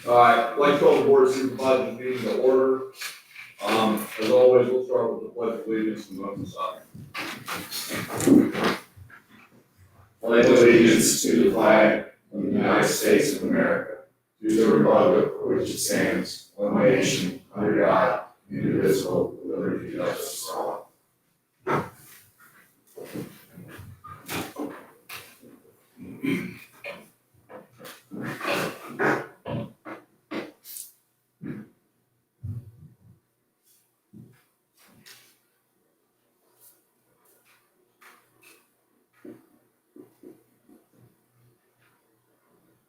All right, I'd like to call the Board of Supervisors meeting to order. As always, we'll start with the pledge of allegiance and open side. Pledge allegiance to the flag of the United States of America, to the republic for which it stands, one nation, under God, indivisible, with liberty and justice for all.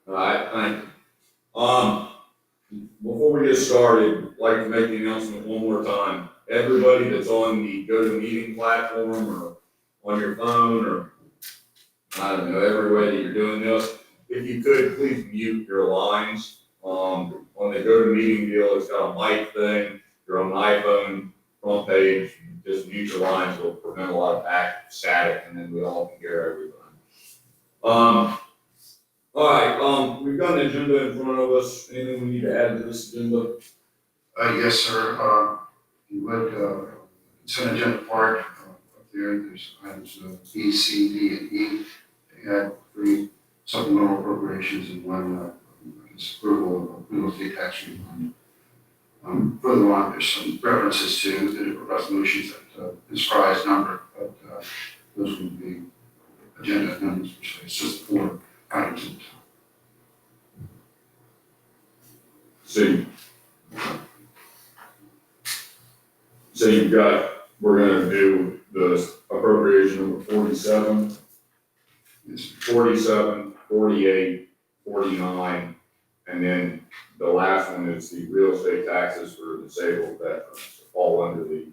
All right, thank you. Before we get started, I'd like to make the announcement one more time. Everybody that's on the GoToMeeting platform or on your phone or I don't know, every way that you're doing this, if you could, please mute your lines. On the GoToMeeting deal, it's got a mic thing. If you're on an iPhone front page, just mute your lines. It'll prevent a lot of back static, and then we all can hear everything. All right, we've got an agenda in front of us. Anything we need to add to this agenda? Yes, sir. You would, consent agenda part, up there, there's items B, C, D, and E. They had 3 supplemental appropriations and 1, approval of real estate tax refund. Further on, there's some references to the different resolutions that describes number, but, those would be agenda amendments, which is just 4 items at a time. So you've got, we're gonna do the appropriation number 47, Yes, 47, 48, 49, and then the last one is the real estate taxes for disabled veterans, fall under the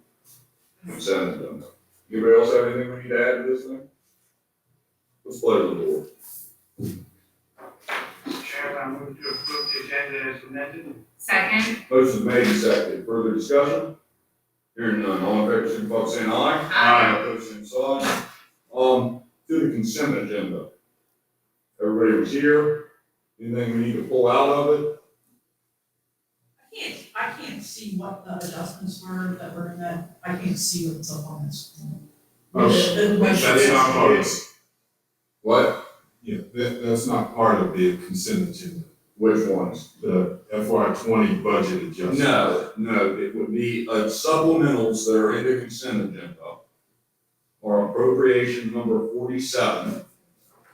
consent agenda. Anybody else have anything we need to add to this thing? Let's play with the board. Mr. Chairman, I move to approve the agenda as amended. Second. Motion's made and seconded. Further discussion? Hearing none. All in favor, signify by saying aye. Aye. Opposed, same sign. To the consent agenda. Everybody was here. Anything we need to pull out of it? I can't see what the adjustments were that were in that, I can't see what's up on this. That's not part of it. What? Yeah, that's not part of the consent agenda. Which ones? The FY20 budget adjustment. No, it would be supplementals that are in the consent agenda. Or appropriation number 47,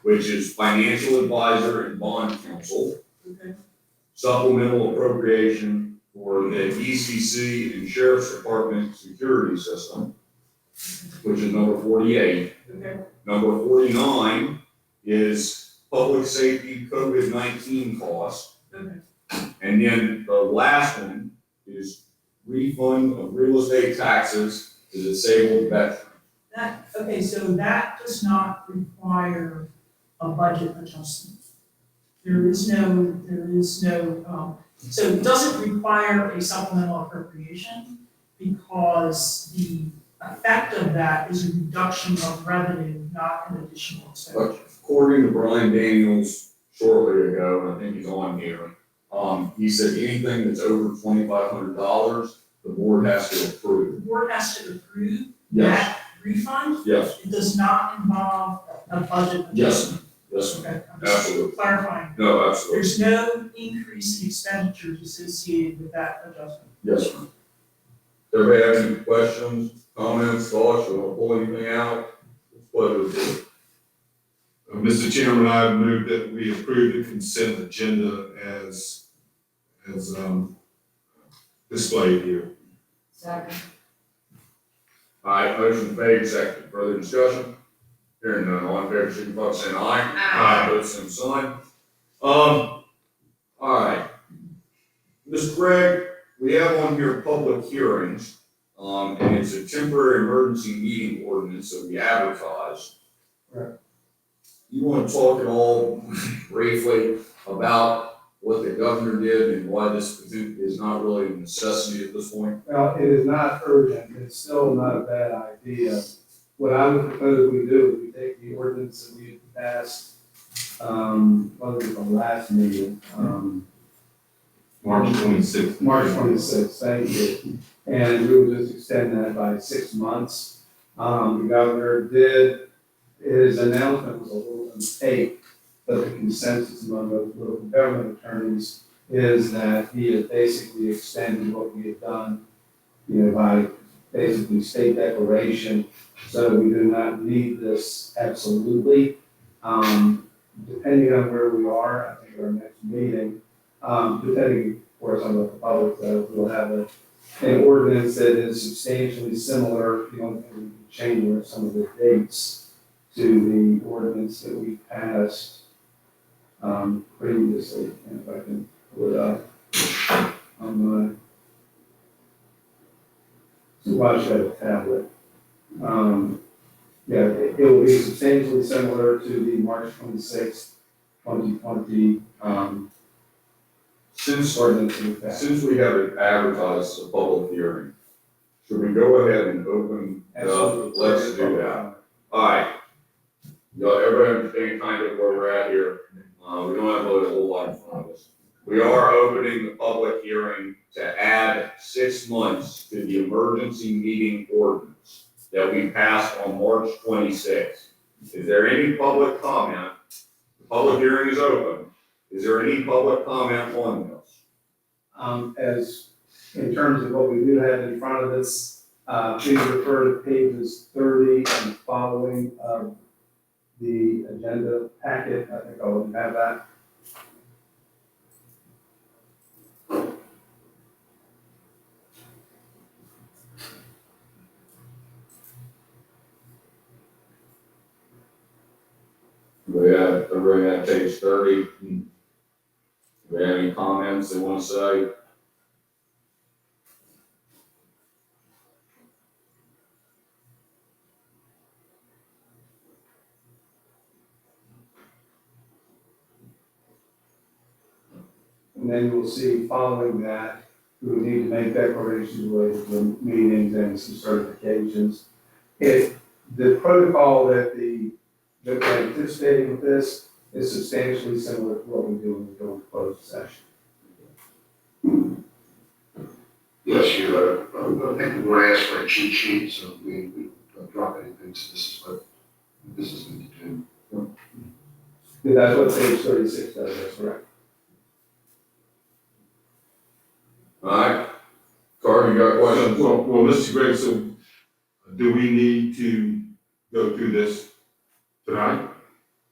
which is financial advisor and bond counsel. Okay. Supplemental appropriation for the ECC and Sheriff's Department security system, which is number 48. Okay. Number 49 is public safety COVID-19 costs. Okay. And then the last one is refund of real estate taxes to disabled veterans. So that does not require a budget adjustment. There is no, so it doesn't require a supplemental appropriation because the effect of that is a reduction of revenue, not an additional expenditure. According to Brian Daniels shortly ago, and I think he's on here, he said anything that's over $2,500, the board has to approve. The board has to approve Yes, that refund. yes, It does not involve a budget yes, adjustment. yes, Okay, I'm just absolutely. clarifying. No, absolutely, There's no increase in expenditures associated with that adjustment. yes, ma'am. Does everybody have any questions, comments, thoughts, or want to pull anything out? It's a pleasure to do it. Mr. Chairman, I move that we approve the consent agenda as displayed here. Second. All right, motion made, seconded. Further discussion? Hearing none, all in favor, signify by saying aye. Aye. Opposed, same sign. All right. Ms. Gregg, we have on here public hearings, and it's a temporary emergency meeting ordinance that we advertised. Right. You want to talk at all briefly about what the governor did and why this is not really a necessity at this point? Well, it is not urgent, it's still not a bad idea. What I would propose we do is we take the ordinance that we passed, the last meeting, March 26th. March 26th, thank you. And we will just extend that by 6 months. The governor did, his announcement was a little opaque, but the consensus among the local government attorneys is that he has basically extended what we have done, by basically state declaration. So we do not need this absolutely. Depending on where we are, I think our next meeting, depending, of course, on what the public says, we'll have an ordinance that is substantially similar. The only thing we can change are some of the dates to the ordinance that we passed previously. And if I can pull it up on my, so I should have a tablet. Yeah, it will be substantially similar to the March 26th, 2020 ordinance that we passed. Since we haven't advertised a public hearing, should we go ahead and open, let's do that. All right. Y'all, everybody understand kind of where we're at here? We don't have a whole lot in front of us. We are opening the public hearing to add 6 months to the emergency meeting ordinance that we passed on March 26th. Is there any public comment? The public hearing is open. Is there any public comment on this? As in terms of what we do have in front of us, please refer to pages 30 and following of the agenda packet. I think all of you have that. Everybody have page 30? Do we have any comments they want to say? And then you will see following that, we will need to make declarations related to meetings and some certifications. The protocol that we're anticipating with this is substantially similar to what we do when we go into closed session. Yes, I think we're asked for a cheat sheet, so we don't drop anything, so this is what this is going to do. That's what page 36 does, that's correct. All right. Carter, you got questions? Well, Mr. Gregg, so do we need to go through this tonight?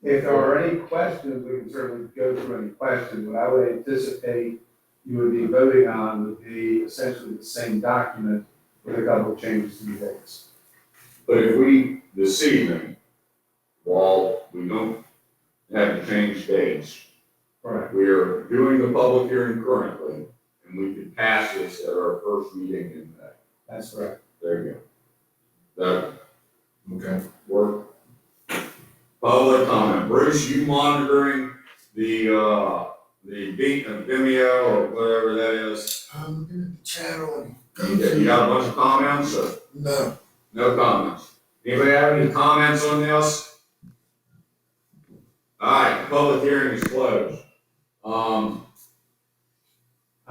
If there are any questions, we can certainly go through any questions. What I would anticipate you would be voting on would be essentially the same document with a couple of changes to the dates. But if we, this evening, while we don't have to change dates, Correct. we are doing the public hearing currently, and we could pass this at our first meeting in May. That's correct. There you go. That Okay. work? Public comment. Bruce, you monitoring the Vimeo or whatever that is? I'm looking at the chat on. You got a bunch of comments or No. no comments? Anybody have any comments on this? All right, the public hearing is closed.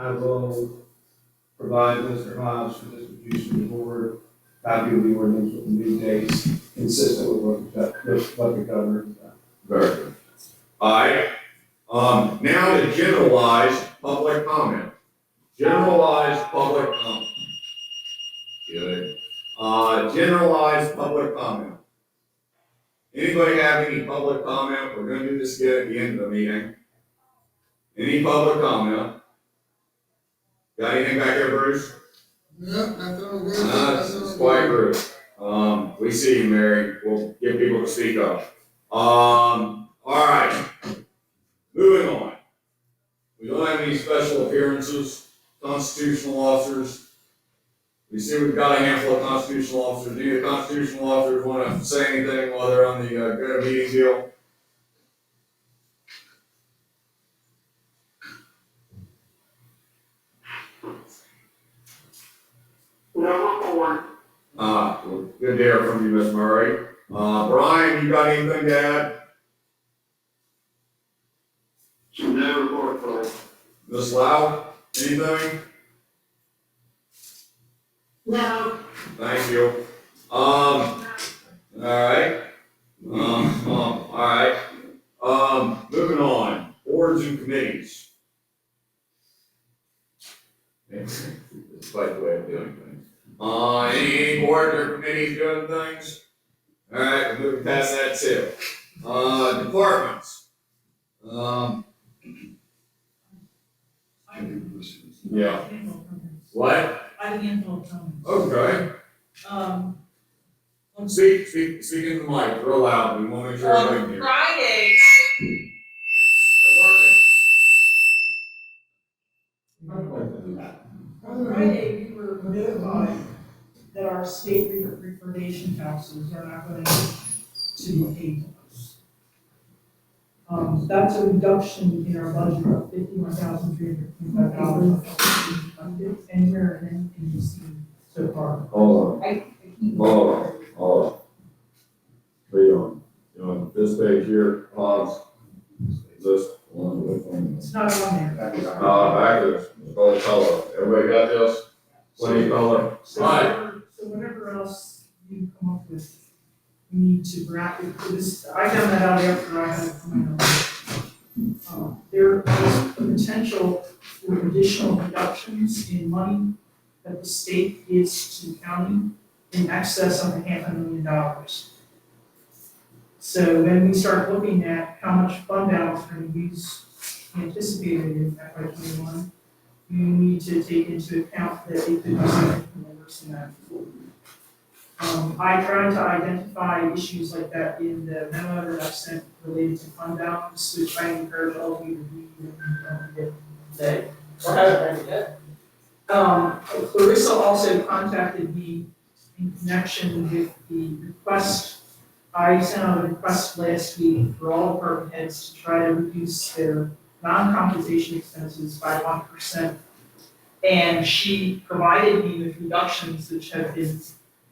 I will provide Mr. Hobbs for distribution to the board, copy of the ordinance with the new dates, consistent with what the governor has done. Very good. All right, now the generalized public comment. Generalized public comment. Good. Generalized public comment. Anybody have any public comment? We're gonna do this again at the end of the meeting. Any public comment? Got anything back there, Bruce? No, nothing on It's quite rude. We see you, Mary. We'll get people to speak up. All right. Moving on. We don't have any special appearances, constitutional officers. We see we've got a handful of constitutional officers. Do the constitutional officers want to say anything while they're on the go to meeting deal? Well, good to hear from you, Ms. Murray. Brian, you got anything to add? No report, Clay. Ms. Lau? anything? No, Thank you. All right. All right. Moving on, boards and committees. It's quite the way of doing things. Any board or committees doing things? All right, we're moving past that too. Departments. Yeah. What? I have a handful of comments. Okay. On Speak in the mic, real loud, we wanna make sure everybody can hear. Friday, on Friday, we were notified that our state recordation taxes are not going to be paid to us. That's a reduction in our budget of $51,325, anywhere in anything you've seen so far. Hold on, hold on. Read on. You on this page here, pause. This one with one. It's not on there. Back to this, it's called color. Everybody got this? Plenty color. So whatever else you come up with, we need to wrap it, this, I found that out after I had it from my own. There is a potential for additional reductions in money that the state gives to the county in excess of $500,000. So when we start looking at how much fund balance we're gonna use anticipated in FY '21, you need to take into account that it could be significantly worse than that. I tried to identify issues like that in the memo that I sent related to fund balance, which I encourage all of you to read and get today. Or haven't read it yet. Clarissa also contacted me in connection with the request. I sent out a request last week for all department heads to try to reduce their non-compensation expenses by 1%. And she provided me with reductions which have been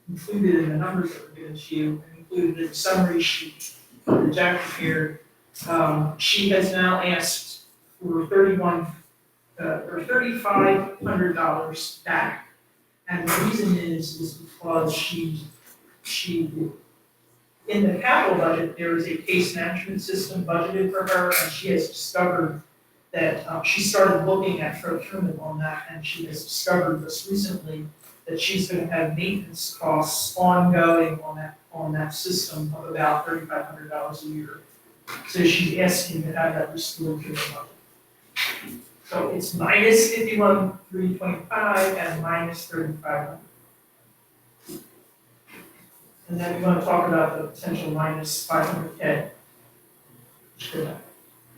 included in the numbers that were given to you, and included in the summary sheet that Jack prepared. She has now asked for $3,500 back. And the reason is because she, in the capital budget, there is a case management system budgeted for her, and she has discovered that, she started looking at procurement on that, and she has discovered just recently that she's gonna have maintenance costs ongoing on that system of about $3,500 a year. So she's asking to have that restored to the budget. So it's minus 51,325 and minus 3,500. And then we want to talk about the potential minus 500K.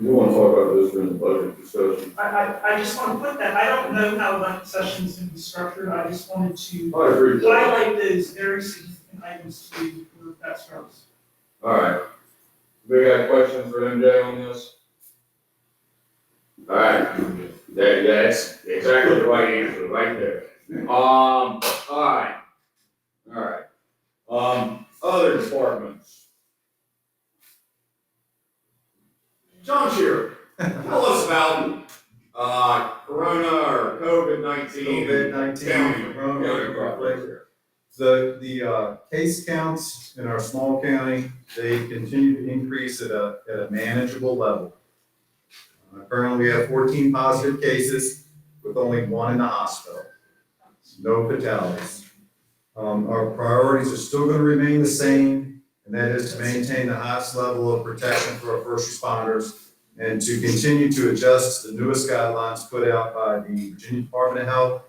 You wanna talk about this during the budget discussion? I just want to put that, I don't know how the session is going to be structured, I just wanted to I agree. highlight those very significant items to you for that starts. All right. We got questions for MJ on this? All right. That's exactly the right answer, right there. All right. Other departments. John Shearer, tell us about, Corona or COVID-19. COVID-19, County. The case counts in our small county, they continue to increase at a manageable level. Currently, we have 14 positive cases with only one in the hospital. No fatalities. Our priorities are still going to remain the same, and that is to maintain the highest level of protection for our first responders and to continue to adjust the newest guidelines put out by the Virginia Department of Health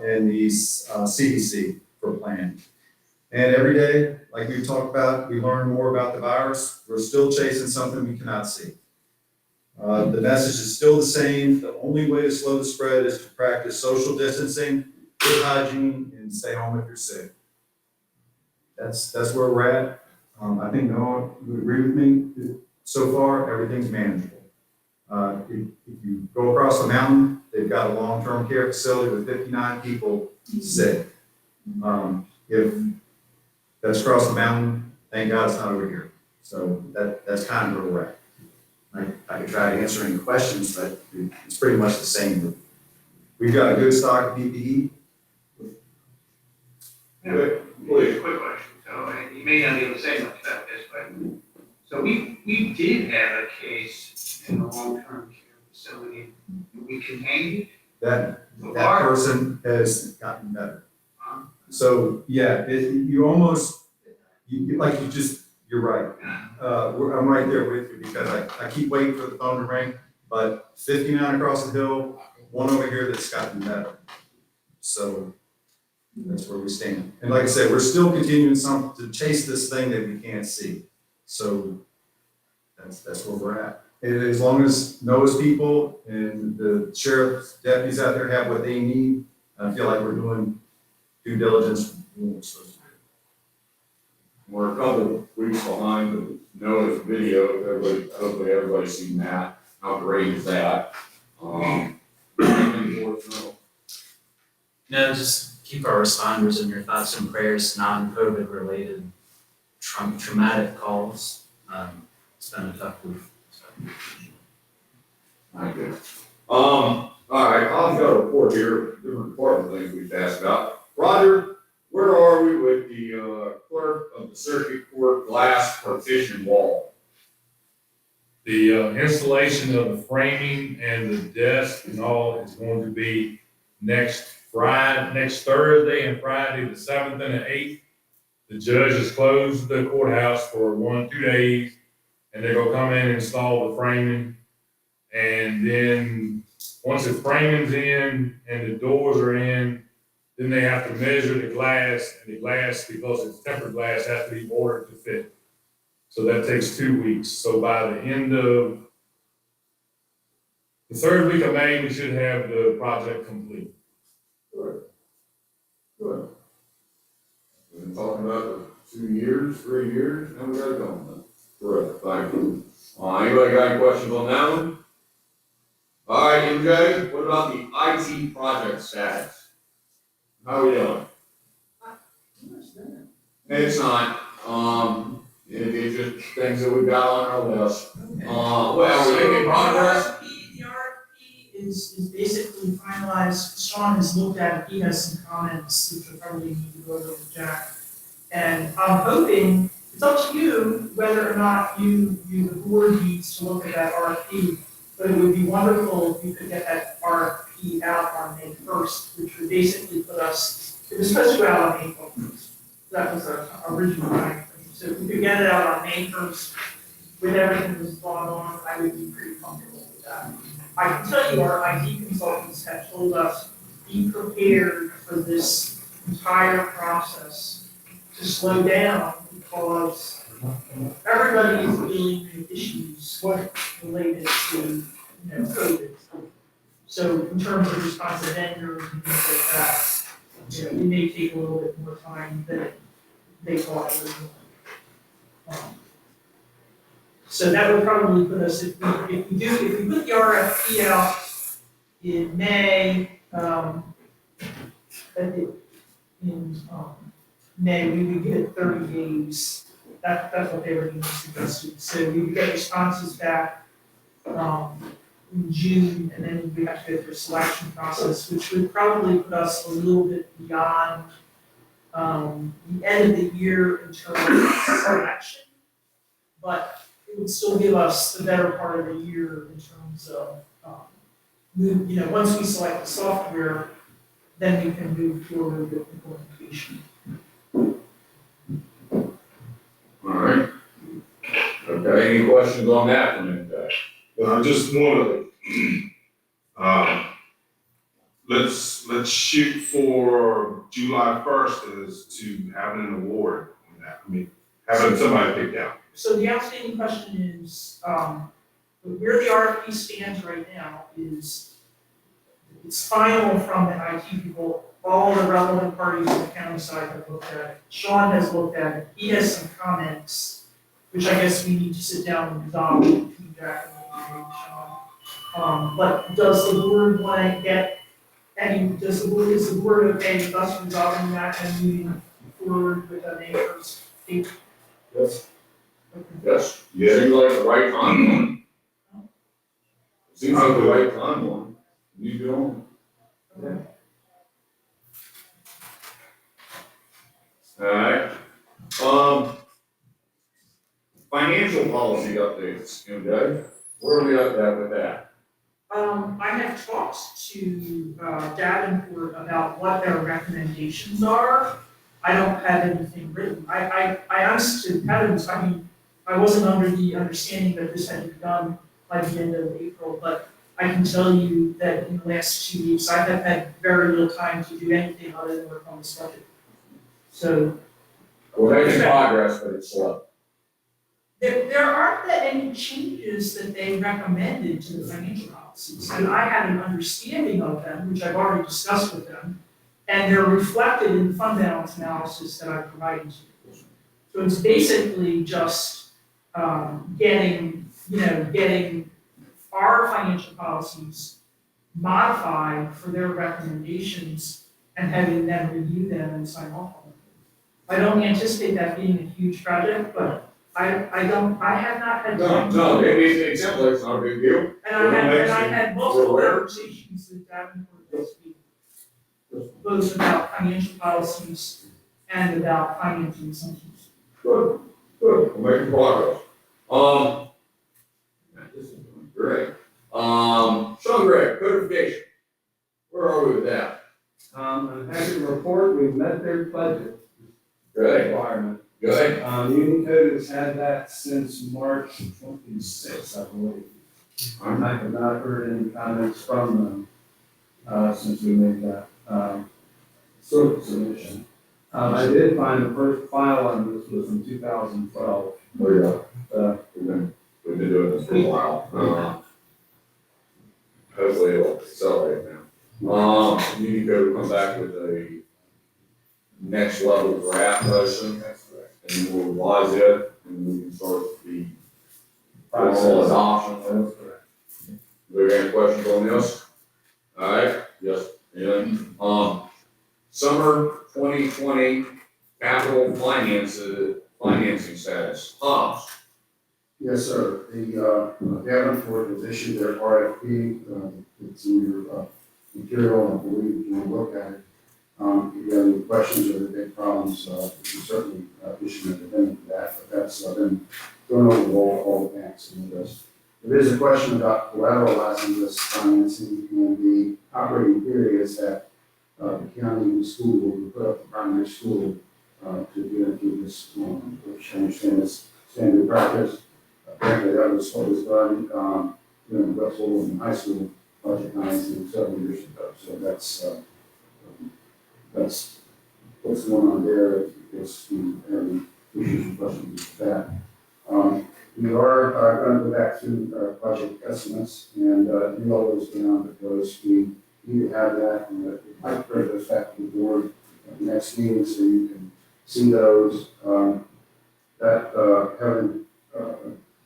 and the CDC for planning. And every day, like we talked about, we learn more about the virus. We're still chasing something we cannot see. The message is still the same. The only way to slow the spread is to practice social distancing, good hygiene, and stay home if you're sick. That's where we're at. I think Noah would agree with me. So far, everything's manageable. If you go across the mountain, they've got a long-term care facility with 59 people sick. If that's across the mountain, thank God it's not over here. So that's kind of where we're at. I could try to answer any questions, but it's pretty much the same with We've got a good stock of PPE. Good, please. Quick question, so, and you may not be able to say much about this, but, so we did have a case in a long-term care facility, we contained it. That person has gotten better. So, yeah, you're right. I'm right there with you because I keep waiting for the phone to ring, but 59 across the hill, one over here that's gotten better. So that's where we stand. And like I said, we're still continuing to chase this thing that we can't see. So that's where we're at. And as long as Noah's people and the sheriff's deputies out there have what they need, I feel like we're doing due diligence. We're a couple weeks behind with Noah's video. Hopefully everybody's seen that. How great is that? Unfortunately. No, just keep our responders in your thoughts and prayers, non-COVID related traumatic calls. It's been a tough week. Not good. All right, I've got a report here, different department things we've asked about. Roger, where are we with the clerk of the circuit court glass partition wall? The installation of the framing and the desk and all is going to be next Thursday and Friday, the 7th and the 8th. The judge has closed the courthouse for 2 days, and they're gonna come in and install the framing. And then, once the framing's in and the doors are in, then they have to measure the glass, and the glass, because it's tempered glass, has to be ordered to fit. So that takes 2 weeks. So by the end of the 3rd week of May, we should have the project complete. Good. Good. We've been talking about 2 years, 3 years, and we got it going. Correct, thank you. Anybody got any questions on that one? All right, MJ, what about the IT project status? How are we doing? It's not, it's just things that we've got on our list. Well, we're making progress. The RFP is basically finalized. Sean has looked at it, he has some comments, which will probably need to go over with Jack. And I'm hoping, it's up to you whether or not the board needs to look at that RFP. But it would be wonderful if you could get that RFP out on May 1st, which would basically put us, it was supposed to go out on April 1st. That was our original timeframe. So if we could get it out on May 1st, with everything that's gone on, I would be pretty comfortable with that. I can tell you, our IT consultants have told us, be prepared for this entire process to slow down because everybody is dealing with issues related to, COVID. So in terms of response to vendors and things like that, it may take a little bit more time than they thought originally. So that would probably put us, if we put the RFP out in May, May, we would get 30 days. That's what they were being suggested. So we would get responses back in June, and then we have to go through a selection process, which would probably put us a little bit beyond the end of the year in terms of selection. But it would still give us the better part of the year in terms of, once we select the software, then we can move forward with implementation. All right. Okay, any questions on that from MJ? I just want to, let's shoot for July 1st as to having an award on that. I mean, having somebody picked out. So the outstanding question is, where the RFP stands right now is, it's final from the IT people. All the relevant parties on the county side have looked at it. Sean has looked at it. He has some comments, which I guess we need to sit down and resolve between Jack and Sean. But does the board want to get is the board okay with us resolving that and moving forward with a neighbor's date? Yes. Okay. Yes. Yeah. Seems like the right timeline. Seems like the right timeline. You doing? Alright, financial policy updates, MJ, where are we at with that? I have talked to, Davenport about what their recommendations are. I don't have anything written. I honestly, heavens, I mean, I wasn't under the understanding that this had to be done by the end of April, but I can tell you that in the last 2 weeks, I have had very little time to do anything other than work on this budget. So, We're making progress, but it's slow. there aren't that any changes that they recommended to the financial policies, and I had an understanding of them, which I've already discussed with them, and they're reflected in the fund balance analysis that I provided to you. So it's basically just, getting our financial policies modified for their recommendations and having them review them and sign off on them. I don't anticipate that being a huge project, but I have not had time. No, it sounds like it's not a big deal. And I had multiple conversations with Davenport this week, both about financial policies and about financing assumptions. Good, we're making progress. This is doing great. Sean Gregg, codification, where are we with that? I'm happy to report we've met their budget Good, requirement. good. Unicode has had that since March 26th, I believe. I have not heard any comments from them, since we made that, sort of submission. I did find the first file on this was in 2012. Oh, yeah. We've been doing this for a while. Hopefully it'll accelerate now. You need to go come back with a next level draft motion, and we'll revise it, and we can start the formal adoption. That's correct. Do we have any questions on this? All right, yes, anything? Summer 2020 capital financing status, Hobbs. Yes, sir. The Davenport has issued their RFP. It's in your material, I believe, you can look at it. If you have any questions or big problems, you can certainly issue an amendment to that, but that's been going over all the banks and this. There is a question about collateralizing this financing and the operating periods that the county and the school will put up the primary school to get into this, which I understand is standard practice. Apparently that was what was done, in Westwood and high school project financing several years ago. So that's what's going on there. If you have any issues and questions with that. We are going to go back to our budget estimates and do all those down because we need to have that and it might bring those back to the board at the next meeting so you can see those. Having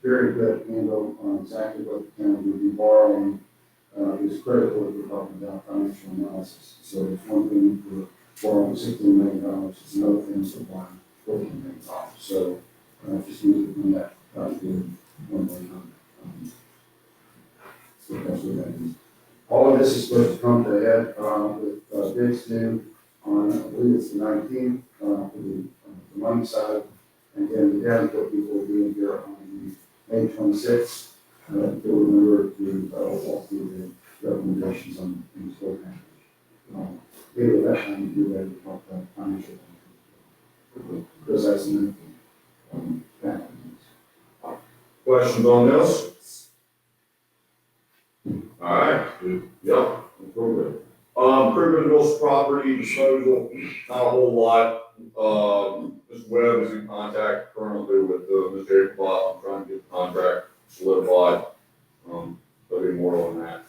very good handle on exactly what the county would be borrowing is critical if we're talking about financial analysis. So it's one thing for borrowing $16 million, it's another thing for borrowing $14 million. So just need to bring that one more time. So that's what that is. All of this is supposed to come to a head with bids due on, I believe it's the 19th, for the money side. And then the Davenport people will be in here on May 26th. You'll remember to walk through the recommendations on these programs. Later that time, you'll be ready to talk about financial. Because that's an fact. Questions on this? All right, yep, approve it. Criminal's property disposal, not a whole lot. Ms. Webb is in contact currently with Mr. April, trying to get the contract solidified. There'll be more on that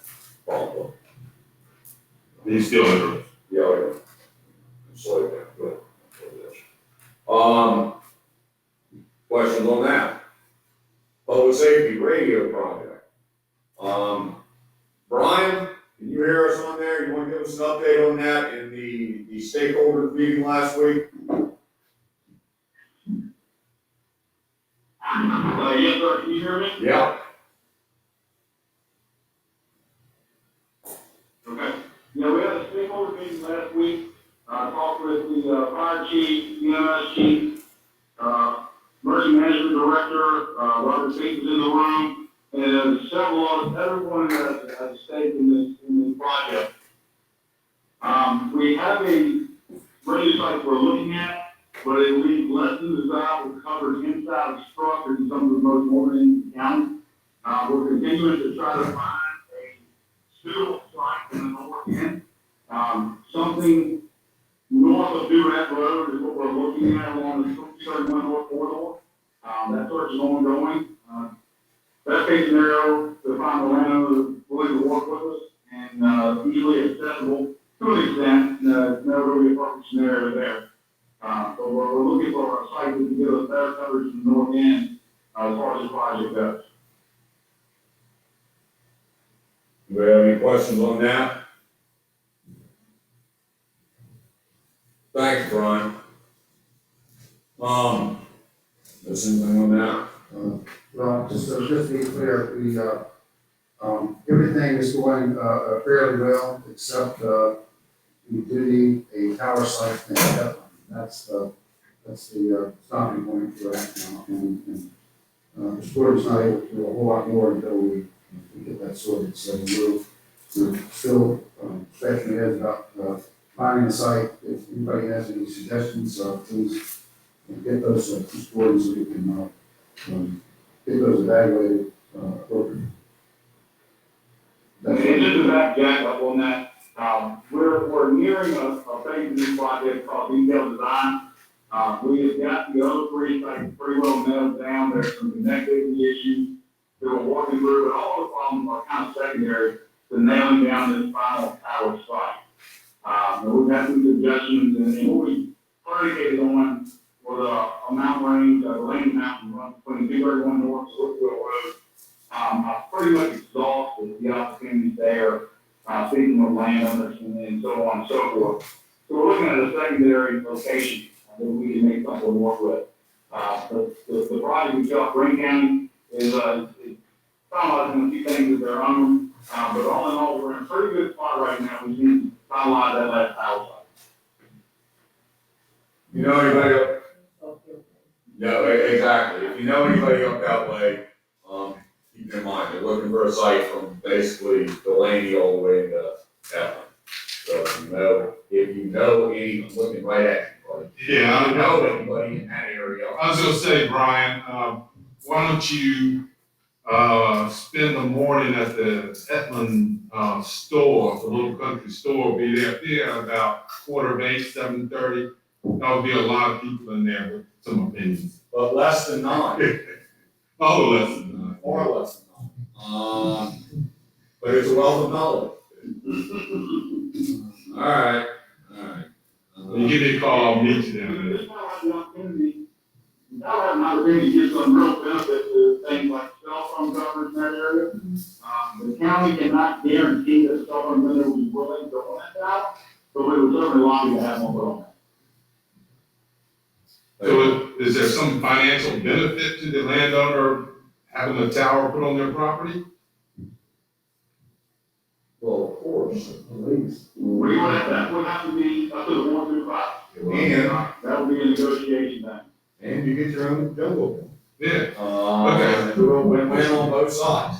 probably. He's still in the Yeah. Slow down, good. Questions on that? Public safety radio project. Brian, can you hear us on there? You want to give us an update on that in the stakeholder meeting last week? Yes, sir, can you hear me? Yeah. Okay. Yeah, we had a meeting last week. Talked with the fire chief, EMS chief, emergency management director, Robert Pete was in the room, and several others, everyone has a stake in this project. We have a emergency site we're looking at, but it leaves less than desirable coverage inside of structures in some of the most northern in the county. We're continuing to try to find a suitable site in the north end. Something north of Durant Road is what we're looking at along the 31 North corridor. That search is ongoing. Best case scenario, to find the landowner willing to work with us and easily accessible to an extent. It's never really a perfect scenario there. So we're looking for a site that can give us better coverage from the north end as far as the project goes. Do we have any questions on that? Thanks, Brian. There's anything on that? Well, just to be clear, everything is going fairly well, except we do need a tower site in Madison. That's the stopping point for that now. And the board's not able to do a whole lot more until we get that sorted. So we're still scratching our heads about finding a site. If anybody has any suggestions, please get those to the board so we can get those evaluated appropriately. And just to back Jack up on that, we're nearing a phase of this project called detailed design. We have got the other three sites pretty well nailed down. There's some connectivity issues that we're working through, but all the problems are kind of secondary to nailing down this final tower site. And we've had some suggestions, and what we predicated on was a mountain range, the Lane Mountain run between 231 North and Woodville Road. I pretty much exhausted the opportunities there, speaking with landowners and so on and so forth. So we're looking at a secondary location that we can make something work with. The project we got Green County is finalizing a few things of their own, but all in all, we're in a pretty good spot right now. We need to finalize that last house. You know anybody up? No, exactly. If you know anybody up that way, keep in mind, they're looking for a site from basically Delaney all the way to Evan. So if you know any, I'm looking right at you, buddy. Yeah, If you know anybody in that area. I was gonna say, Brian, why don't you, spend the morning at the Etland, store, the little country store, be there about 7:15, 7:30. There'll be a lot of people in there with some opinions. But less than 9. Oh, less than that. More or less than 9. But it's a wealth of knowledge. All right. You give me a call, I'll meet you down there. This now has the opportunity, now have an opportunity to give some real benefit to things like cell phone coverage in that area. The county cannot guarantee that cell phone vendor will be willing to run that out, but we would certainly like to have one put on that. So is there some financial benefit to the landowner having a tower put on their property? Well, of course, at least. That would have to be up to the board to advise. And, That would be a negotiation thing. and you get your own jungle. Yeah. Okay. Win-win on both sides.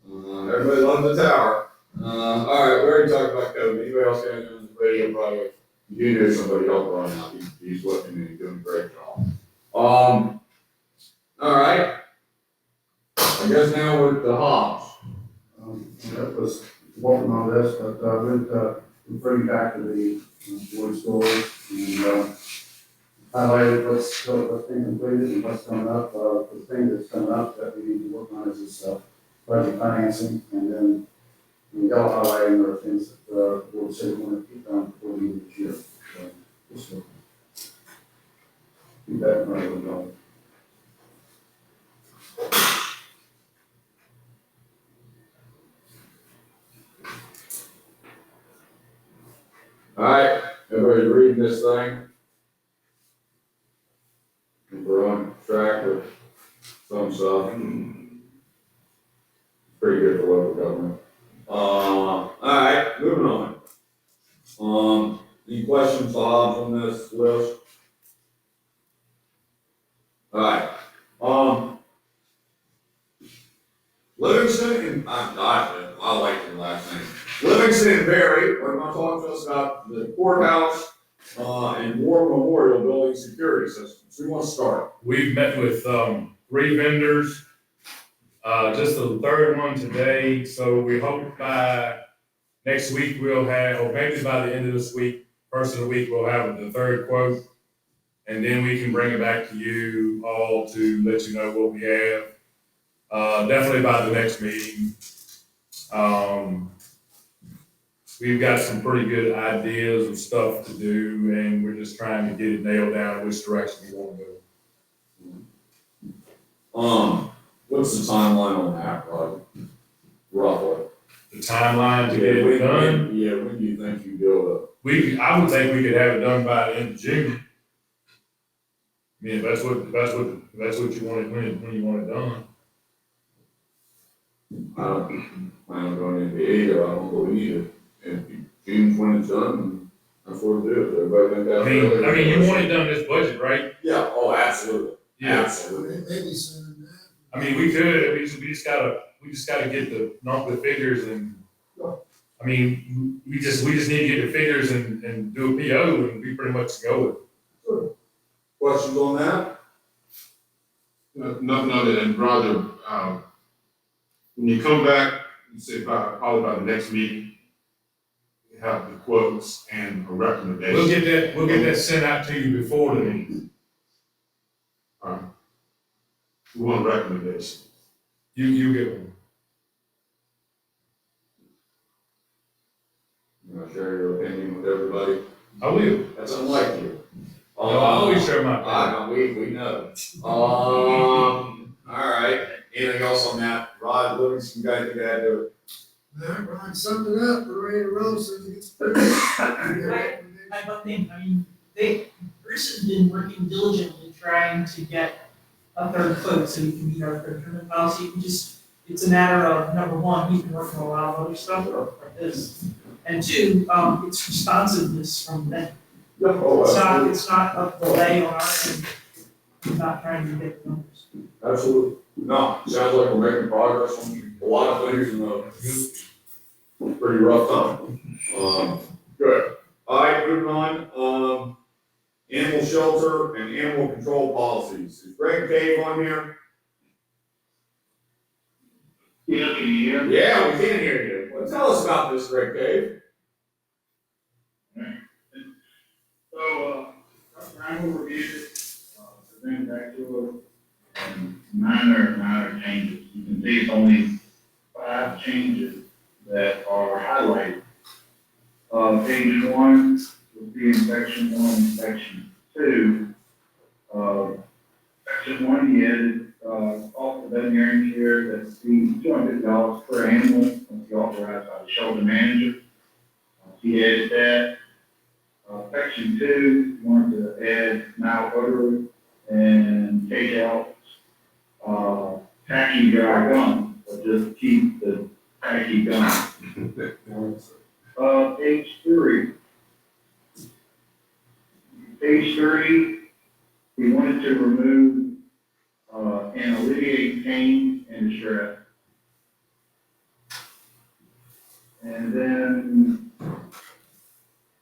Everybody loves the tower. All right, we already talked about COVID. Anybody else got anything on the radio project? You do know somebody else running out. He's looking and he's doing a great job. All right. I guess now we're at the Hobbs. That was working on this, but we'll bring it back to the board stores and highlighted what's been completed and what's coming up. The thing that's coming up that we need to work on is this budget financing, and then we got highlighting other things that the board said we want to keep on before the end of this year. So just keep that in mind. All right, everybody reading this thing? We're on track with some stuff. Pretty good for local government. All right, moving on. questions to Hobbs on this list? Alright, Livingston and, I like your last name. Livingston and Barry are gonna talk to us about the courthouse, and War Memorial Building security systems. Who wants to start? We've met with, 3 vendors, just the third one today, so we hope by next week we'll have, or maybe by the end of this week, first of the week, we'll have the third quote. And then we can bring it back to you all to let you know what we have. Definitely by the next meeting. We've got some pretty good ideas of stuff to do, and we're just trying to get it nailed down in which direction we want to go. What's the timeline on that, Rod? Roughly. The timeline to get it done, Yeah, when do you think you'd be able I would think we could have it done by the end of June. I mean, if that's what you want it, when you want it done. to, I don't plan on going into either, I don't believe it. And June's when it's done, that's what it is, everybody think that's. I mean, you want it done this budget, right? Yeah, oh, absolutely. Yeah. Absolutely. Maybe sooner than that. I mean, we could, we just gotta get the figures and, I mean, we just need to get the figures and do a PO and we pretty much go with it. Questions on that? Nothing other than Roger, when you come back, you say probably by the next meeting, you have the quotes and a recommendation. We'll get that sent out to you before the meeting. We want a recommendation. You get one. You want to share your opinion with everybody? I will. That's unlike you. I always share my opinion. I know, we know. All right, anything else on that? Rod, Livingston, you got anything to add to it? Now, Ron, summed it up, we're ready to roll, so it gets. I have one thing, I mean, Bruce has been working diligently trying to get a third quote so we can meet our procurement policy. It's a matter of, number one, he's been working on a lot of other stuff like this. And two, it's responsiveness from them. Yeah, oh, It's not a delay on our end, we're not trying to get the numbers. Absolutely. No, sounds like we're making progress on a lot of things in a pretty rough time. Good. All right, moving on, animal shelter and animal control policies. Is Greg Cave on here? Yeah, can you hear? Yeah, we can hear you. Well, tell us about this, Greg Cave. So, Ryan will review it, present back to us, and minor changes. You can see it's only 5 changes that are highlighted. Page 1 will be in section 1 and section 2. Section 1, he added, cost of veterinarian care, that's the $250 per animal, that's authorized by the shelter manager. He added that. Section 2, wanted to add now odor and take out, tacky dry gum, but just keep the tacky gum. Page 3. Page 3, we wanted to remove, and alleviate pain and distress. And then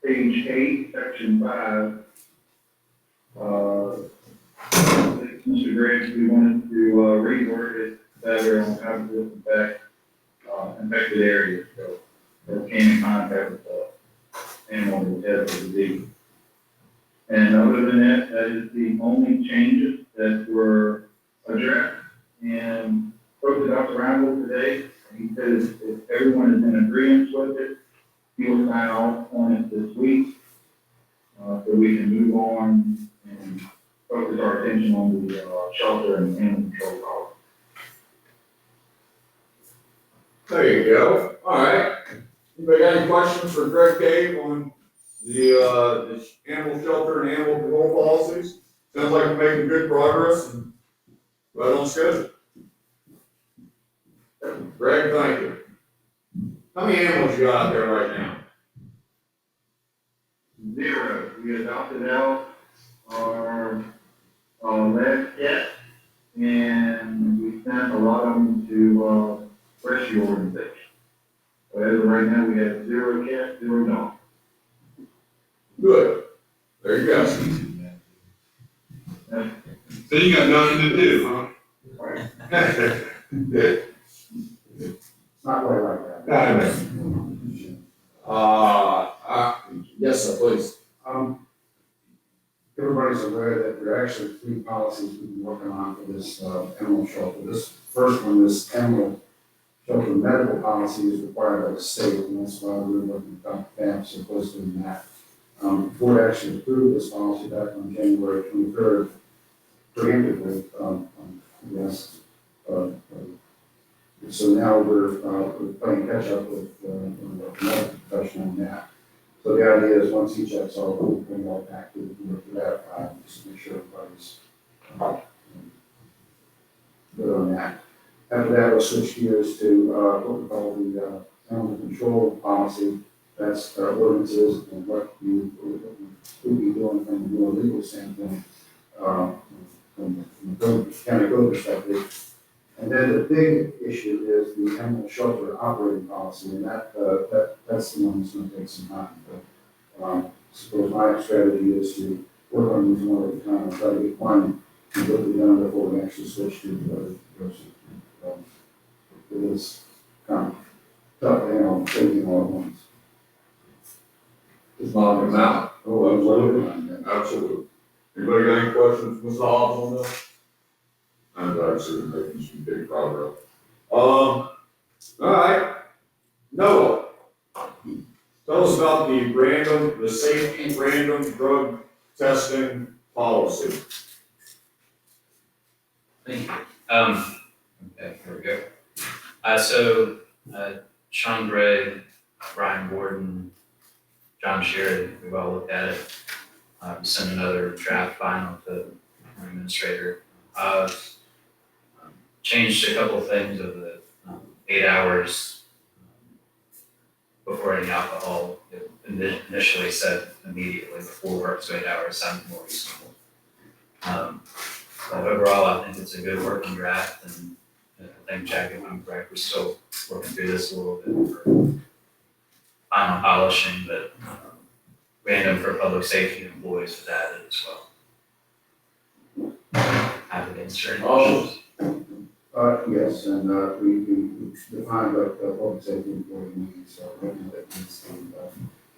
page 8, section 5, Mr. Grant, we wanted to reword it better on how to disinfect infected areas, so that came in contact with the animal that has the disease. And other than that, that is the only changes that were addressed. And spoke to Dr. Randall today, and he says if everyone is in agreement with it, he will sign off on it this week, so we can move on and focus our attention on the shelter and animal control policy. There you go. All right. Anybody got any questions for Greg Cave on the animal shelter and animal control policies? Sounds like we're making good progress and right on schedule. Greg, thank you. How many animals you got out there right now? 0. the organization. Well, as of right now, we have 0 cash, 0 dollars. Good. There you go. So you got nothing to do, huh? Not quite like that. Yes, sir, please. Everybody's aware that there are actually 3 policies we've been working on for this animal shelter. This first one, this animal shelter medical policy is required by the state, and that's why we're looking at that so closely in that. The board actually approved this policy back on January 23rd, preemptively, yes. So now we're playing catch up with the medical profession on that. So the idea is once he checks all, we'll bring all back to the board for that, just to make sure everybody's good on that. After that, we'll switch gears to what we call the animal control policy. That's our ordinances and what you would be doing from a more legal standpoint, from the county code perspective. And then the big issue is the animal shelter operating policy, and that's the one that's going to take some time. But suppose my strategy is to work on these one at a time and try to get one completely done before we actually switch to the other person. It is kind of tough, taking all at once. Just knock them out. Oh, absolutely. Absolutely. Anybody got any questions, Mr. Hobbs, on this? I'm actually making some big progress. All right. Noah, tell us about the safety random drug testing policy. Thank you. Okay, here we go. Sean Gray, Brian Warden, John Sheeran, we've all looked at it. Sent another draft final to our administrator. Changed a couple of things of the 8 hours before any alcohol. It initially said immediately before work, so 8 hours sounded more reasonable. But overall, I think it's a good working draft, and I think, Jack, if I'm correct, we're still working through this a little bit for final polishing, but random for public safety employees was added as well. Have it answer any questions? Yes, and we defined what public safety employee means, so I think that means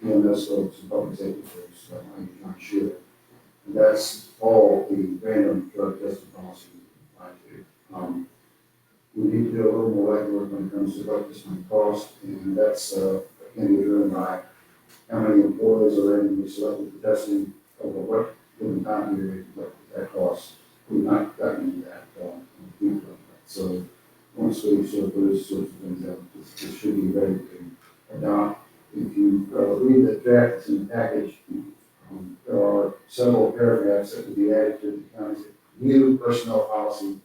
EMS folks and public safety folks, I'm not sure. And that's all the random drug testing policy applies to. We need to do a little more legwork when it comes to what this might cost, and that's can be driven by how many employees are randomly selected for testing over what given time period, what that costs. We've not gotten into that. So once we sort of put those sorts of things out, this should be ready to adopt. If you read the draft that's in the package, there are several paragraphs that would be added to the county's new personnel policy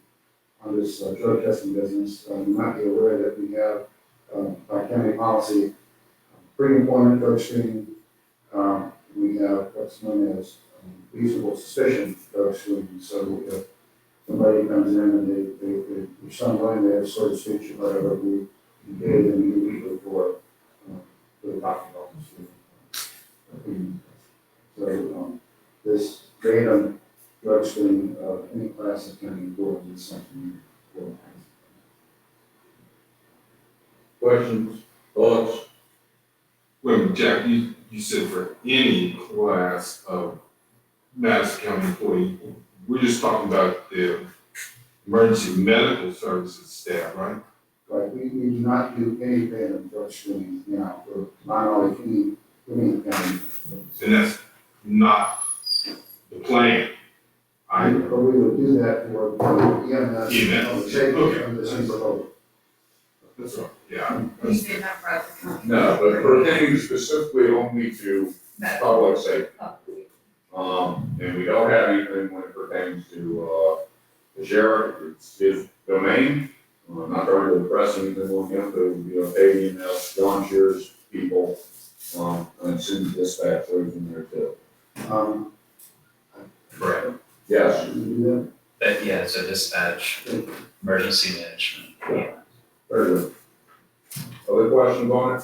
on this drug testing business. You might be aware that we have by county policy pre-employment drug screening. We have what's known as reasonable suspicion drug screening. So if somebody comes in and they're somebody, they have sort of speech or whatever, we engage them immediately for the doctor's office. So this random drug screening of any class of county employees is something we'll have. Questions, thoughts? Well, Jack, you said for any class of Madison County employee, we're just talking about the emergency medical services staff, right? Right, we do not do any random drug screening now for my knowledge, any county. And that's not the plan. But we would do that for EMS. EMS, Safety okay. of the same proposal. That's right, yeah. You said not for other counties. No, but pertaining specifically only to public safety. Public. And we don't have anything when it pertains to, the sheriff, it's his domain. I'm not trying to impress anything on him, but it would be okay, EMS, John Shear's people, and send dispatch those in there too. Correct. Yes, Should we do But yeah, so dispatch, emergency management. that? Very good. questions on it?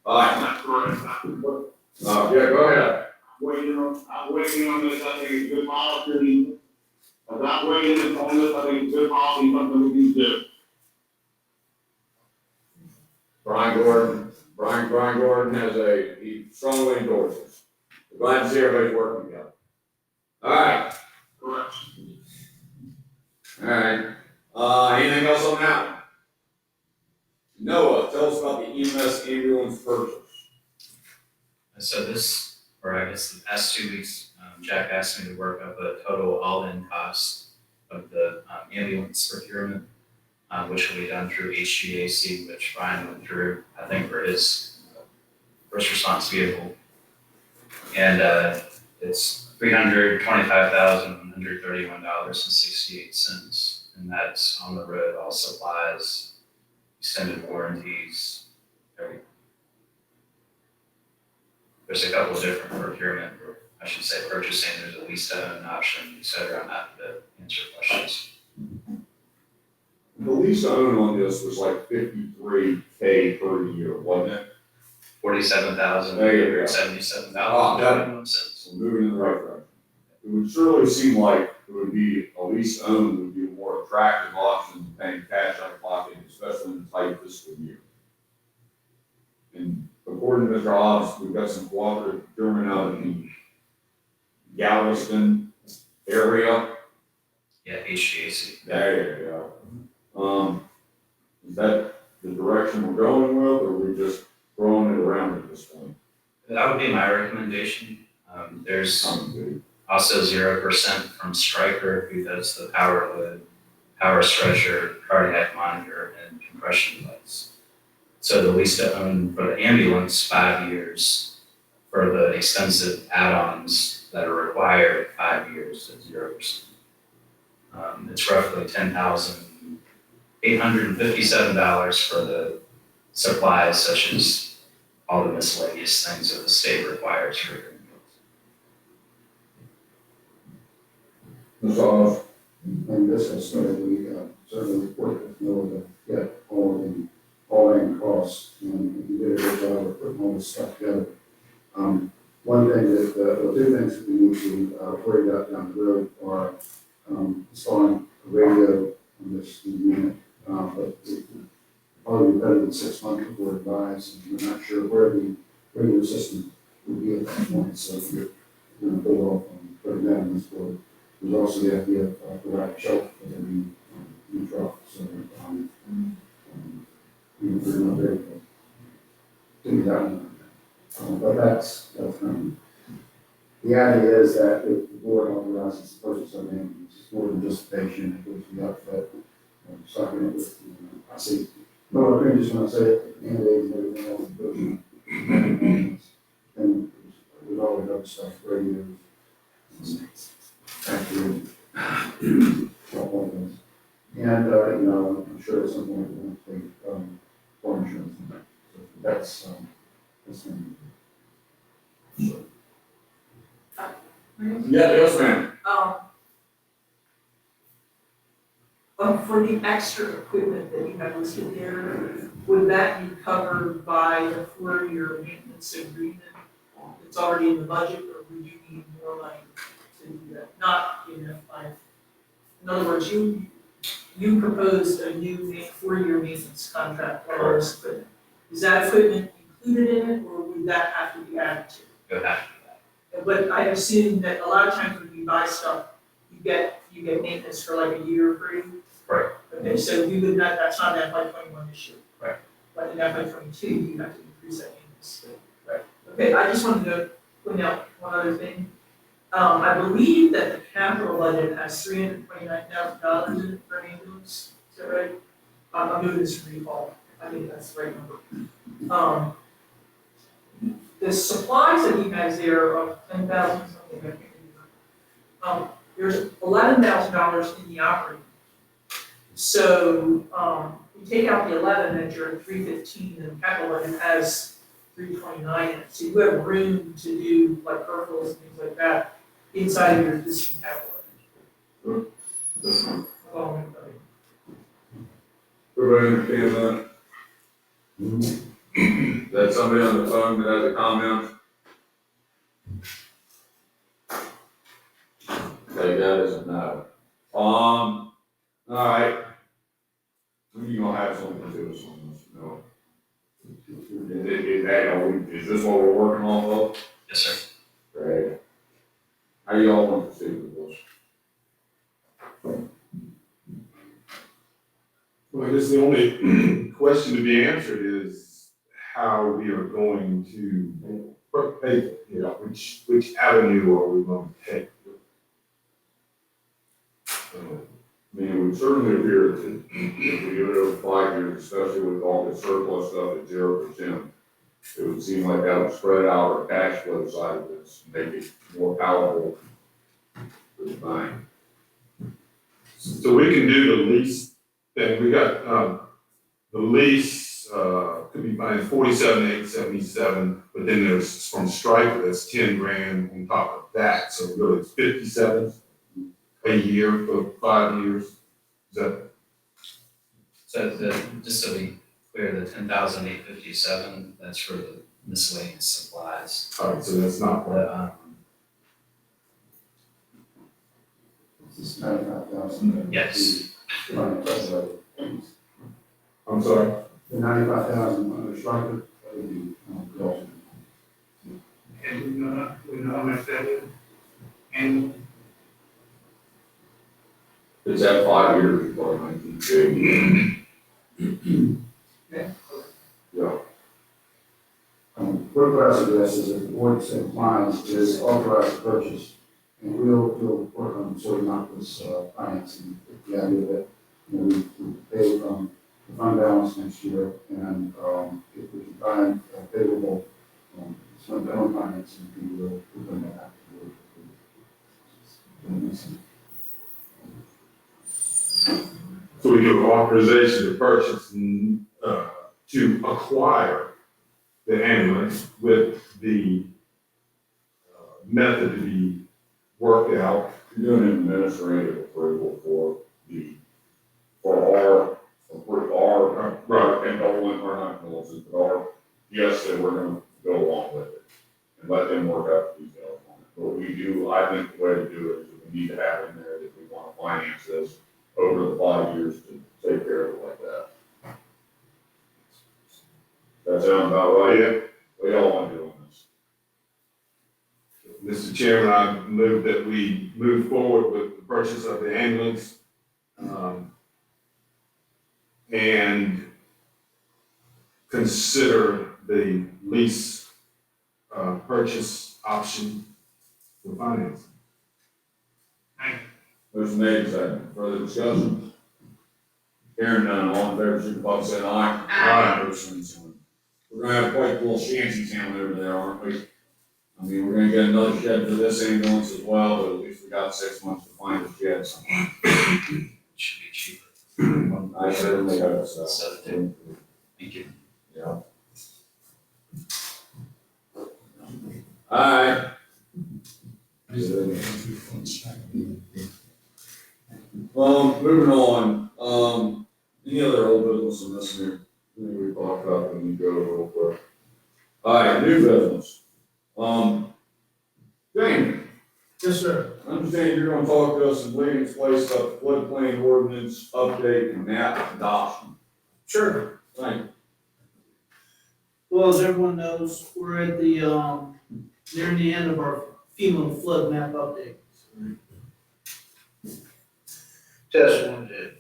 All right, That's correct. yeah, go ahead. I'm waiting on this, I think it's good policy. As I'm waiting on this, I think it's good policy, something we need to do. Brian Gordon he strongly endorses. We're glad to see everybody's working together. All right. Correct. All right, anything else on that one? Noah, tell us about the EMS ambulance purchase. So this, or I guess the past 2 weeks, Jack asked me to work up a total all-in cost of the ambulance procurement, which will be done through HGAC, which Brian went through, I think, for his first response vehicle. And it's $325,131.68, and that's on the road, all supplies, extended warranties, everything. There's a couple of different procurement, or I should say purchasing, there's a lease to own option, et cetera. I'm happy to answer questions. The lease to own on this was like $53K per year, wasn't it? $47,877. We're moving in the right direction. It would surely seem like it would be, a lease to own would be a more attractive option than paying cash out of pocket, especially in a tight fiscal year. And according to Mr. Hobbs, we've got some cooperative procurement out in the Galveston area. Yeah, HGAC. There you go. Is that the direction we're going with, or are we just throwing it around at this point? That would be my recommendation. There's also 0% from Stryker, who does the power load, power stretcher, cardiac monitor, and compression device. So the lease to own for the ambulance, 5 years. For the expensive add-ons that are required, 5 years at 0%. It's roughly $10,857 for the supplies, such as all the miscellaneous things that the state requires for your ambulance. Ms. Hobbs? And this is something we certainly work with Noah to get all-in costs, and you did a good job of putting all this stuff together. One thing that, two things that we need to worry about down the road are installing a radio on this unit, but it probably be better than 6 months before it dies, and we're not sure where the radio system would be at that point, so we're going to hold off on putting that in this board. There's also the idea of providing shelter for the new truck, so we're not very good. Do that one. But that's coming. The idea is that if the board authorizes the purchase of ambulance, it's more than just patient, it goes to the outfit. Starting it with, I see, no, I just want to say it, and everything else, it goes in. And there's all the other stuff, radios, factory, all those. And, I'm sure at some point we'll take, car insurance on that. So that's going to be. Yeah, yes, ma'am. For the extra equipment that you have listed there, would that be covered by the 4-year maintenance agreement? It's already in the budget, or would you need more money to do that? Not, in other words, you proposed a new 4-year maintenance contract for all this equipment. Is that equipment included in it, or would that have to be added to? Go back to that. But I assume that a lot of times when you buy stuff, you get maintenance for like a year free. Right. Okay, so we would not, that's not in FY21 this year. Right. But in FY22, you have to increase that maintenance. Right. Okay, I just wanted to point out one other thing. I believe that the capital budget has $329,000 in it for an ambulance. Is that right? I'm doing this recall. I think that's the right number. The supplies that he has there of $10,000 something, I can't remember. There's $11,000 in the operating. So you take out the 11 and you're at 315, and the capital budget has 329 in it. So you have room to do like peripherals and things like that inside of your existing capital budget. Everybody understand that? Is that somebody on the phone that has a comment? Okay, that is a no. All right. When you gonna have something to do with something, no? Is this what we're working off of? Yes, sir. Right. How y'all want to proceed with this? Well, I guess the only question to be answered is how we are going to pay, which avenue are we going to take? I mean, it would certainly appear that if we do it over 5 years, especially with all the surplus stuff at 0%, it would seem like that would spread out our cash flow side of this, make it more palatable for the bank. So we can do the lease thing. We got, the lease, could be buying 47,877, but then there's from Striker, that's 10 grand on top of that. So really it's 57 a year for 5 years. Is that? So just so we clear, the 10,857, that's for the miscellaneous supplies. All right, so that's not what. The, It's 95,000. yes, I'm sorry? The 95,000 under striker, that would be, goal. And we know how much that is. And It's at 5 years before 1980. Yeah. What we're asking this is if the board inclines is authorized to purchase, and we'll work on sorting out this financing, the idea that, we pay from the fund balance next year, and if we can find a favorable fund balance financing, we'll bring that out to the board. So we give authorization to purchase, to acquire the ambulance with the method to be worked out. You're doing an administrative approval for our, right, and not condolences, but our, yes, that we're gonna go along with it and let them work out the details on it. But we do, I think the way to do it is that we need to have in there that we wanna finance this over the 5 years to take care of it like that. That sound about right? Yeah. We all wanna do on this. Mr. Chairman, I move that we move forward with the purchase of the ambulance, and consider the lease, purchase option for financing. Motion made, second. Further discussion? Hearing none, all in favor, signify by saying aye. Aye. We're gonna have quite a little shanty town over there, aren't we? I mean, we're gonna get another shed for this ambulance as well, but at least we got 6 months to find a shed somewhere. should be cheaper. I certainly hope so. So, thank you. Yeah. Alright. Moving on, any other old business in this here? Anything we talked about when we go real quick? Alright, new business. Jamie, Yes, sir. I understand you're gonna talk to us and Williams Place about the floodplain ordinance update and map adoption. Sure. Thank you. Well, as everyone knows, we're at the, nearing the end of our FEMA flood map update. Test 1, 2.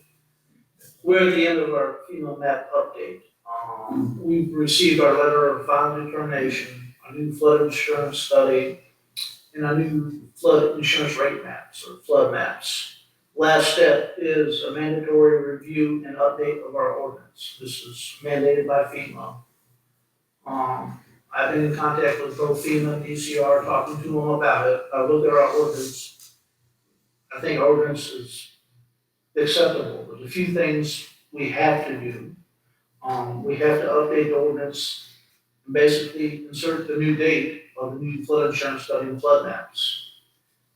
We're at the end of our FEMA map update. We've received our letter of final determination, a new flood insurance study, and a new flood insurance rate maps or flood maps. Last step is a mandatory review and update of our ordinance. This is mandated by FEMA. I've been in contact with both FEMA and DCR, talking to them about it. I looked at our ordinance. I think our ordinance is acceptable. There's a few things we have to do. We have to update the ordinance and basically insert the new date of the new flood insurance study and flood maps.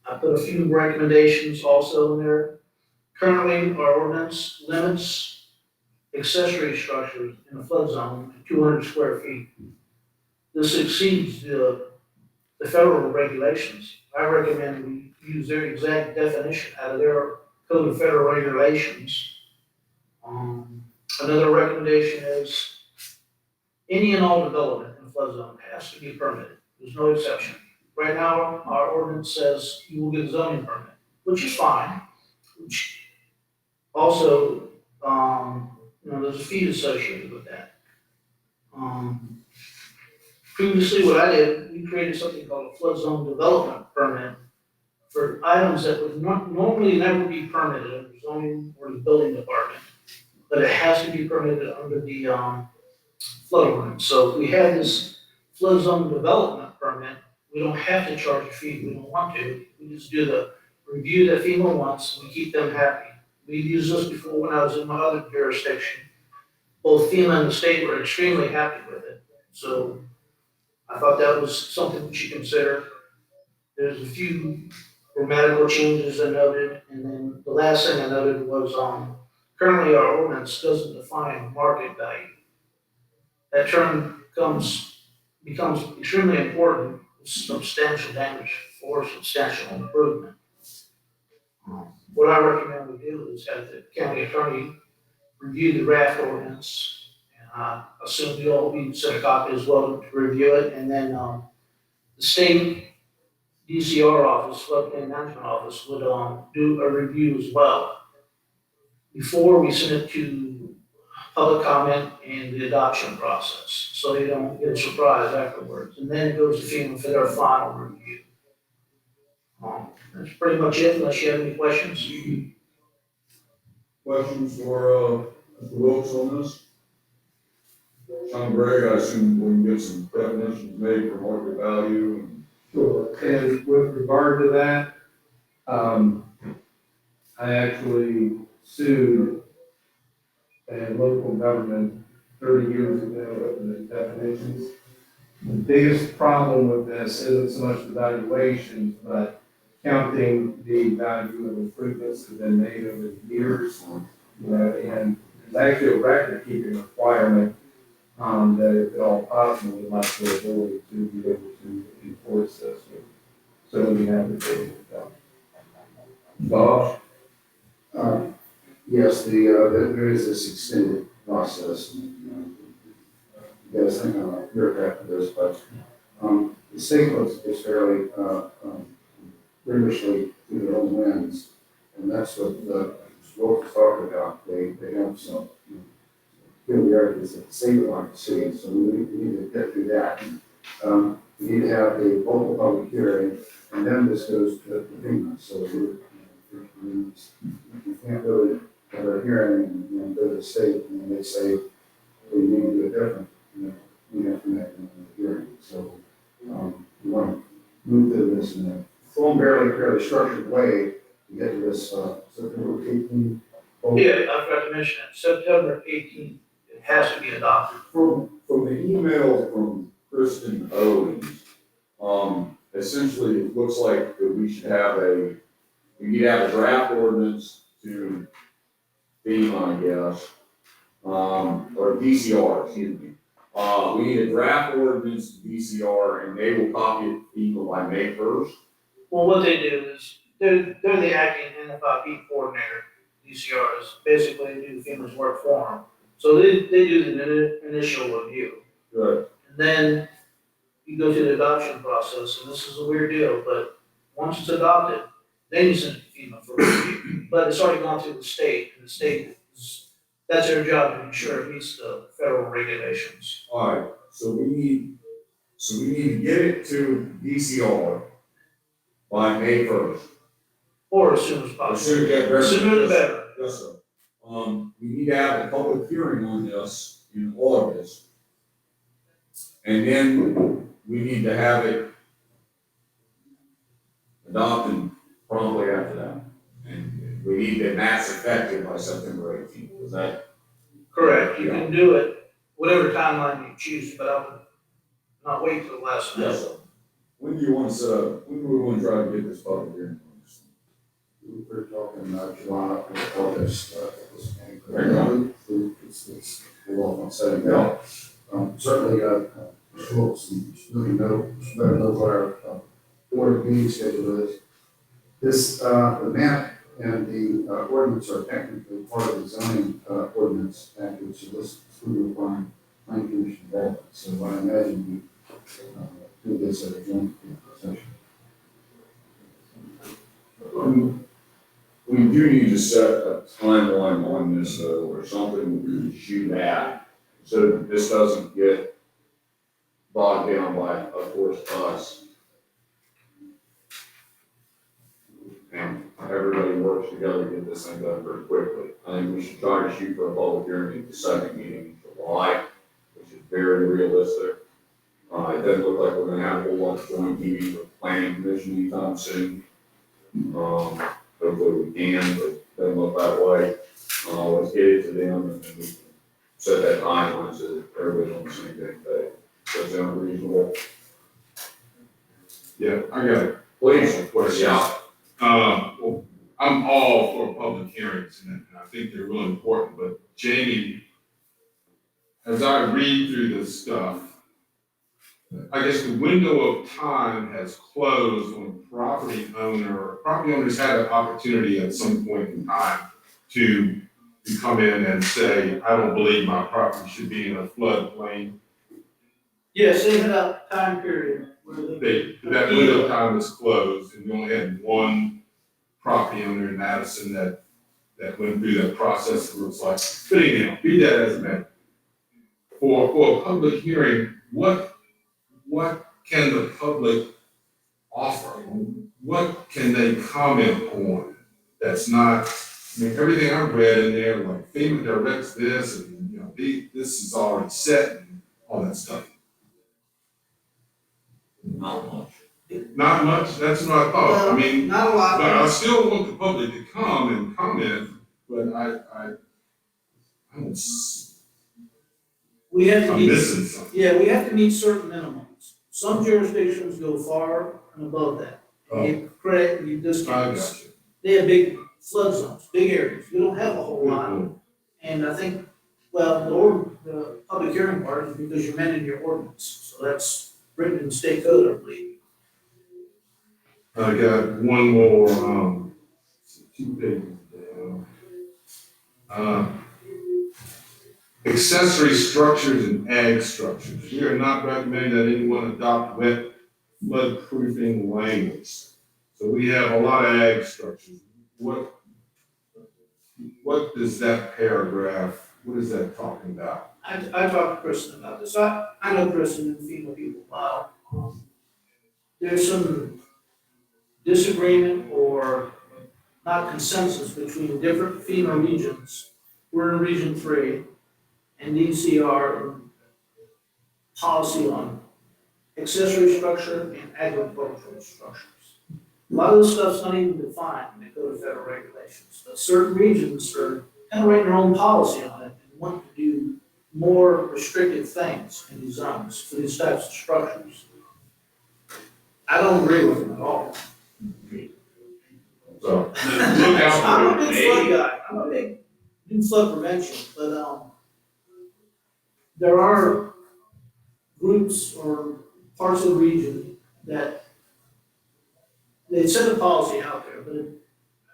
I put a few recommendations also in there. Currently, our ordinance limits accessory structures in a flood zone to 200 square feet. This exceeds the federal regulations. I recommend we use their exact definition out of their code of federal regulations. Another recommendation is any and all development in a flood zone has to be permitted. There's no exception. Right now, our ordinance says you will get a zoning permit, which is fine, which also, there's a fee associated with that. Previously, what I did, we created something called a flood zone development permit for items that would normally never be permitted under zoning or the building department, but it has to be permitted under the, flood ordinance. So if we have this flood zone development permit, we don't have to charge a fee, we don't want to. We just do the review that FEMA wants, we keep them happy. We've used this before when I was in my other jurisdiction. Both FEMA and the state were extremely happy with it. So I thought that was something we should consider. There's a few grammatical changes I noted, and then the last thing I noted was, currently our ordinance doesn't define market value. That term becomes extremely important with substantial damage or substantial improvement. What I recommend we do is have the county attorney review the draft ordinance. And I assume you all will be sent a copy as well to review it. And then the state DCR office, floodplain management office, would do a review as well before we send it to public comment and the adoption process, so they don't get a surprise afterwards. And then it goes to FEMA for their final review. That's pretty much it, unless you have any questions. Questions for, Mr. Wilkes on this? Sean Gregg, I assume we can get some definitions made for market value and. Sure, and with regard to that, I actually sued a local government 30 years ago with the definitions. The biggest problem with this isn't so much the valuations, but counting the value of improvements that have been made over the years. And there's actually a record-keeping requirement that if at all possible, we'd like the ability to be able to enforce this. So we have the data with that. Bob? Yes, there is this extended process. You guys think I'm a bureaucrat for this, but the state is fairly rigorously through their own lens, and that's what the Wolf was talking about. They have some peculiarities that the state would like to see, so we need to get through that. We need to have a local public hearing, and then this goes to FEMA. So we can't really have a hearing and go to the state, and they say we need to do it different. We have to make a hearing. So we want to move through this in a fairly structured way to get to this September 18th. Yeah, I forgot to mention it, September 18th, it has to be adopted. From the email from Kristen Owens, essentially it looks like that we need to have a draft ordinance to FEMA, I guess, or DCR, excuse me. We need a draft ordinance to DCR, and they will copy it to FEMA by May 1st. Well, what they do is, they're the acting NFIP coordinator, DCRs, basically they do FEMA's work for them. So they do the initial review. Good. And then you go through the adoption process, and this is a weird deal, but once it's adopted, then you send it to FEMA for review. But it's already gone through the state, and the state that's their job to ensure it meets the federal regulations. All right, so we need to get it to DCR by May 1st. Or as soon as possible. Sooner the better. Yes, sir. We need to have a public hearing on this in August. And then we need to have it adopted promptly after that. And we need the mass effective by September 18th. Is that? Correct. You can do it whatever timeline you choose, but I would not wait till the last minute. Yes, sir. When do we want to try to get this public hearing? we're talking July or August, this annually, it's a lot on setting out. Certainly, schools, really better know what our board meeting schedule is. This, the map and the ordinance are technically part of the zoning ordinance package, so this would require planning commission involvement. So I imagine we do this at a joint session. We do need to set a timeline on this though, or something we can shoot at, so that this doesn't get bogged down by, of course, us. And everybody works together to get this thing done very quickly. I think we should try to shoot for a public hearing at the second meeting in July, which is very realistic. It doesn't look like we're gonna have a whole lot of joint meetings with planning commission anytime soon. Hopefully we can, but it doesn't look that way. Let's get it to them and then we can set that timeline so that everybody's on the same page. Does that sound reasonable? Yeah, I got it. Please, Question. yeah. Well, I'm all for public hearings and I think they're really important, but Jamie, as I read through this stuff, I guess the window of time has closed when property owners had an opportunity at some point in time to come in and say, I don't believe my property should be in a floodplain. Yes, they had a time period where That window of time is closed, and you only had one property owner in Madison that went through that process, it looks like. But anyhow, be that as it may. For a public hearing, what can the public offer? What can they comment on that's not, I mean, everything I've read in there, like FEMA directs this, and, you know, this is already set, and all that stuff. Not much. Not much, that's what I thought, I mean, Not a lot. but I still want the public to come and comment, but We have to I'm meet, missing something. yeah, we have to meet certain minimums. Some jurisdictions go far and above that. Oh. You credit, you I discount. got you. They have big flood zones, big areas. We don't have a whole lot. And I think, well, the public hearing part is because you're amending your ordinance. So that's written in state code, I believe. I got one more, 2 pages down. Accessory structures and ag structures. We are not recommending that anyone adopt wet flood-proofing language. So we have a lot of ag structures. What does that paragraph, what is that talking about? I talked to Kristen about this. I know Kristen and FEMA people well. There's some disagreement or not consensus between different FEMA regions. We're in Region 3, and DCR policy on accessory structure and agricultural structures. A lot of this stuff's not even defined in the Code of Federal Regulations, but certain regions are kind of writing their own policy on it and want to do more restrictive things in these zones for these types of structures. I don't agree with them at all. So, look out for I'm a it. big flood guy, I'm a big do flood prevention, but there are groups or parts of the region that they set a policy out there, but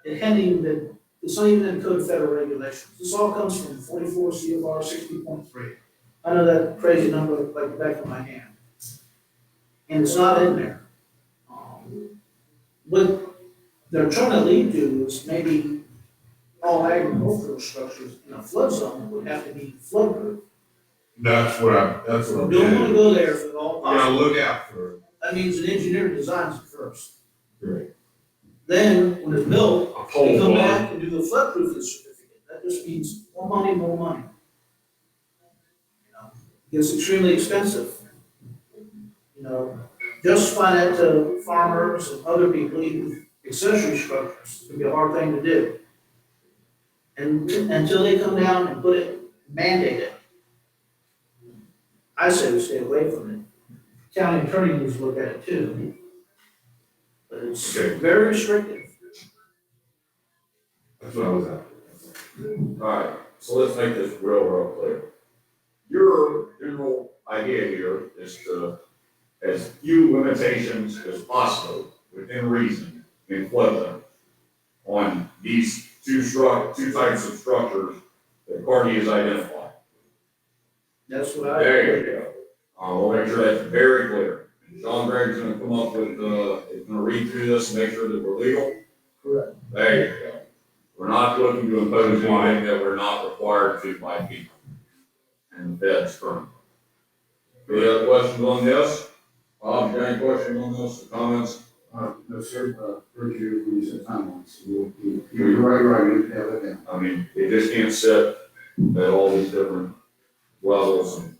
it hadn't even been, it's not even in the Code of Federal Regulations. This all comes from 44 CFR 60.3. I know that crazy number like the back of my hand. And it's not in there. What they're trying to lead to is maybe all agricultural structures in a flood zone would have to be flood proof. That's what I'm Don't want to go there if at all You gotta possible. look out for it. That means an engineer designs it first. Great. Then, when it's built, A pole they come barn. back and do the flood proofing certificate. That just means more money, more money. You know, it gets extremely expensive. You know, justify that to farmers and other people using accessory structures, it can be a hard thing to do. And until they come down and put it, mandate it, I say we stay away from it. County attorney needs to look at it too. But it's Okay. very restrictive. That's what I was after. Alright, so let's make this real clear. Your general idea here is to, as few limitations as possible, within reason, inflict them on these two types of structures that Courtney has identified. That's what I. There you go. We'll make sure that's very clear. And John Gregg's gonna come up with, is gonna read through this and make sure that we're legal. Correct. There you go. We're not looking to impose anything that we're not required to by people. And that's current. Any other questions on this? Bob, you got any questions on this, or comments? No, sir, heard you when you said timelines. You're right, you have it down. I mean, it just can't sit at all these different levels and,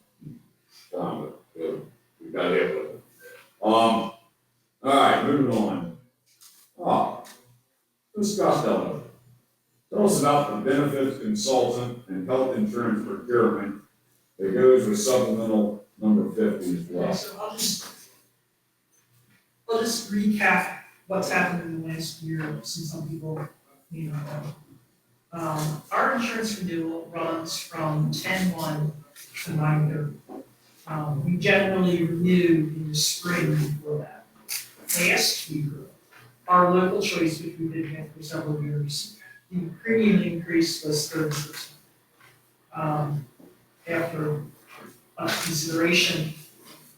we've got to have it. All right, moving on. Discuss that. Tell us about the benefits consultant and health insurance procurement that goes with supplemental number 50 as well. Okay, so I'll just recap what's happened in the last year, since some people may not know. Our insurance renewal runs from 10/1 to 9/30. We generally renew in the spring before that. Last year, our local choice, which we've been with for several years, the premium increase was 30%. After consideration,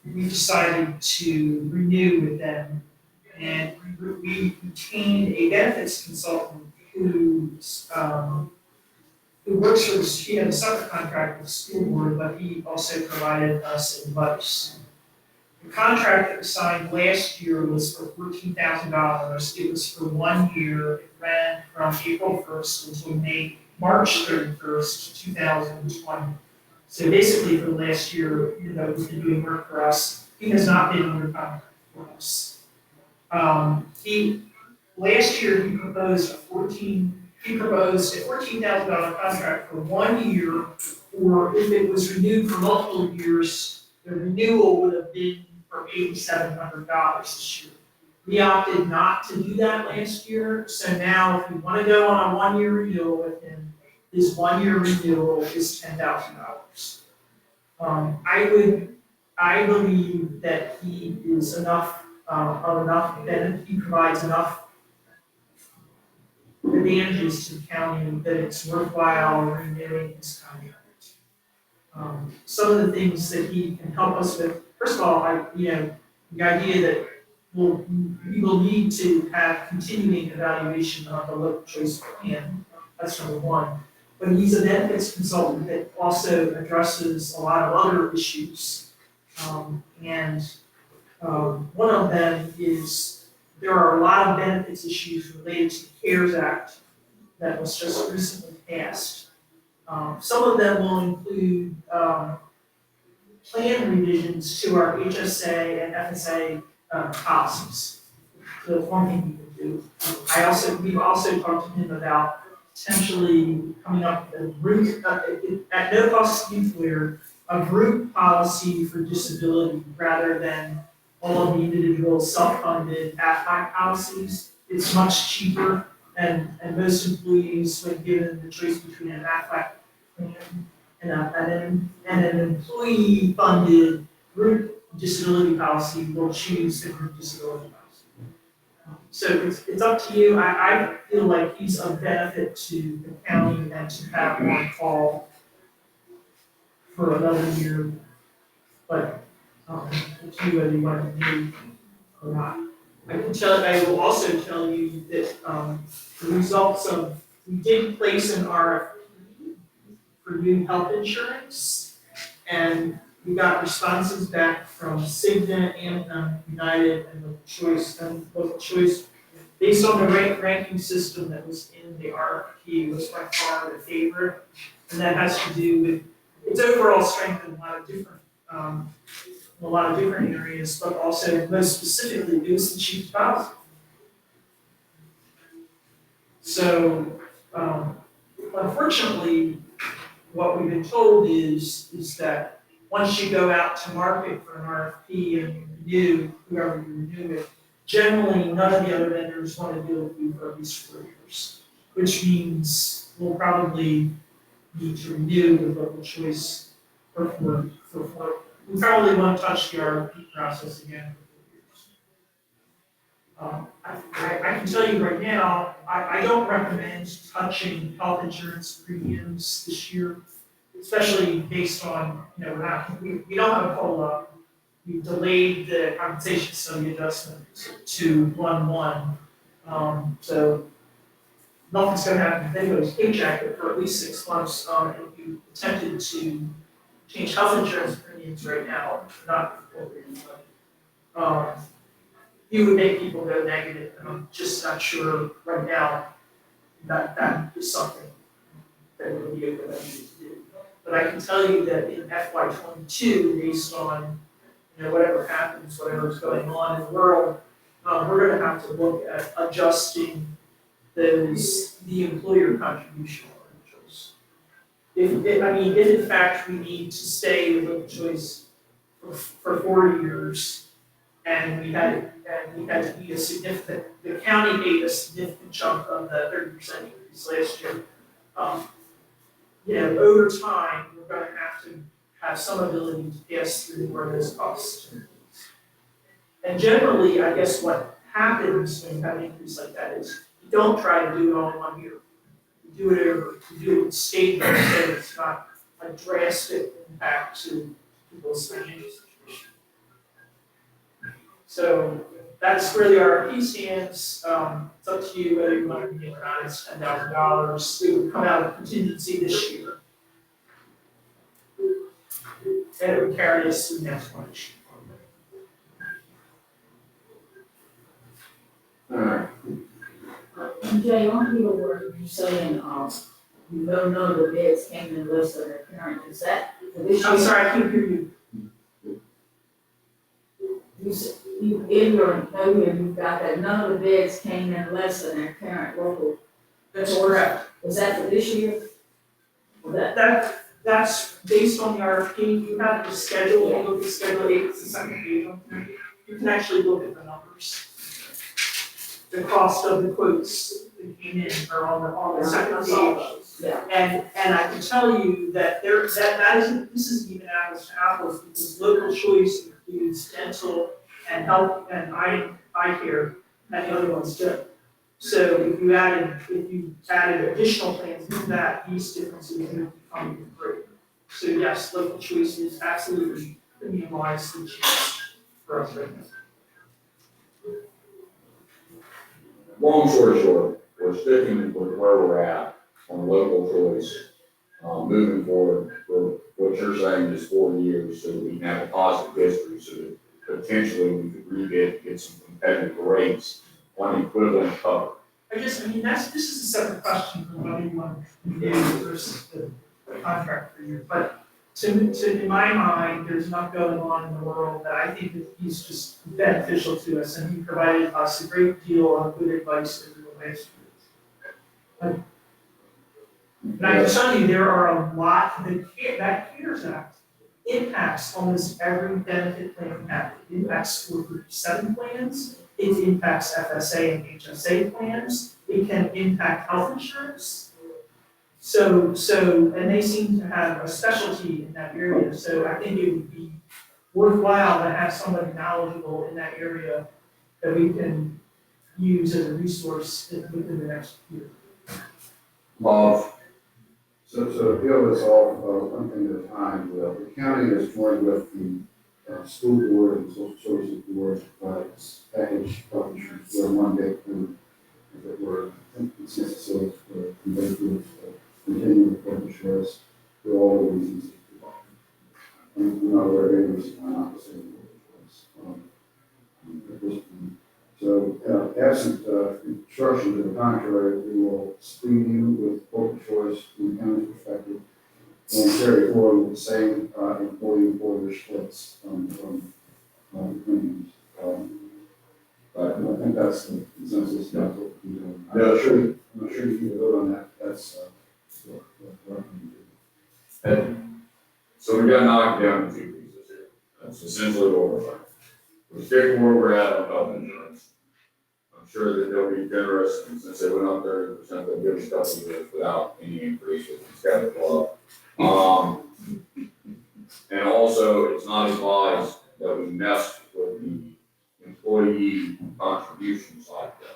we decided to renew with them, and we retained a benefits consultant who works for he had a separate contract with the school board, but he also provided us advice. The contract that was signed last year was for $14,000. It was for 1 year. It ran from April 1st until March 31st, 2020. So basically for the last year, he's been doing work for us. He has not been under contract for us. Last year he proposed a $14,000 contract for 1 year, or if it was renewed for multiple years, the renewal would have been for $8,700 this year. We opted not to do that last year, so now if we want to go on a 1 year renewal with him, his 1 year renewal is $10,000. I believe that he is enough, that he provides enough advantages to the county that it's worthwhile renewing his contract. Some of the things that he can help us with, first of all, the idea that we will need to have continuing evaluation of the local choice plan, that's number one. But he's a benefits consultant that also addresses a lot of other issues. One of them is there are a lot of benefits issues related to the CARES Act that was just recently passed. Some of them will include plan revisions to our HSA and FSA policies. So one thing we can do. We've also talked to him about potentially coming up with a group, at no cost to the employer, a group policy for disability rather than all of the individual self-funded AFLAC policies. It's much cheaper, and most employees, when given the choice between an AFLAC plan and an employee-funded group disability policy, will choose the group disability policy. So it's up to you. I feel like he's a benefit to the county and to have one call for another year, but it's you whether you want to do or not. I will also tell you that the results of, we did place an RFP for new health insurance, and we got responses back from Cigna, Anthem, United, and Local Choice. Based on the ranking system that was in the RFP, was by far the favorite, and that has to do with its overall strength in a lot of different areas, but also most specifically, it was the cheapest policy. So, unfortunately, what we've been told is that once you go out to market for an RFP and you renew, whoever you renew with, generally none of the other vendors want to deal with you for at least 4 years. which means we'll probably need to renew the local choice for, we probably won't touch the RFP process again for 4 years. I can tell you right now, I don't recommend touching health insurance premiums this year, especially based on, you know, we don't have a COLA. We delayed the compensation study adjustment to 1/1. So nothing's gonna happen with anybody's paycheck for at least 6 months. If you attempted to change health insurance premiums right now, not for 4 years, but, you would make people go negative, and I'm just not sure right now that that is something that would be a good idea to do. But I can tell you that in FY 22, based on, you know, whatever happens, whatever's going on in the world, we're gonna have to look at adjusting the employer contribution differentials. If in fact we need to stay with local choice for 4 years, and we had to be a significant, the county paid a significant chunk of the 30% increase last year. You know, over time, we're gonna have to have some ability to pass through more of those costs. And generally, I guess what happens when you have an increase like that is you don't try to do it all in 1 year. You do it over, you do it staged, so it's not a drastic impact to people's financial situation. So that's where the RFP stands. It's up to you whether you want to renew or not. It's $10,000. It would come out of contingency this year. And it would carry us to the next one. Alright, Jay, on your word, you saying, you don't know the bids came in less than their current, is that for this year? I'm sorry, I can't hear you. You, in your note here, you've got that none of the bids came in less than their current local. That's correct. Was that for this year? Or that, That's based on the RFP. You have the schedule, you look at schedule 8, it's the second page on there. You can actually look at the numbers. The cost of the quotes that came in are on the second page. yeah, And I can tell you that that isn't, this isn't even apples to apples, because local choice includes dental and health and eye care, and the other ones don't. So if you added additional plans to that, these differences would become even greater. So yes, local choice is absolutely premium-wise the cheapest for us right now. long story short, we're sticking with where we're at on local choice, moving forward for what you're saying is 4 years, so we can have a positive history, so that potentially we could rebid, get some competitive rates on equivalent cover. This is a separate question from whether you want to renew versus the contract for you, but in my mind, there's enough going on in the world that I think that he's just beneficial to us, and he provided us a great deal of good advice over the last years. But I can tell you, there are a lot, that CARES Act impacts almost every benefit plan we have. It impacts 437 plans, it impacts FSA and HSA plans, it can impact health insurance. So, and they seem to have a specialty in that area, so I think it would be worthwhile to have somebody knowledgeable in that area that we can use as a resource within the next year. Love. So to deal this all, one thing at a time, the county has joined with the school board and social services board, package health insurance, we're one big group, that we're, I think it's necessary for convey groups to continue with health insurance for all the reasons. And we're not aware of any reason why not the same at this point. So, absent instruction to the contrary, we will screen you with local choice from the county's perspective and carry forward with the same employer splits from premiums. But I think that's the consensus. That's what we're doing. I'm not sure you can vote on that. That's what we're going to do. So we got knocked down in 2 pieces here. That's essentially what we're saying. We're sticking where we're at on health insurance. I'm sure that they'll be generous, and since they went up 30%, they'll give us a couple of years without any increases. It's got to go up. And also, it's not advised that we mess with the employee contribution side of this.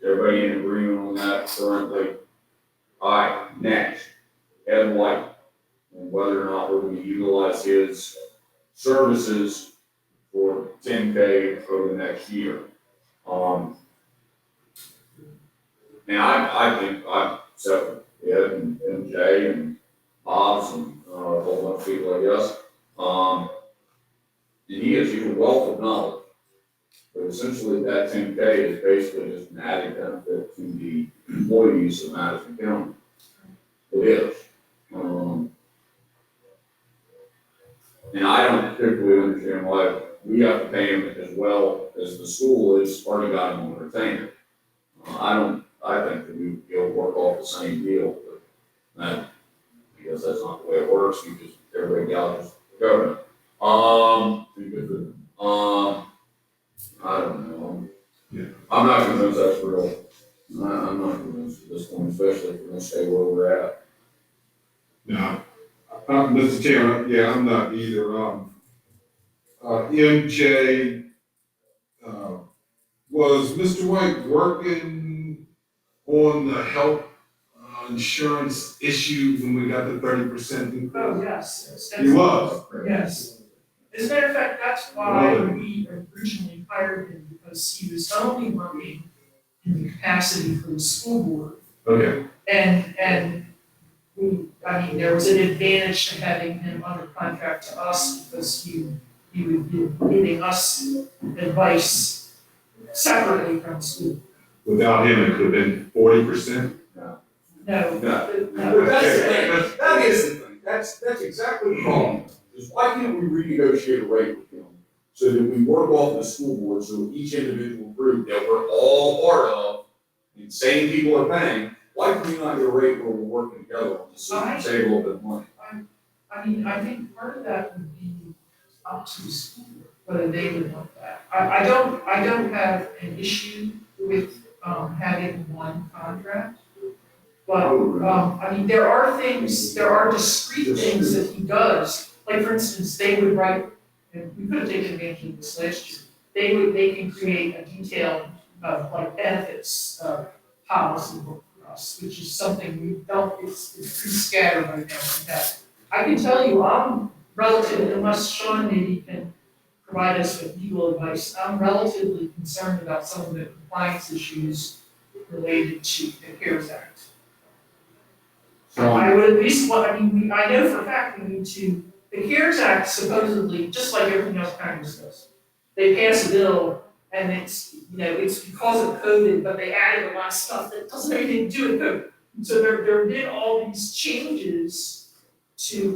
Is everybody in agreement on that currently? All right, next, Ed White, and whether or not we're going to utilize his services for 10K over the next year. And I think I've set with Ed and MJ and Bob's and a whole bunch of people, I guess. And he's a wealth of knowledge. But essentially that 10K is basically just an added benefit to the employees of Madison County. It is. And I don't particularly understand why we have to pay him as well as the school has already got him on retainer. I think that we would be able to work off the same deal, but I guess that's not the way it works. You just, everybody gouges the government. I don't know. Yeah. I'm not convinced that's real. I'm not convinced at this point, especially if we're gonna stay where we're at. No, Mr. Chairman, yeah, I'm not either. MJ, was Mr. White working on the health insurance issue when we got the 30% increase? Oh, yes. He was. Yes. As a matter of fact, that's why we originally hired him, because he was only working in the capacity for the school board. Okay. And there was an advantage to having him under contract to us, because he would be giving us advice separately from school. Without him, it could have been 40%. No. But that's the thing, that is the thing, that's exactly the problem. Is why can't we renegotiate a rate with them so that we work off the school board, so each individual group that we're all part of, and same people are paying, why can we not get a rate where we're working together on this, so we can save a little bit of money? I think part of that would be up to the school board, whether they would want that. I don't have an issue with, having one contract. But, there are discrete things that he does, like for instance, they would write, and we could have taken advantage of this last year, they can create a detailed, benefits, policy book for us, which is something we don't, it's pretty scattered right now with that. I can tell you, I'm relative, unless Sean maybe can provide us with legal advice, I'm relatively concerned about some of the compliance issues related to the CARES Act. I would at least want, I know for a fact we need to, the CARES Act supposedly, just like everything else Congress does, they pass a bill and it's because of COVID, but they added a lot of stuff that doesn't have anything to do with COVID. So there have been all these changes to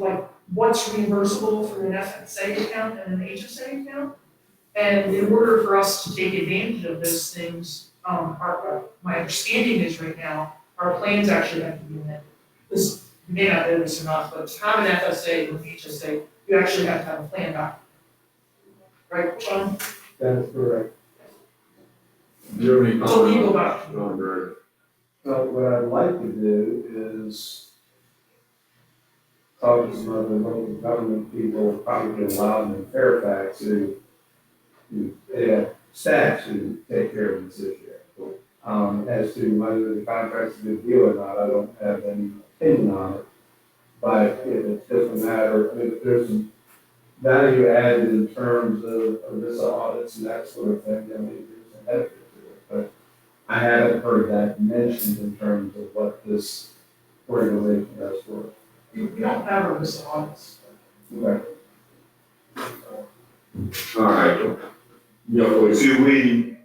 what's reimbursable through an FSA account and an HSA account. And in order for us to take advantage of those things, my understanding is right now, our plans actually have to be amended. This, you may not know this or not, but to have an FSA or an HSA, you actually have to have a plan document. Right, Sean? That is correct. Do you have any It's a legal comments? document. So what I'd like to do is talk to some other local government people, probably allowed in Fairfax, who they have staffs who take care of this issue. As to whether the contract's a good deal or not, I don't have any opinion on it. But if it's just a matter, if there's some value added in terms of this audits and that sort of thing, then maybe there's a benefit to it. But I haven't heard that mentioned in terms of what this organization does for it. We don't have a list of audits. Okay. All right. Yeah, please. Do we,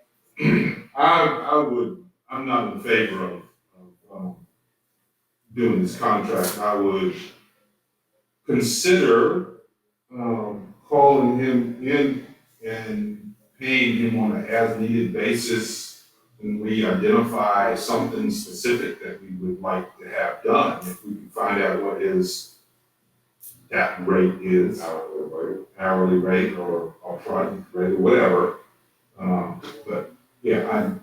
I'm not in favor of doing this contract. I would consider calling him in and paying him on an as-needed basis when we identify something specific that we would like to have done. If we can find out what his that rate is, hourly rate or project rate or whatever. But yeah,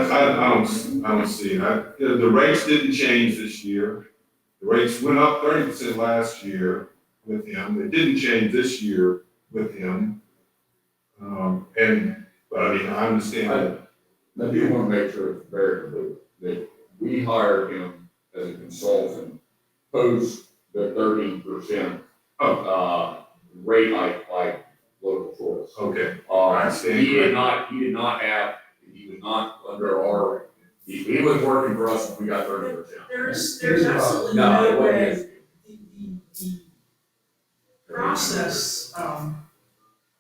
I don't see it. The rates didn't change this year. The rates went up 30% last year with him. They didn't change this year with him. But I mean, I understand that. I do want to make sure it's fair that we hired him as a consultant, post the 30% rate hike like local choice. Okay. I stand He did corrected. he was not under our, he was working for us when we got 30%. There's absolutely No, no it way, wasn't. the process,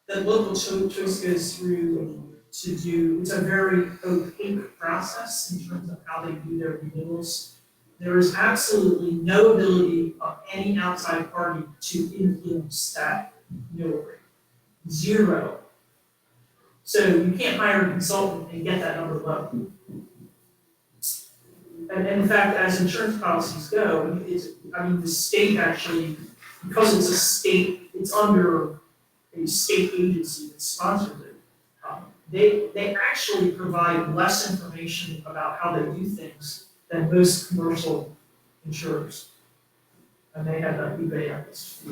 that local choice goes through to do, it's a very opaque process in terms of how they do their renewals. There is absolutely no ability of any outside party to influence that renewal rate. Zero. So you can't hire a consultant and get that number low. And in fact, as insurance policies go, the state actually, because it's a state, it's under a state agency that sponsors it. They actually provide less information about how they do things than most commercial insurers. And they have that debate on this.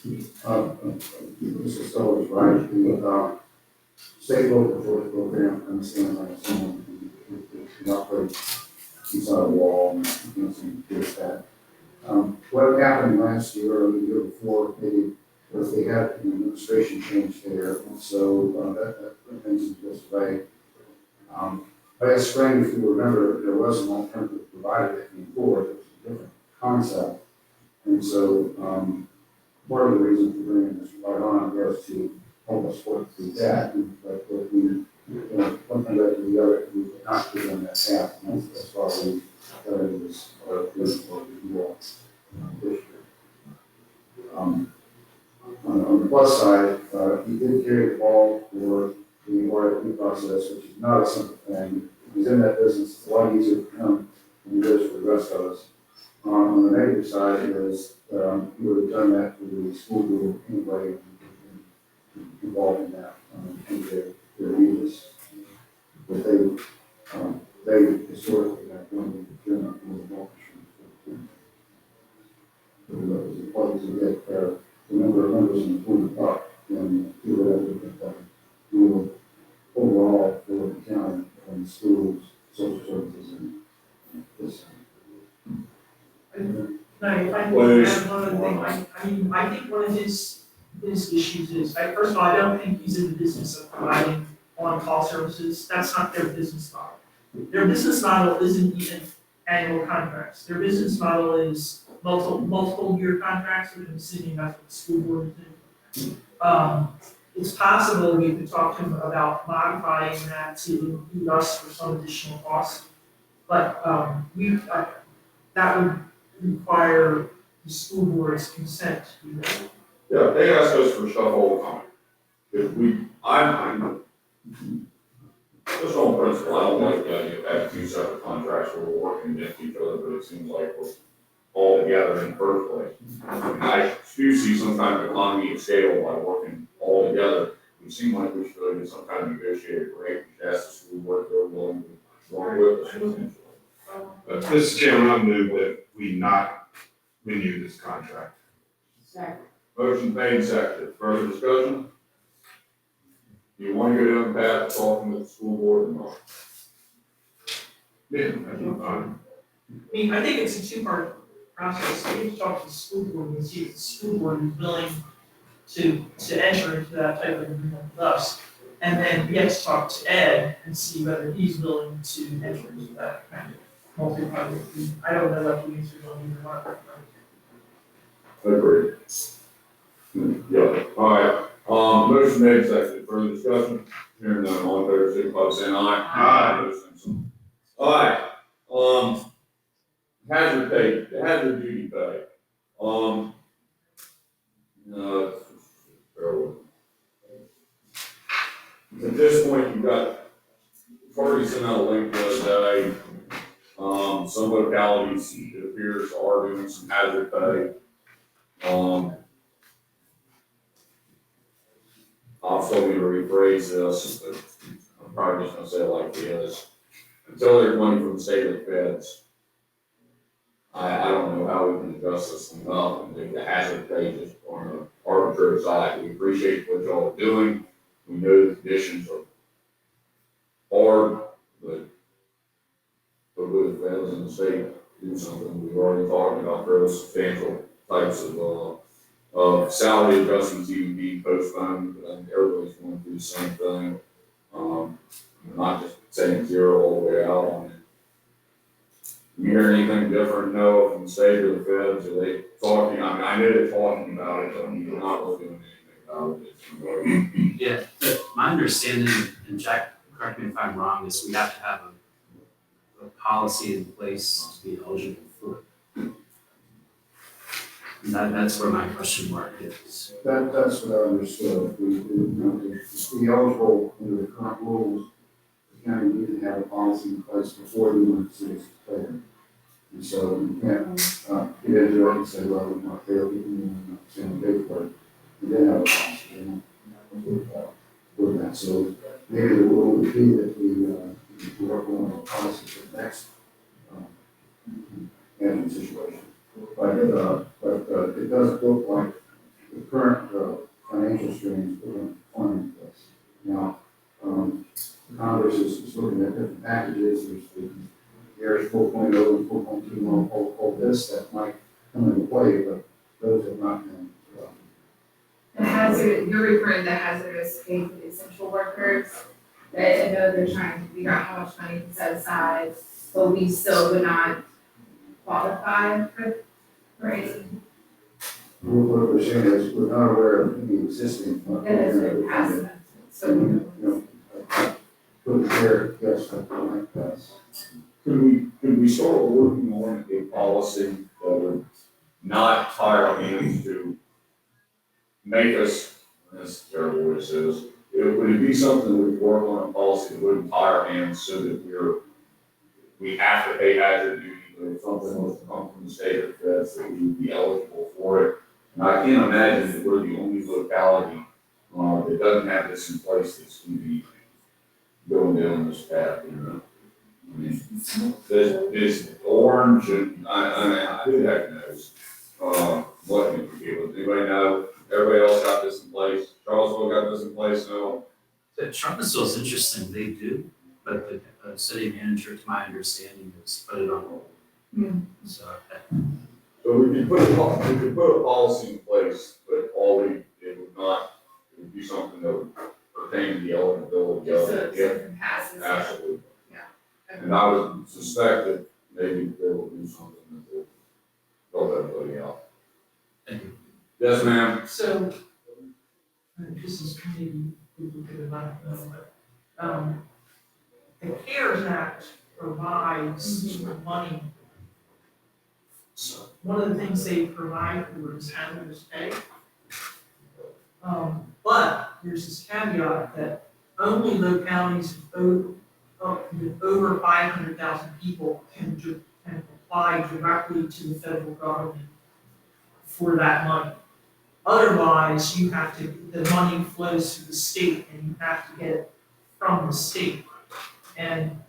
Mr. Stoll is right, the, state local choice program, understand like someone who can operate inside a wall and you can't seem to do that. What happened last year or the year before, maybe, was they had an administration change there, and so, that put things in this way. Last spring, if you remember, there was an alternative provider that came forward, it was a different concept. And so, part of the reason for bringing this right on was to help us work through that, but we, one thing led to the other, we did not go down that path, and that's why we started this, good for the UL this year. On the plus side, he did carry the ball for the RFP process, which is not a simple thing. He's in that business, it's a lot easier for him than it is for the rest of us. On the negative side is, he would have done that for the school board anyway, involved in that, and their needs. But they historically have done the procurement for the health insurance. So it was important to get, the number of members in the pool up, and do whatever we can do overall for the county and schools, social services, and this. No, I think one other thing, I think one of his issues is, first of all, I don't think he's in the business of providing on-call services. That's not their business model. Their business model isn't even annual contracts. Their business model is multiple year contracts, which I'm assuming that's what the school board is doing. It's possible we could talk to him about modifying that to include us for some additional cost. But that would require the school board's consent to do that. Yeah, they ask us for stuff all the time. If I'm just on principle, I don't like the idea of having two separate contracts where we're working against each other, but it seems like we're all together in the first place. And I do see some kind of economy of scale by working all together. It seems like we should really get some kind of negotiated rate, we should ask the school board if they're willing to work with us essentially. Mr. Chairman, I move that we not renew this contract. Second. Motion made and seconded. Further discussion? Do you want to go down the path of talking with the school board or not? Yeah, that'd be fine. I think it's a two-part process. We need to talk to the school board and see if the school board is willing to enter into that type of agreement with us. And then we have to talk to Ed and see whether he's willing to enter into that kind of multi-project agreement. I don't know what the answer is on either one. Agreed. Yeah, all right. Motion made, seconded. Further discussion? Hearing none, all in favor, signify by saying aye. Aye. Opposed, same sign. All right, hazard duty pay. At this point, you've already sent out a link the other day. Some localities, it appears, are doing some hazard pay. I'll still need to rephrase this, but I'm probably just gonna say it like it is. Until there's money from the state of the feds, I don't know how we can adjust this thing up and make the hazard pay just on an arbitrary side. We appreciate what y'all are doing. We know the conditions are hard, but with the feds and the state do something. We've already talked about fairly substantial types of salary adjustments even being postponed, but I think everybody's going through the same thing. I'm not just saying zero all the way out on it. You hear anything different, no, from the state or the feds, are they talking, I mean, I know they're talking about it, but they're not really doing anything about it. Yeah, but my understanding, and Jack, correct me if I'm wrong, is we have to have a policy in place to be eligible for it. And that's where my question mark is. That's what I understood. To be eligible under the current rules, the county needed to have a policy in place before the emergency was declared. And so you can't, get into it and say, well, we're not there, we're not saying pay for it. We did have a policy, you know, with that. So maybe the rule would be that we work on a policy for the next, handling situation. But it doesn't look like the current financial streams put on in place. Now, Congress is looking at different packages. There's 4.0 and 4.2, all this that might come into play, but those have not been. The hazard, you're referring to the hazardous pay for the essential workers. I know they're trying to figure out how much money to set aside, but we still would not qualify for any. What we're saying is we're not aware of any existing. That has been passed, so we don't. Put there, yes, something like that. Could we start working on a policy that would not tie our hands to make us, that's terrible what it says, would it be something that we work on a policy that wouldn't tie our hands so that we have to pay hazard duty, but if something was to come from the state or feds, that we would be eligible for it? And I can't imagine that we're the only locality that doesn't have this in place that's going to be going down this path, you know? I mean, this orange, and who the heck knows, what we could do. Anybody know? Everybody else got this in place? Charlesville got this in place now? Charlottesville is interesting, they do, but the city manager, to my understanding, has put it on hold. So, So we could put a policy in place, but it would be something that would pertain to the eligibility of it. Certain passes. Absolutely. Yeah. And I would suspect that maybe they will do something that will help everybody out. thank you. Yes, ma'am. So, this is maybe duplicative, I don't know, but, the CARES Act provides money. So, one of the things they provide for is hazardous pay. But there's this caveat that only localities with over 500,000 people can apply directly to the federal government for that money. Otherwise, the money flows through the state and you have to get it from the state. And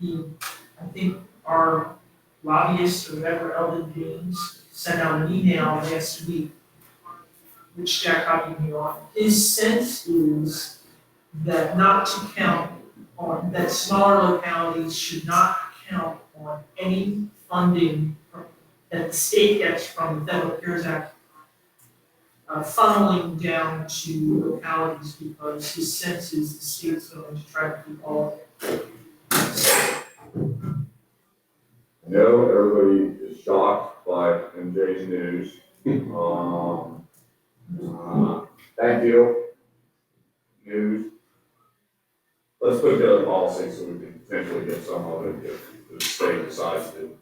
I think our lobbyist or whatever, Eldon James, sent out an email last week, which Jack copied me on. His sense is that that smaller localities should not count on any funding that the state gets from the Federal CARES Act funneling down to localities, because his sense is the state's going to try to keep all of it. I know everybody is shocked by MJ's news. Thank you. News. Let's put together a policy so we can potentially get some of it if the state decides to.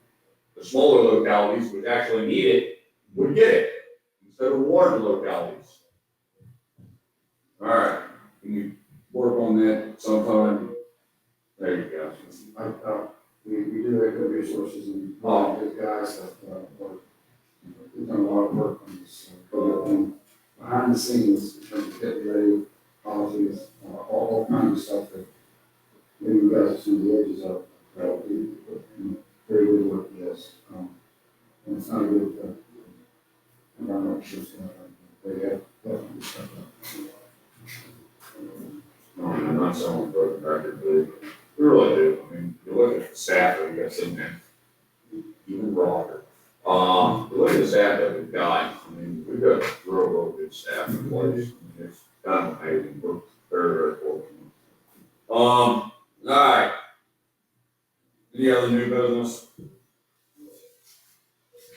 The smaller localities which actually need it would get it instead of larger localities. All right, can we work on that sometime? There you go. We do have good resources and good guys that we've done a lot of work on this. And behind the scenes, in terms of getting ready, policies, all kinds of stuff that maybe guys see the edges of, very good work, yes. And it's not a good, environmental system, but yeah, definitely stuff up. No, I'm not someone broken record, but we really do. I mean, you look at the staff that we got sitting there, even broader. You look at the staff that we've got, I mean, we've got real good staff in place. I mean, it's kind of amazing. We're very fortunate. All right. Any other new business?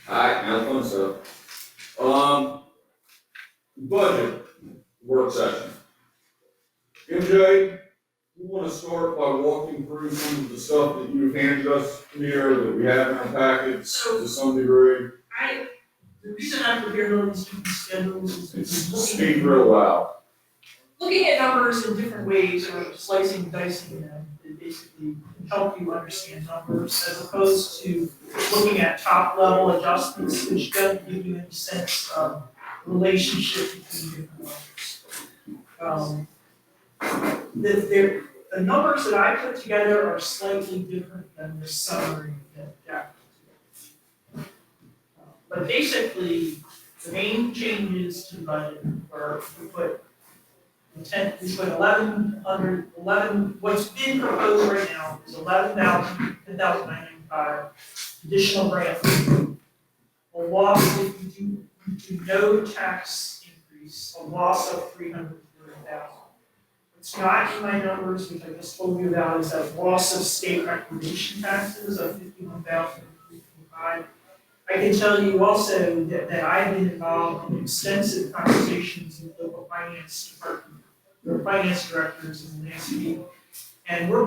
All right, now fun stuff. Budget work session. MJ, you want to start by walking through some of the stuff that you've handed us here that we have in our packets to some degree? The reason I'm preparing these schedules is because Speak real loud. looking at numbers in different ways or slicing and dicing them, it basically help you understand numbers as opposed to looking at top level adjustments, which doesn't give you any sense of relationship between different numbers. The numbers that I put together are slightly different than the summary that Jack put together. But basically, the main changes to the budget are we put 11, what's been proposed right now is 10,995 additional grant. A loss, if you do no tax increase, a loss of 330,000. What's not in my numbers, which I just told you about, is that loss of state reclamation taxes of 51,325. I can tell you also that I've been involved in extensive conversations with local finance department, or finance directors in the last week. And we are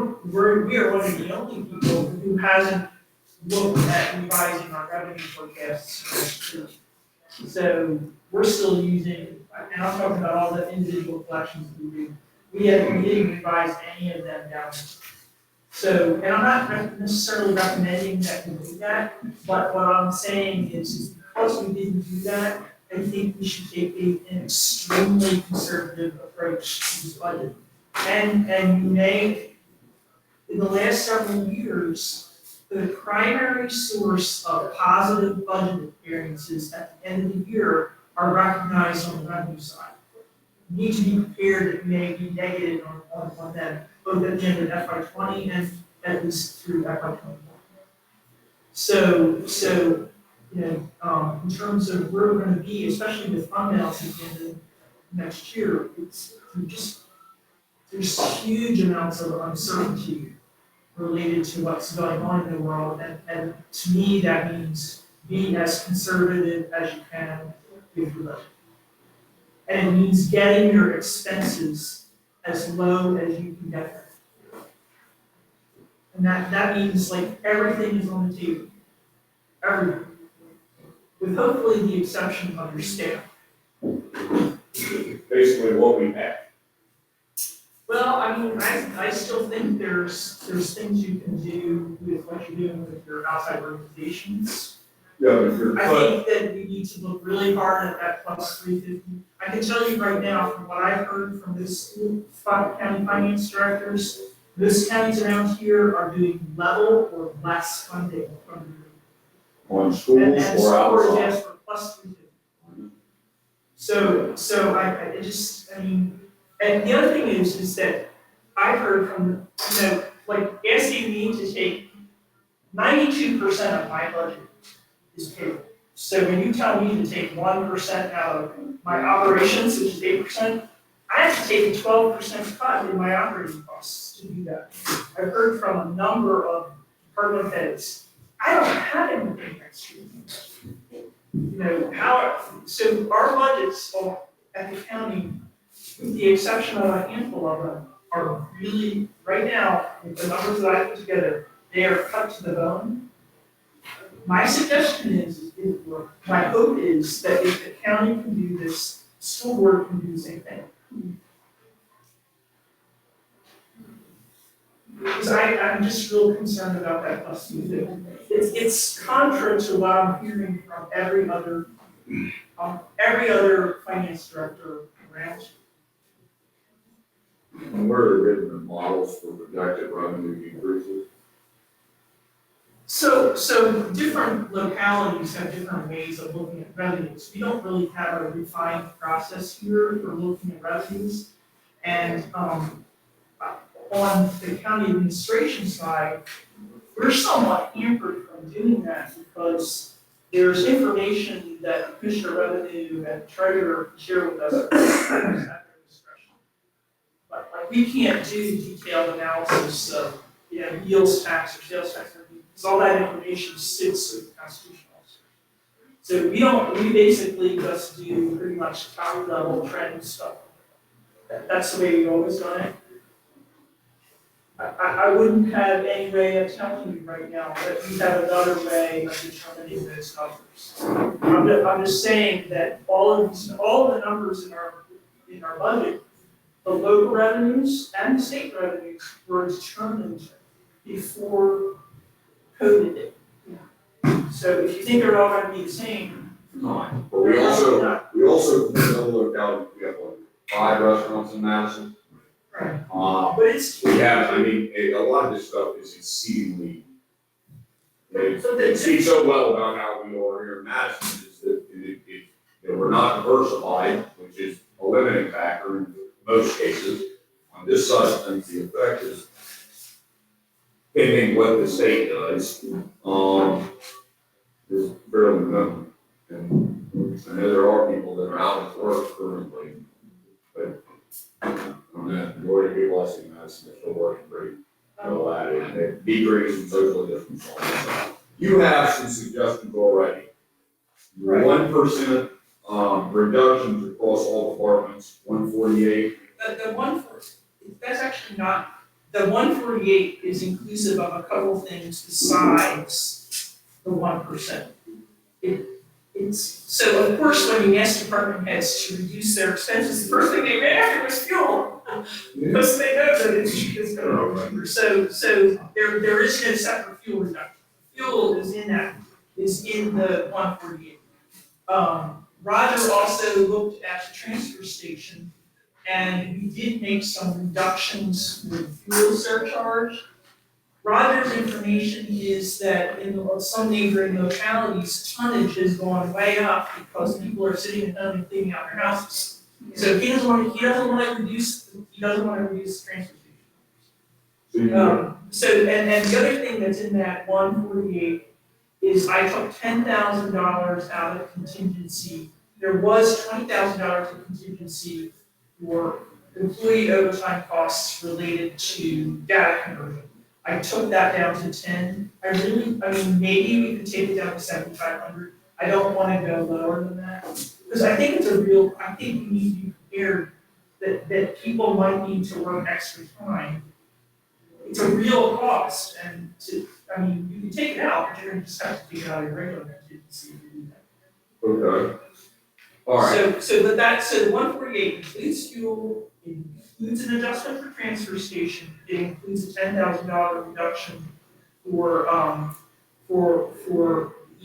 one of the only people who hasn't looked at revising our revenue forecasts for next year. So we're still using, and I'm talking about all the individual collections we do. We didn't revise any of them down. So, and I'm not necessarily recommending that we do that, but what I'm saying is because we didn't do that, I think we should take an extremely conservative approach to this budget. And you may, in the last several years, the primary source of positive budget variances at the end of the year are recognized on the revenue side. You need to be prepared that you may be negative on them, both at the end of FY20 and at least through FY21. So in terms of where we're going to be, especially with fund balance at the end of next year, there's huge amounts of uncertainty related to what's going on in the world, and to me that means be as conservative as you can with your budget. And it means getting your expenses as low as you can get them. And that means like everything is on the table. Everything. With hopefully the exception of your staff. Basically what we have. Well, I mean, I still think there's things you can do with what you're doing with your outside organizations. Yeah, but if you're I think that we need to look really hard at that plus 350. I can tell you right now, from what I've heard from those county finance directors, those counties around here are doing level or less funding from the on schools and or Or outside. yes, for plus 350. So I mean, and the other thing is that I've heard from, like asking me to take 92% of my budget is payroll. So when you tell me to take 1% out of my operations, which is 8%, I have to take a 12% cut in my operating costs to do that. I've heard from a number of department heads, I don't have anything next year. So our budgets at the county, with the exception of a handful of them, are really, right now, with the numbers that I put together, they are cut to the bone. My suggestion my hope is that if the county can do this, school board can do the same thing. Because I'm just real concerned about that plus 250. It's contrary to what I'm hearing from every other finance director around. where are written models for projected revenue increases? So different localities have different ways of looking at revenues. We don't really have a refined process here for looking at revenues. And, on the county administration side, we're somewhat hampered from doing that because there's information that the Commissioner of Revenue and treasurer can share with us at their discretion. But like, we can't do detailed analysis of, meals tax or sales tax, because all that information sits with the constitutional officer. So we basically just do pretty much top level trend stuff. That's the way we've always done it. I wouldn't have any way of telling you right now that we have another way of determining those numbers. I'm just saying that all of the numbers in our budget, the local revenues and the state revenues were determined before COVID hit. So if you think they're all gonna be the same, fine. But we also, looked out, we have like 5 restaurants in Madison. Right. But it's. Yeah, I mean, a lot of this stuff is exceedingly, it speaks so well about how we are here in Madison, is that we're not diversified, which is a limiting factor in most cases. On this side of things, the effect is depending what the state does, is fairly minimal. And I know there are people that are out of work currently, but the majority of people I see in Madison are still working pretty well at it, and they decrease in social distance. So you have some suggestions already. 1% reductions across all departments, 148. That's actually not, the 148 is inclusive of a couple of things besides the 1%. So of course, when you ask department heads to reduce their expenses, the first thing they may after was fuel. Because they know that it's going to be cheaper. So there is no separate fuel reduction. Fuel is in the 148. Roger also looked at the transfer station, and we did make some reductions with fuel surcharge. Roger's information is that in some neighboring localities, tonnage has gone way up because people are sitting at home and cleaning out their houses. So he doesn't want to reduce transfer station. And the other thing that's in that 148 is I took $10,000 out of contingency. There was $20,000 of contingency for employee overtime costs related to data conversion. I took that down to 10. Maybe we could take it down to 7,500. I don't want to go lower than that. Because I think I think we need to be prepared that people might need to work extra time. It's a real cost, and you can take it out, but you're going to just have to take it out of your regular contingency to do that. Okay. All right. So the 148 includes fuel, it includes an adjustment for transfer station, it includes a $10,000 reduction for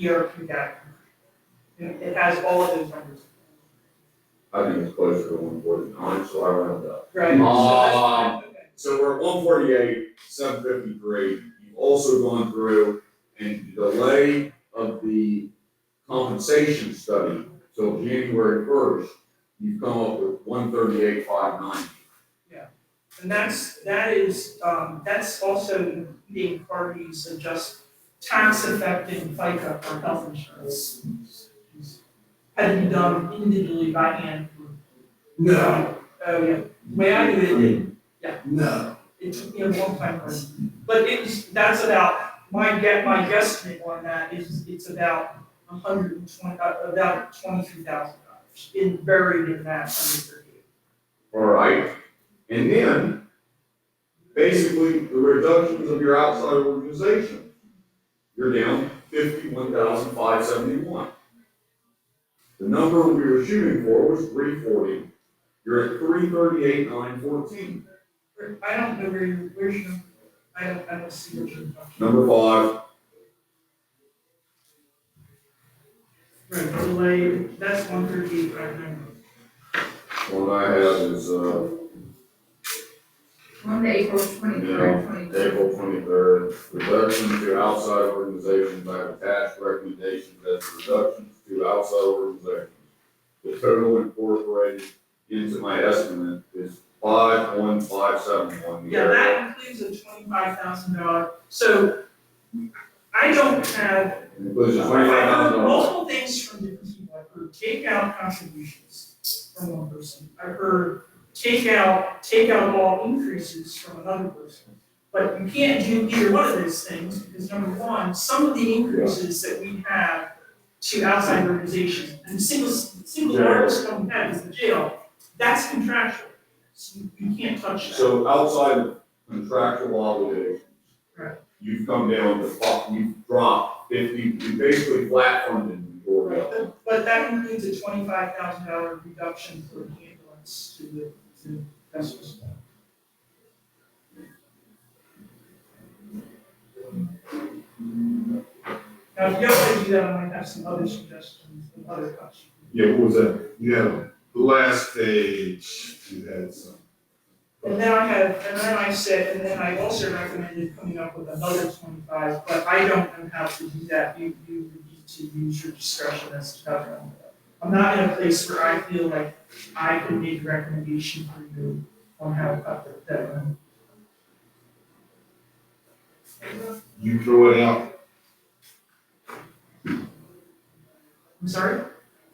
ERP data. It has all of those numbers. I think it's closer to 149, so I round up. Right. So we're at 148, 753. You've also gone through and the delay of the compensation study till January 1st, you've come up with 138, 590. Yeah, and that's also being parties adjust tax affecting FICA or health insurance. Had to be done individually by hand. No. Oh, yeah. The way I do it, No. it took me a long time, but that's about, my guesstimate on that is, it's about about $23,000 buried in that 138. All right. And then, basically, the reductions of your outside organization, you're down 51,571. The number we were shooting for was 340. You're at 338,914. I don't know where's your, I don't see what you're talking about. Number 5. Right, delay, that's 138 right now. What I have is, On the April 23rd, 2020. April 23rd, reduction to outside organizations, I have attached recommendations as reductions to outside organizations. The total incorporated into my estimate is 51571. Yeah, that includes a $25,000, so I don't have, Includes a I've heard $25,000. multiple things from different people. I've heard take out contributions from one person. I've heard take out all increases from another person. But you can't do either one of those things because number one, some of the increases that we have to outside organizations, and the single largest one we have is the jail, that's contractual. So you can't touch that. So outside of contractual obligations. Right. You've come down to, you've dropped 50, you basically flat funded your bill. But that includes a $25,000 reduction for the ambulance to Festus. Now, if you don't want to do that, I might have some other suggestions and other cuts. Yeah, what was that? You had the last page, you had some. And then I also recommended coming up with another 25, but I don't know how to do that. You need to use your discretion as to how to do that. I'm not in a place where I feel like I can make a recommendation for you on how to cut that. You throw it out, I'm sorry?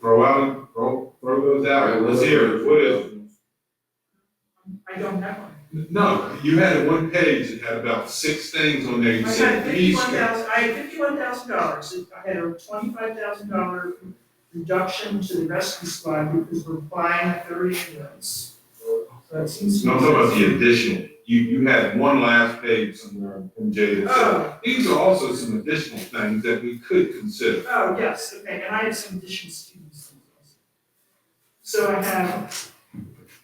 throw those out, let's hear it, what is it? I don't have one. No, you had one page that had about 6 things on there, you I said had these. $51,000. I had a $25,000 reduction to the rescue squad because we're buying a third ambulance. So that seems to No, be. I'm talking about the additional, you had one last page somewhere from Jay that said, these are also some additional things that we could consider. Oh, yes, okay, and I have some additions to these things also. So I have.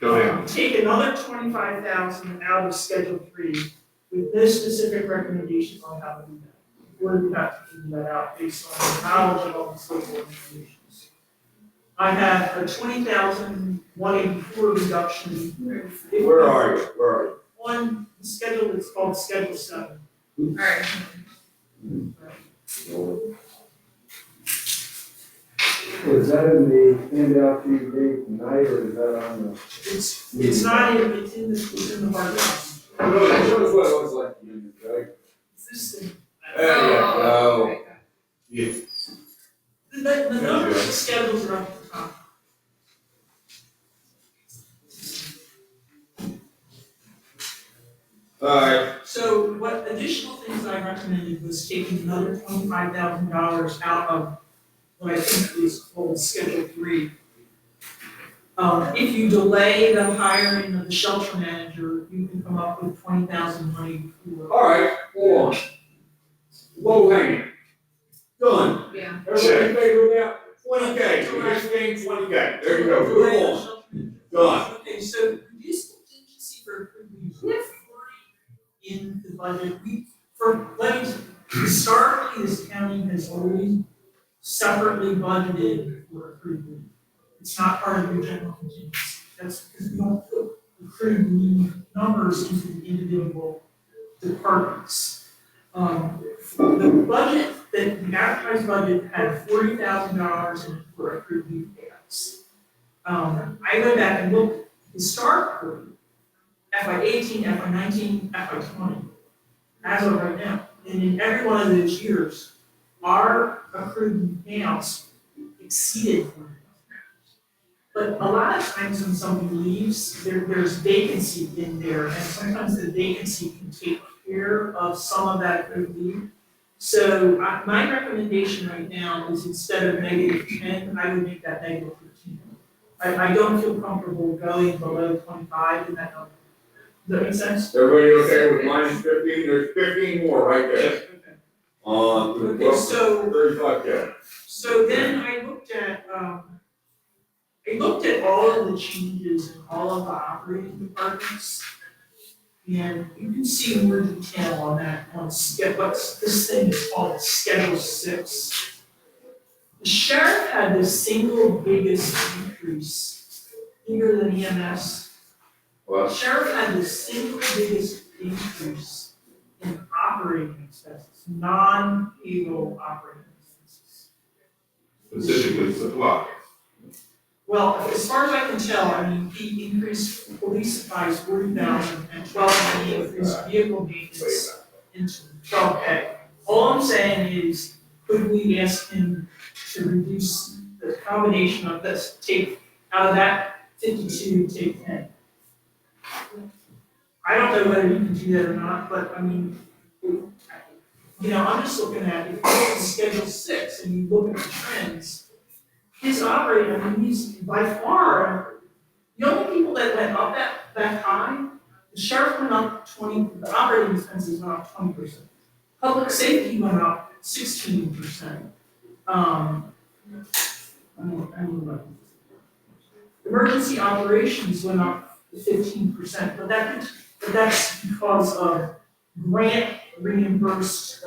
Go down. Take another 25,000 out of Schedule 3 with no specific recommendations on how to do that. Where do we have to figure that out based on the knowledge of all the local organizations? I have a 20,184 reduction. Where are you? On the schedule that's called Schedule 7. Alright. Is that in the handout you gave tonight, or is that on the? It's not in, it's in the hard copy. Show us what it looks like to you, Jay. It's this thing. There you go. Yeah. The numbers of schedules are up at the top. Alright, So what additional things I recommended was taking another $25,000 out of what I think is called Schedule 3. If you delay the hiring of the shelter manager, you can come up with $20,000 money for. alright, hold on. Low hanging. Done. Yeah. Everybody in favor of that? 20K, so next game, 20K. There you go, move on. Done. Okay, so reduce contingency for in the budget, historically, this county has always separately budgeted for accrued leave. It's not part of your general contingency. That's because we don't put accrued leave numbers into the individual departments. The budget, the advertised budget had $40,000 in it for accrued leave payouts. I went back and looked historically, FY18, FY19, FY20, as of right now. And in every one of those years, our accrued payouts exceeded $40,000. But a lot of times when somebody leaves, there's vacancy in there, and sometimes the vacancy can take care of some of that accrued leave. So my recommendation right now is instead of -10, I would make that -15. I don't feel comfortable going below 25 in that number. Does that make sense? Everybody okay with minus 15? There's 15 more right there. Okay. Okay, so 35K. So then I looked at all of the changes in all of the operating departments. And you can see more detail on that on what's this thing is called Schedule 6. The sheriff had the single biggest increase, bigger than EMS, Well, Sheriff had the single biggest increase in operating expenses, non-payroll operating expenses. Specifically supplies. Well, as far as I can tell, I mean, he increased police supplies 40,000 and 12 million increased vehicle maintenance into 12K. All I'm saying is, could we ask him to reduce the combination of this, take out of that 52, take 10? I don't know whether you can do that or not, but I mean, you know, I'm just looking at, if you look at Schedule 6 and you look at the trends, his operating, I mean, he's by far, the only people that went up that high, the sheriff went up 20, the operating expenses went up 20%. Public safety went up 16%. Emergency operations went up 15%, but that's because of grant reimbursed,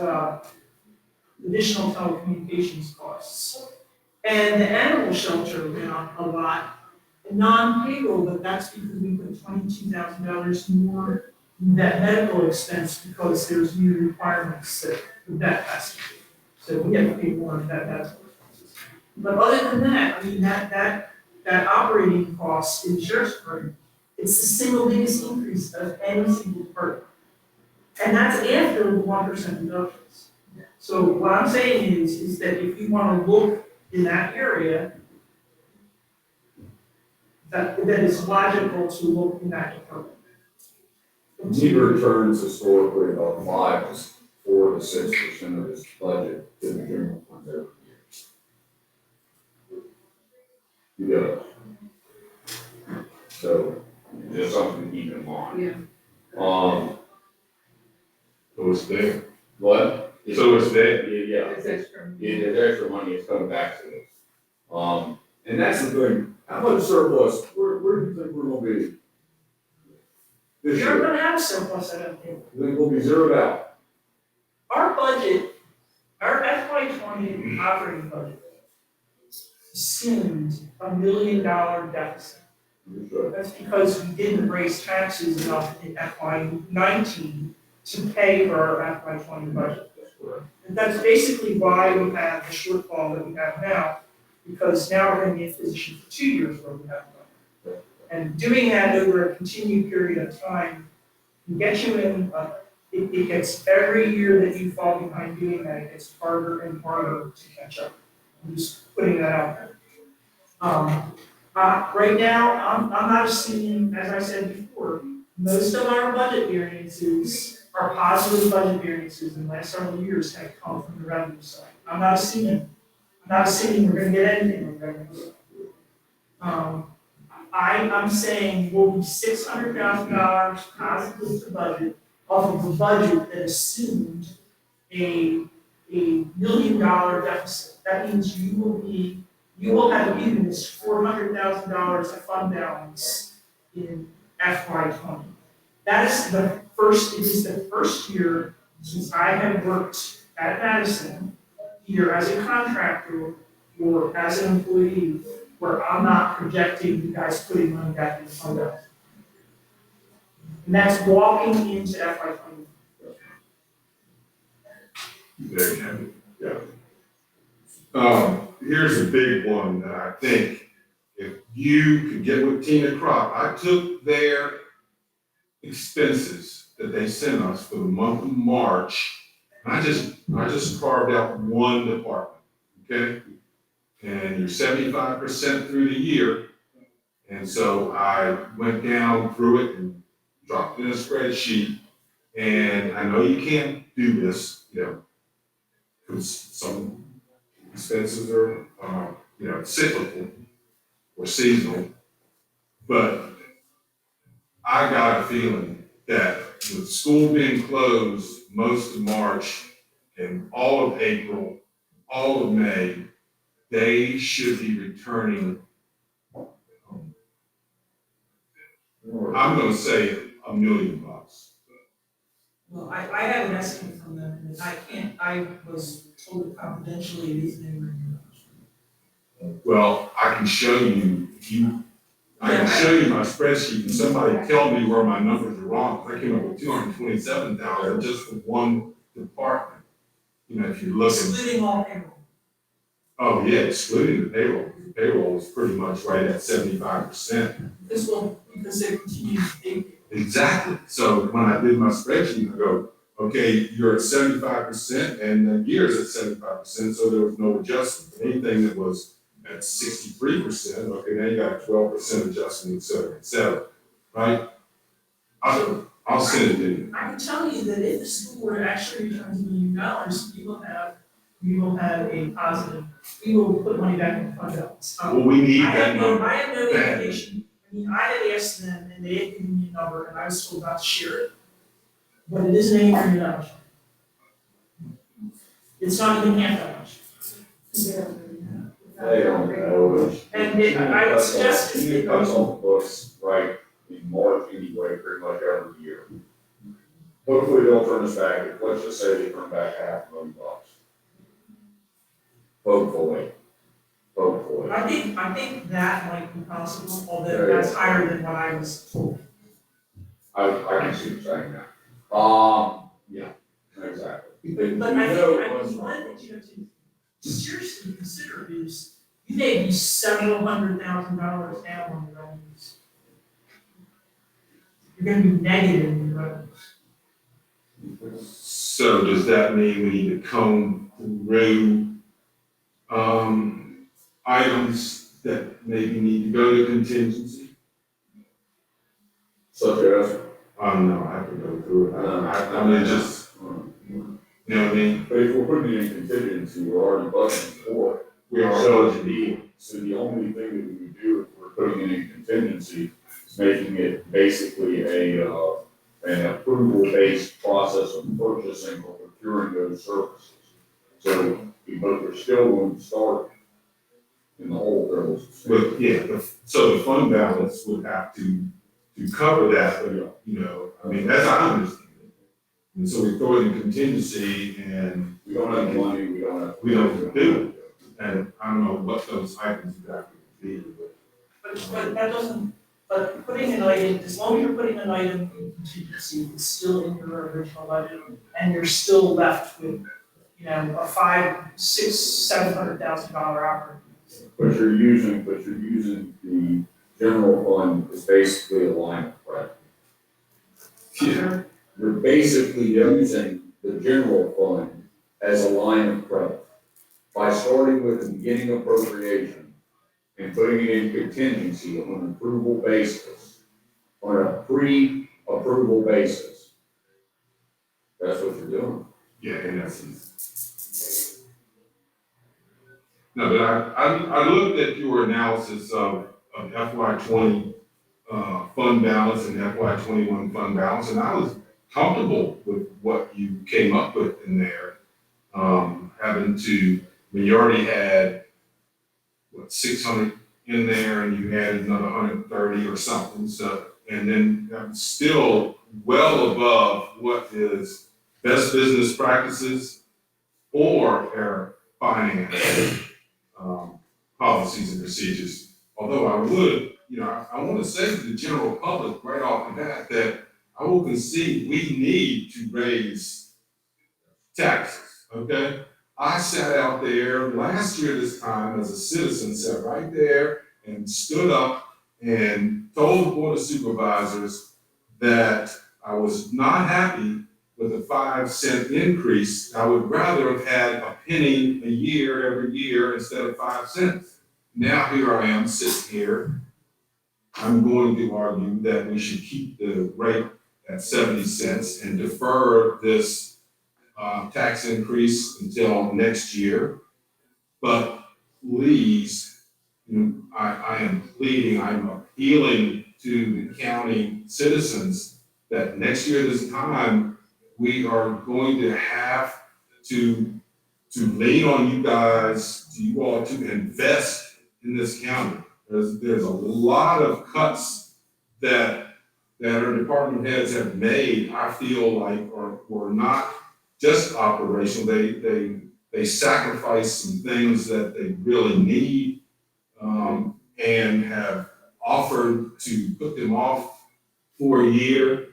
additional telecommunications costs. And the animal shelter went up a lot, non-payroll, but that's because we put $22,000 more in that medical expense because there's new requirements that the vet has to do. So we have to pay more of that medical expenses. But other than that, I mean, that operating cost in the sheriff's department, it's the single biggest increase of any single department. And that's after the 1% reductions. So what I'm saying is that if you want to look in that area, that it's logical to look in that department. he returns historically about 4 to 6% of his budget to the general fund every year. He does. So, just something to keep in mind. Yeah. So it's there. What? So it's there. Yeah. It's extra. It's extra money, it's coming back to us. And that's the thing, how much surplus, where do you think we're gonna be this You're year? gonna have a surplus, I don't think. You think we'll be zeroed out? Our budget, our FY20 operating budget assumed $1 million deficit. That's because we didn't raise taxes enough in FY19 to pay for our FY20 budget. And that's basically why we have the shortfall that we have now, because now we're in the position for 2 years where we have money. And doing that over a continued period of time can get you in, it gets, every year that you fall behind doing that, it gets harder and harder to catch up. I'm just putting that out there. Right now, I'm not assuming, as I said before, most of our budget variances, our positive budget variances in the last several years have come from the revenue side. I'm not assuming we're gonna get anything on the revenue side. I'm saying we'll be $600,000 positive to budget off of a budget that assumed a $1 million deficit. That means you will have given this $400,000 of fund balance in FY20. It is the first year since I have worked at Madison, either as a contractor or as an employee, where I'm not projecting you guys putting money back in the fund balance. And that's walking into FY20. There you have it. Yeah. Here's a big one that I think if you could get with Tina Crop, I took their expenses that they sent us for the month of March, and I just carved out one department, okay? And you're 75% through the year. And so I went down through it and dropped it in a spreadsheet. And I know you can't do this, because some expenses are, cyclical or seasonal. But I got a feeling that with school being closed most of March and all of April, all of May, they should be returning, I'm gonna say $1 million. Well, I have an estimate from them, and I was told confidentially it isn't anywhere near. Well, I can show you, if you I can show you my spreadsheet and somebody tell me where my numbers are wrong. I came up with 227,000 just for one department. You know, if you're looking, Excluding all payroll. oh yeah, excluding the payroll. The payroll is pretty much right at 75%. Because they continue to pay. Exactly. So when I did my spreadsheet, I go, okay, you're at 75% and the year's at 75%, so there was no adjustment. Anything that was at 63%, okay, now you got a 12% adjustment, et cetera, right? I'll send it to you. I can tell you that if the school board actually returns $1 million, we will have a positive, we will put money back in the fund balance. Well, we need that number. I have no Bad. indication, I had asked them and they had given me a number and I was told not to share it. But it isn't anywhere near that much. It's not even half that much. They don't know. And I would suggest You need to cut on the books, right, in March anyway, pretty much every year. Hopefully they'll turn us back, let's just say they turn back $500,000. Hopefully. I think that might be possible, although that's higher than what I was told. I can see what you're saying now. Yeah, exactly. But I think one thing you have to seriously consider is you may be several $100,000 down on your revenues. You're gonna be negative in your revenues. So does that mean we need to comb through items that maybe need to go to contingency? Such as? No, I have to go through it. I mean, just, you know what I mean? But if we're putting it in contingency, we're already budgeting for it. We are So budgeting. the only thing that we would do if we're putting it in contingency is making it basically an approval-based process of purchasing or procuring those services. So, but we're still going to start in the hole there was. But yeah, so the fund balance would have to cover that, but you know, I mean, that's how I understand it. And so we throw it in contingency and We don't have the money, we don't have. we don't do it. And I don't know what those items exactly would be, But that doesn't, but putting an item, as long as you're putting an item in contingency, it's still in your original budget, and you're still left with, you know, a $500,000, $600,000, $700,000 operating. But you're using the general fund is basically a line of credit. Yeah. You're basically using the general fund as a line of credit. By starting with the beginning appropriation and putting it in contingency on an approval basis, on a pre-approval basis. That's what you're doing. Yeah, in essence. No, but I looked at your analysis of FY20 fund balance and FY21 fund balance, and I was comfortable with what you came up with in there. When you already had, 600 in there and you added another 130 or something, so, and then that's still well above what is best business practices or our finance policies and procedures. Although I would, I want to say to the general public right off the bat that I will concede we need to raise taxes, okay? I sat out there last year this time as a citizen, sat right there and stood up and told the Board of Supervisors that I was not happy with a 5-cent increase. I would rather have had a penny a year every year instead of 5 cents. Now here I am sitting here. I'm going to argue that we should keep the rate at 70 cents and defer this tax increase until next year. But please, I am pleading, I'm appealing to the county citizens that next year this time, we are going to have to lean on you guys, to you all to invest in this county. There's a lot of cuts that our department heads have made, I feel like, were not just operational. They sacrifice some things that they really need, and have offered to put them off for a year.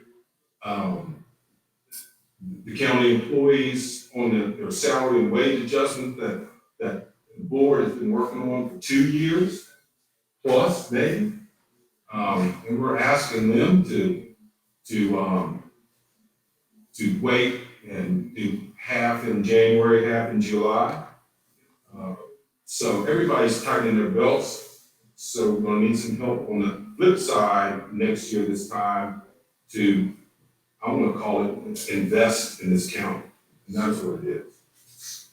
The county employees on their salary and wage adjustment that the board has been working on for 2 years plus, maybe. And we're asking them to wait and do half in January, half in July. So everybody's tightening their belts. So we're gonna need some help on the flip side next year this time to, I wanna call it, invest in this county. And that's what it is.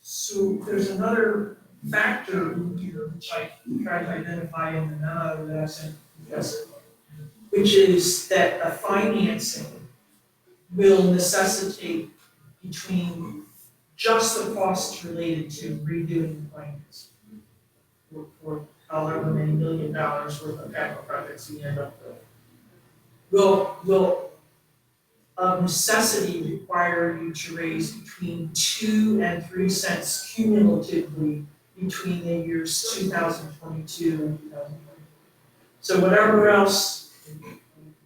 So there's another factor in here, which I tried to identify in the memo that I sent yesterday, which is that the financing will necessitate between just the costs related to redoing the plans for however many $1 million worth of capital projects we end up with, will of necessity require you to raise between 2 and 3 cents cumulatively between the years 2022 and 2020. So whatever else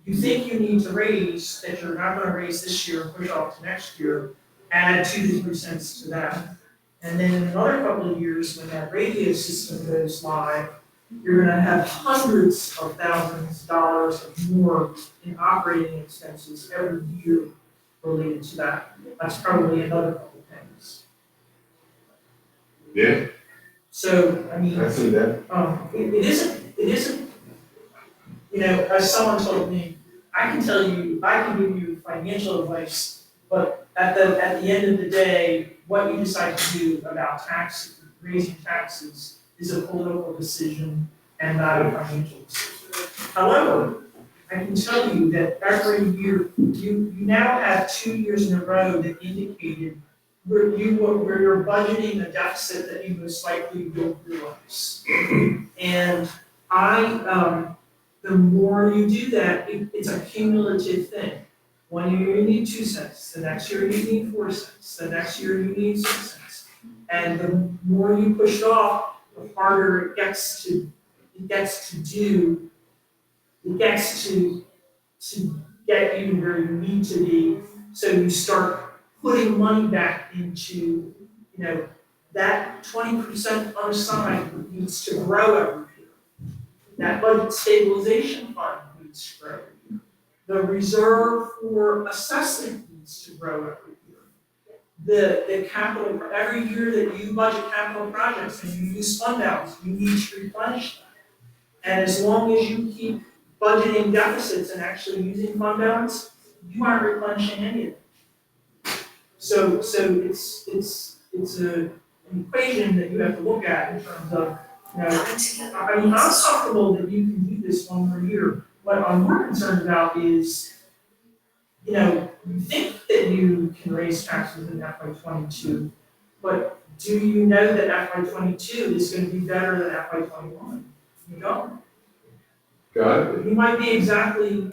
you think you need to raise that you're not gonna raise this year and push off to next year, add 2 to 3 cents to that. And then in another couple of years, when that radio system goes live, you're gonna have hundreds of thousands of dollars of more in operating expenses every year related to that. That's probably another couple things. Yeah, So, I mean, I see that. it isn't, you know, as someone told me, I can give you financial advice, but at the end of the day, what you decide to do about raising taxes is a political decision and not a financial decision. However, I can tell you that every year, you now have 2 years in a row that indicated where you're budgeting a deficit that you most likely will realize. And the more you do that, it's a cumulative thing. 1 year you need 2 cents, the next year you need 4 cents, the next year you need 6 cents. And the more you push it off, the harder it gets to get you where you need to be. So you start putting money back into, you know, that 20% unassigned needs to grow every year. That budget stabilization fund needs to grow every year. The reserve for assessment needs to grow every year. The capital, every year that you budget capital projects and you use fund balance, you need to replenish that. And as long as you keep budgeting deficits and actually using fund balance, you aren't replenishing any of it. So it's an equation that you have to look at in terms of, you know, I mean, I'm comfortable that you can do this 1 more year. What I'm more concerned about is, you know, you think that you can raise taxes in FY22, but do you know that FY22 is going to be better than FY21? You don't. Got it. You might be exactly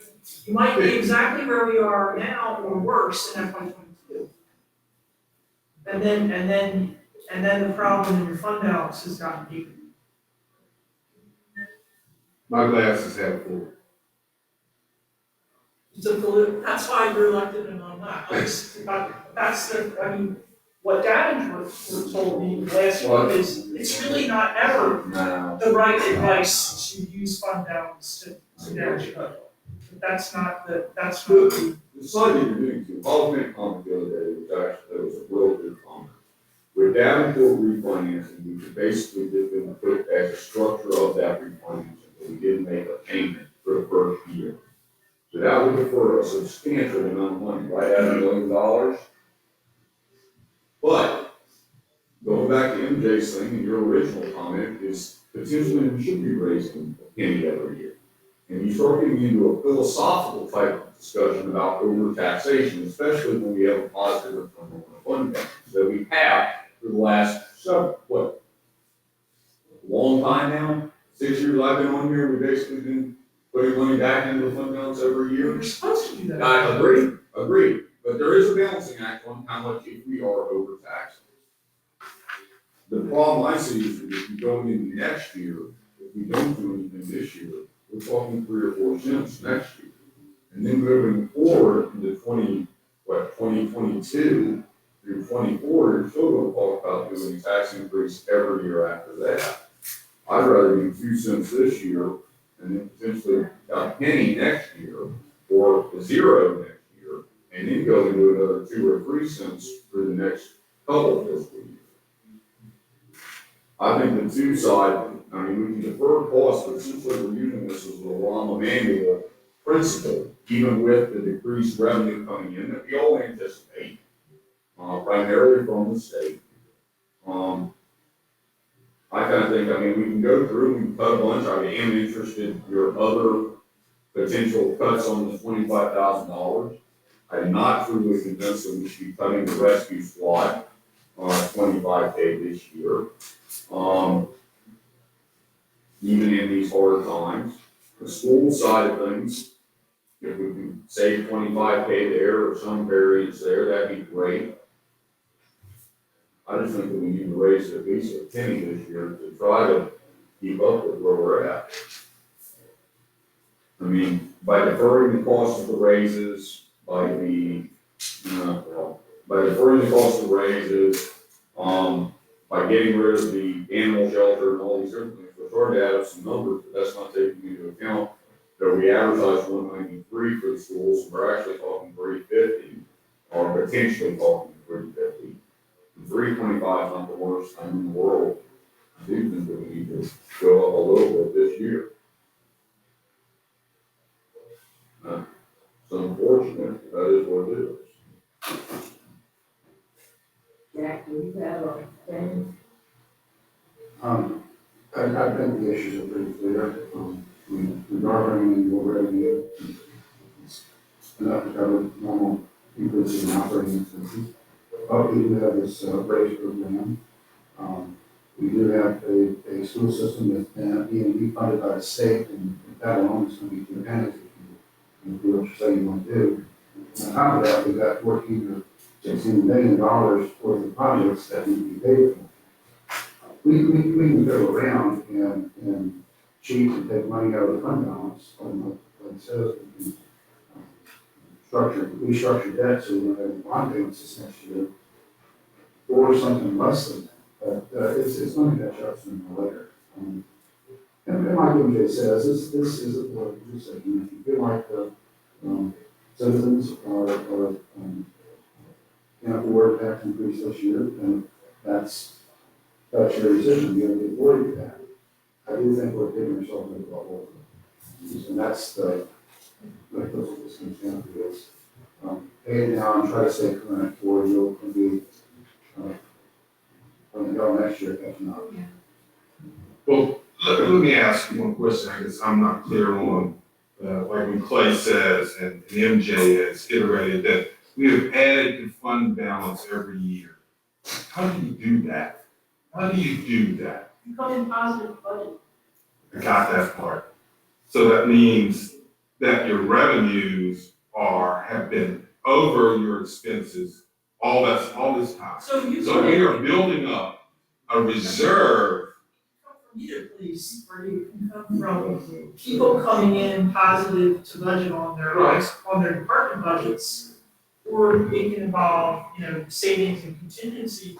where we are now or worse in FY22. And then the problem in your fund balance has gotten deeper. My glass is half full. That's why you're elected and I'm not. What Davenport told me last week is, it's really not ever the right advice to use fund balance to manage your budget. But that's not the. The slightly unique to, Paul made a comment the other day, which actually was a real good comment. With Davenport refinancing, we could basically just been put as a structure of that refinancing, but we didn't make a payment for the first year. So that would defer a substantial amount of money, right at $1 million. But going back to MJ's thing and your original comment is potentially we should be raising a penny every year. And you start getting into a philosophical type of discussion about overtaxation, especially when we have a positive return on fund balance that we have for the last long time now. 6 years I've been on here, we've basically been putting money back into the fund balance every year. You're supposed to do that. I agree. But there is a balancing act on how much if we are overtaxed. The problem I see is that if we go into next year, if we don't do anything this year, we're talking 3 or 4 cents next year. And then moving forward into 2022 through 24, you're still gonna talk about doing a tax increase every year after that. I'd rather do 2 cents this year and then potentially a penny next year, or a 0 next year, and then go into another 2 or 3 cents for the next couple fiscal years. I think the 2 side, I mean, we can defer costs, but essentially we're using this as a Lama manual principle, even with the decreased revenue coming in that we all anticipate, primarily from the state. I kind of think, I mean, we can go through and cut a bunch. I am interested in your other potential cuts on the $25,000. I'm not truly convinced that we should be cutting the rescue squad on $25K this year. Even in these hard times, the school side of things, if we can save $25K there or some variance there, that'd be great. I just think that we need to raise it at least a penny this year to try to keep up with where we're at. I mean, by deferring the cost of the raises, by deferring the cost of raises, by getting rid of the animal shelter and all these different things, we're starting to add up some numbers, but that's not taking into account that we advertise 193 for the schools, and we're actually talking 350, or potentially talking 350. 325 is not the worst thing in the world. I do think that we need to go up a little bit this year. It's unfortunate, that is what it is. Jack, do you have a thing? I think the issues are pretty clear. We are bringing in more revenue. It's enough to cover normal increases in operating expenses. But we do have this raise program. We do have a school system that's being funded by the state, and that alone is going to be too pennies if you do what you say you want to do. On top of that, we've got $14 or $16 million worth of projects that need to be paid for. We can go around and cheat and take money out of the fund balance, like it says, we can restructure debt so we don't have bond payments this next year, or something less than that. But it's going to catch up sooner or later. And like MJ says, this isn't what you're saying. If you feel like citizens are can't afford a tax increase this year, then that's your decision. You have to avoid that. I do think we're getting ourselves into a bubble. And that's that's what this comes down to is pay it now and try to stay current, or you'll be when you go next year catching up. Well, let me ask you one question, I guess I'm not clear on, like when Clay says, and MJ has iterated that we have added to fund balance every year. How do you do that? How do you do that? You come in positive budget. I got that part. So that means that your revenues have been over your expenses all this time. So you So we are building up a reserve. come from either place, or you can come from people coming in positive to budget on their department budgets, or it can involve, savings and contingency,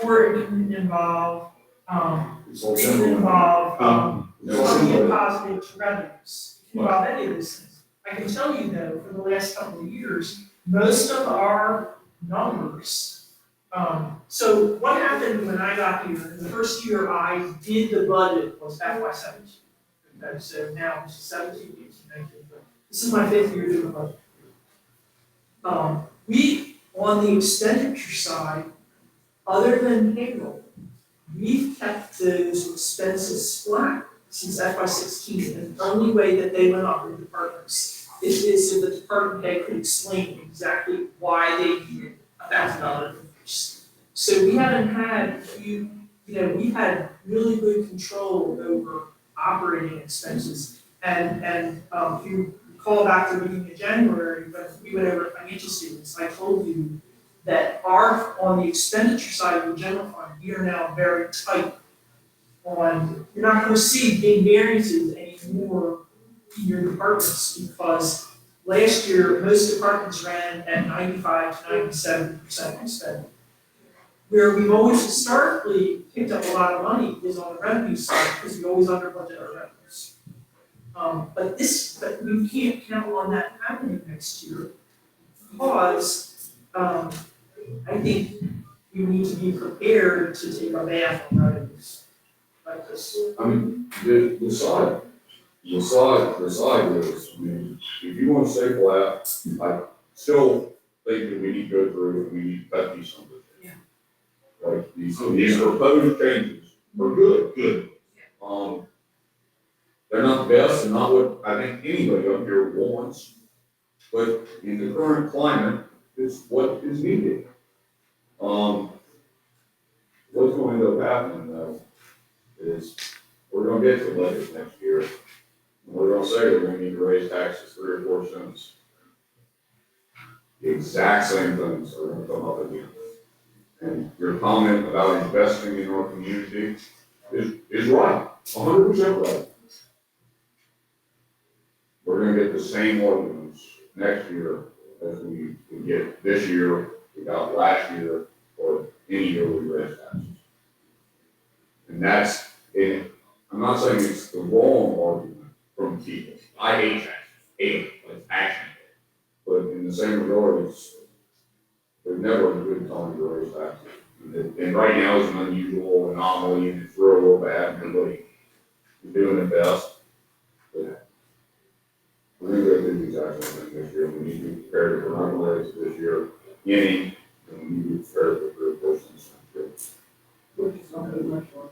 or it can involve, coming in positive to revenues. It can involve any of those things. I can tell you though, for the last couple of years, most of our numbers, so what happened when I got here, the first year I did the budget was FY17. Okay, so now it's 17, 18, 19, but this is my 5th year doing the budget. We, on the expenditure side, other than payroll, we've kept those expenses flat since FY16, and the only way that they went up in departments is so the department head could explain exactly why they needed $1,000 increase. So we haven't had, we've had really good control over operating expenses. And if you recall back to the beginning of January, when we went over financial statements, I told you that on the expenditure side of the general fund, we are now very tight on, you're not gonna see big variances anymore in your departments, because last year, most departments ran at 95 to 97% of spending. Where we've always historically picked up a lot of money is on the revenue side, because we always under budget our revenues. But we can't count on that happening next year, because, I think we need to be prepared to take a bath on revenues like this. I mean, the side is, I mean, if you want to stay flat, I still think that we need to go through and we need to cut these numbers. Yeah. Like, these proposed changes are good. They're not the best, and not what I think anybody up here wants, but in the current climate, it's what is needed. What's going to end up happening though, is we're gonna get to the budget next year, and we're gonna say we're gonna need to raise taxes 3 or 4 cents. The exact same things are gonna come up again. And your comment about investing in our community is right, 100% right. We're gonna get the same ordinance next year as we get this year, we got last year, or any year we raise taxes. And that's, and I'm not saying it's the wrong argument from people. I hate taxes, like action. But in the same regard, there's never a good time to raise taxes. And right now is an unusual anomaly, and it's real bad, and everybody is doing their best. But we're gonna go through these actions this year, we need to be prepared for not only raise this year, and we need to be prepared for 3 or 4 cents next year. Which is not very much more.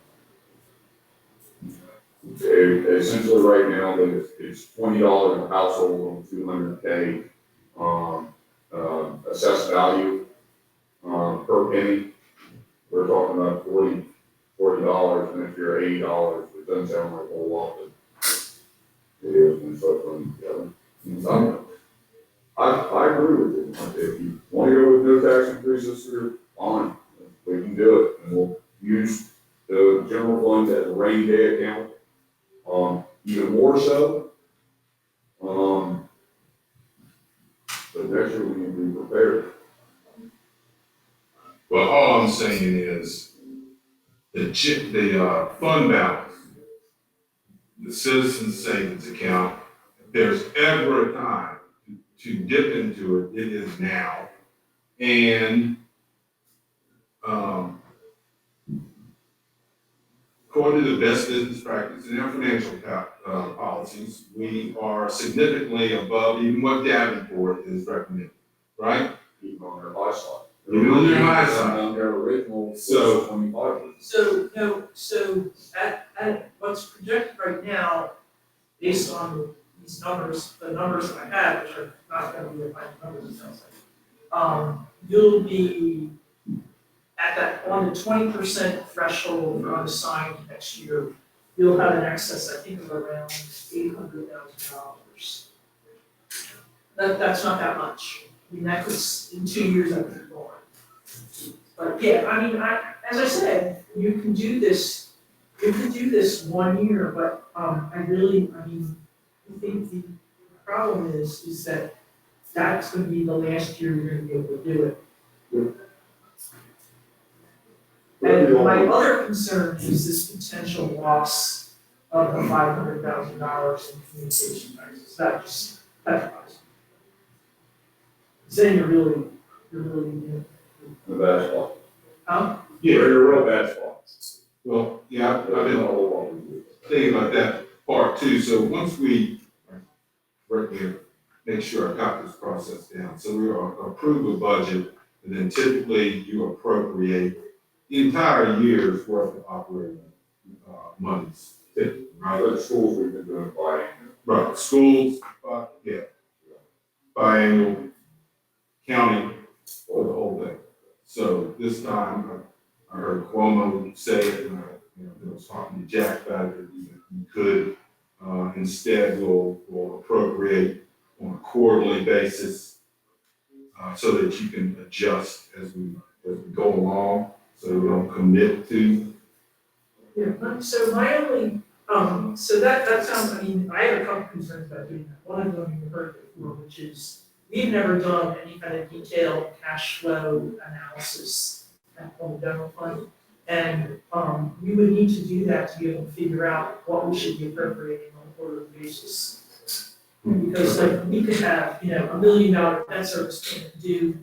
Essentially, right now, it's $20 a household on 200K, assessed value, per penny. We're talking about $40 next year, $80, which doesn't sound like a whole lot, but it is when you start putting it together. I agree with you. If you want to go with no tax increases, you're fine. We can do it, and we'll use the general fund as a rainy day account. Even more so. But next year we need to be prepared. Well, all I'm saying is the fund balance, the citizen savings account, if there's ever a time to dip into it, it is now. And according to the best business practice and our financial policies, we are significantly above even what Davenport is recommending, right? Even on their high side. Even on their high side. On their original So- 25. So at what's projected right now, based on these numbers, the numbers that I have, which are not gonna be the final numbers, it sounds like. You'll be at that, on the 20% threshold for unassigned next year, you'll have an excess, I think, of around $800,000. That's not that much. I mean, that could, in 2 years, that could be more. But yeah, I mean, as I said, you can do this 1 year, but, I think the problem is that that's gonna be the last year you're gonna be able to do it. And my other concern is this potential loss of the $500,000 in communication taxes. That just petrifies me. Then you're really in The bad spot. Huh? Yeah, you're a real bad spot. Well, yeah, I've There's been not a whole lot we can do. thinking about that part too. So once we work here, make sure I got this process down. So we approve a budget, and then typically you appropriate the entire year's worth of operating monies. Right, but the schools we've been doing by. Right, schools, yeah, biannual, county, or the whole thing. So this time, I heard Cuomo say it, and I was talking to Jack about it, you could, instead we'll appropriate on a quarterly basis, so that you can adjust as we go along, so we don't commit to. Yeah, so my only So that sounds, I mean, I have a couple concerns about doing that. One of them you heard before, which is we've never done any kind of detailed cash flow analysis on the general fund. And, we would need to do that to be able to figure out what we should be appropriating on a quarterly basis. Because like, we could have, $1 million debt service payment due,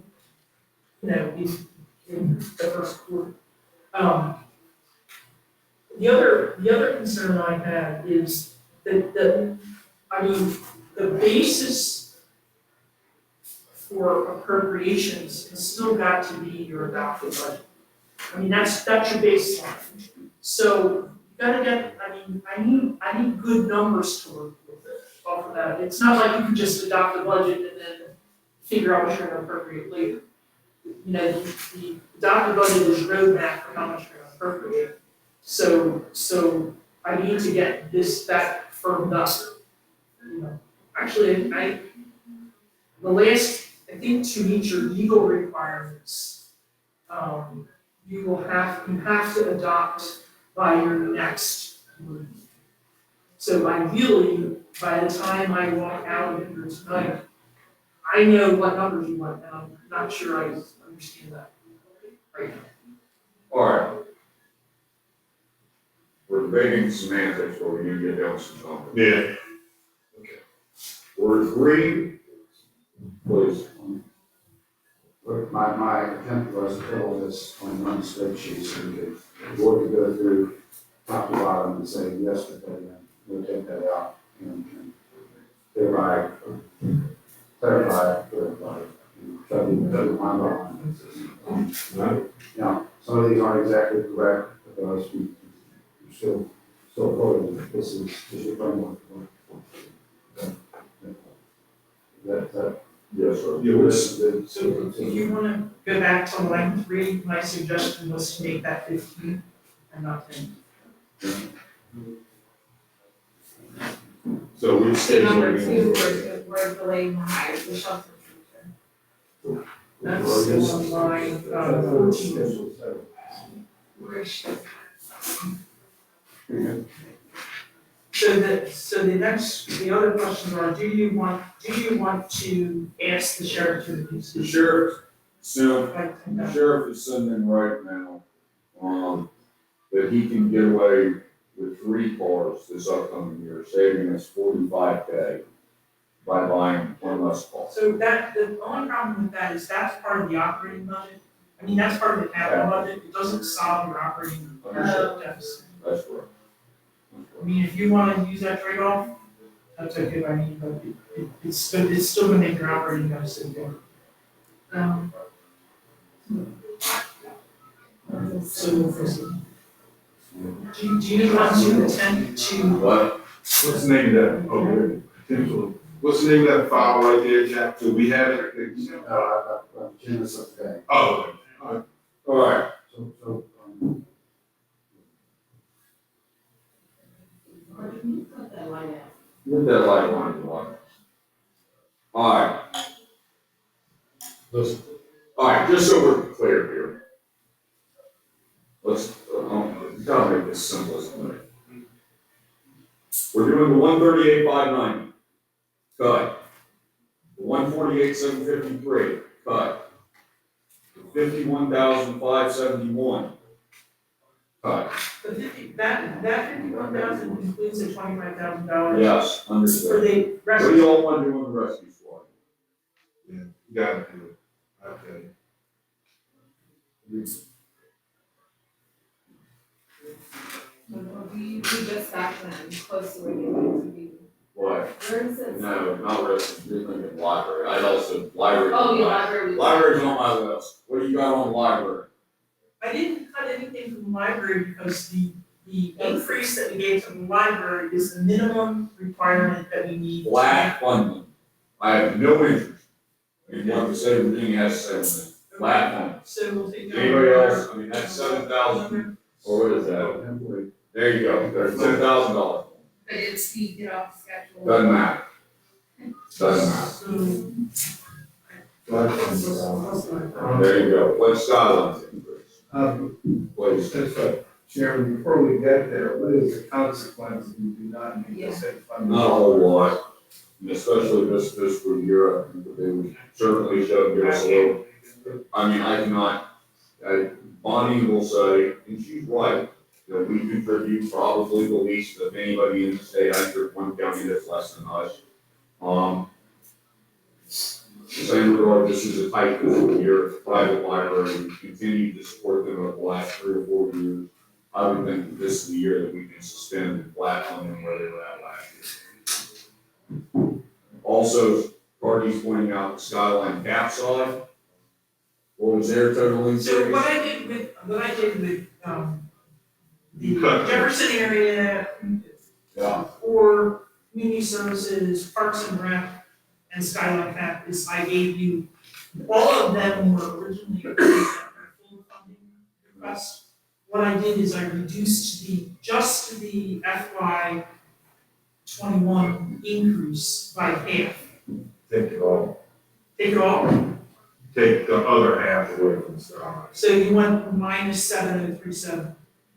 in the first quarter. The other concern I have is that the basis for appropriations has still got to be your adopted budget. I mean, that's your baseline. So you gotta get, I need good numbers to work with off of that. It's not like you can just adopt a budget and then figure out what you're gonna appropriate later. The adopted budget is roadmap for how much you're gonna appropriate. So I need to get that firmed up. Actually, the last, I think to meet your legal requirements, you have to adopt by your next meeting. So ideally, by the time I walk out of here tonight, I know what numbers you want, and I'm not sure I understand that right now. All right. We're debating semantics, but we need to get down to some numbers. Yeah. Word 3, please. My attempt was to put all this on one spreadsheet so we could, the board could go through top to bottom and say, yes, but then we'll take that out and thereby clarify, and try to line by line. Now, some of these aren't exactly correct because we're still quoting that this is your framework. That Yes, sir. So if you wanna go back to line 3, my suggestion was to make that 15 and not 10. So we So number schedule. 2, we're delaying the hire, the shelter teacher. That's still on line 14. We're shift. So the other questions are, do you want to ask the sheriff to reduce The the sheriff, so, like, the sheriff is sending right now, that he can get away with 3 cars this upcoming year, saving us $45K by buying 1 less car. So the only problem with that is that's part of the operating budget. I mean, that's part of the capital budget. It doesn't solve your operating deficit. That's correct. I mean, if you wanna use that trade-off, that's okay by me, but it's still gonna make your operating deficit bigger. So, do you want to attempt to, What? What's the name of that? Okay. Potential. What's the name of that file right there, Jack? Do we have it? I've changed this up today. Oh, okay. All right. So, Get that light on. All right. Listen, All right, just so we're clear here. Let's, gotta make this simple as possible. We're doing the 138,590, cut. The 148,753, cut. The 51,571, cut. that 51,000 includes the $25,000? Yes, For understood. the What do rescue. y'all want to do on the rescue squad? Yeah, you gotta do it. Okay. We just got them close to where they need to be. What? Where is it? No, not rescue, you're thinking library. I'd also, library. Oh, yeah, library. Library's on my list. What do you got on library? I didn't cut anything from the library because the increase that we gave to the library is the minimum requirement that we need. Flat funding. I have no interest in what the state of Virginia has to say on this. Flat funding. So we'll take. Anybody else? I mean, that's 7,000, or what is that? There you go, there's $10,000. But it's the get off schedule. Doesn't matter. Doesn't matter. There you go. What's Skyline's increase? Please. That's right. Chairman, before we get there, what is the consequence if you do not meet the state funding? Not a whole lot, and especially this fiscal year, I think that they would certainly should give us a little. I mean, Bonnie will say, and she's right, that we contribute probably the least of anybody in the state. I think one county that's less than us. Same regard, this is a tight fiscal year, it's a private library, we continue to support them over the last 3 or 4 years. I would think that this is the year that we can suspend and flat on them where they were at last year. Also, parties pointing out the Skyline cap side. What was their total increase? So what I did with, the Jefferson area, Yeah. or community services, parks and rec, and Skyline Cap is I gave you, all of them were originally full funding requests. What I did is I reduced just the FY 21 increase by half. Take it all. Take it all, Take the other half away from Skyline. so you went -7037.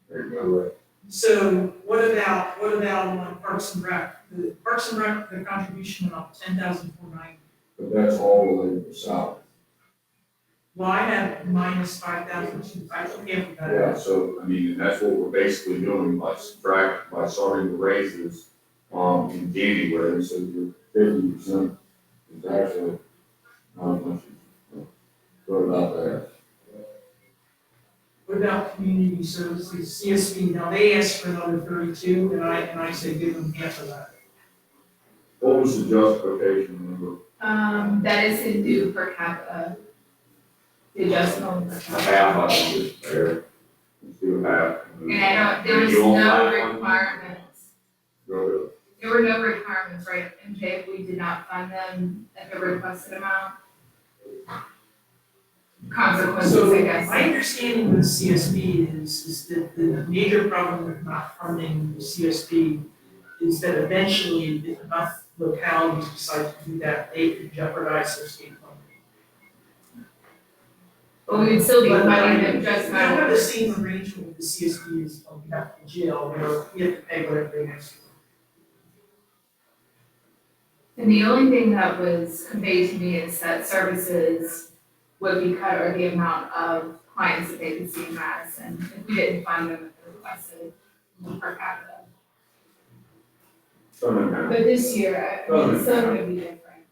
There you go. So what about on Parks and Rec? The Parks and Rec, the contribution went up 10,490. But that's all related to salary. Well, I had -5,000, I took half of that. Yeah, so, I mean, and that's what we're basically doing by starting the raises, in January, so your 50% is actually, not much. What about that? What about community services, CSB? Now, they asked for another 32, and I said give them half of that. What was the justification number? That is to do per capita. The adjustment. Half, I think is fair. Let's do half. And I don't, there was You want no that one? requirements. Go ahead. There were no requirements, right, and if we did not fund them at the requested amount. Consequences, So I guess. my understanding with CSB is that the major problem with not funding the CSB is that eventually, if enough localities decide to do that, they could jeopardize their state funding. But we would still be But funding them just We don't have by, the same arrangement with the CSB as we have in jail, where we have to pay whatever they ask for. and the only thing that was conveyed to me is that services would be cut, or the amount of clients that they could see in Madison, if we didn't fund them at the requested per capita. Someone But this year, I mean, it's still gonna be different.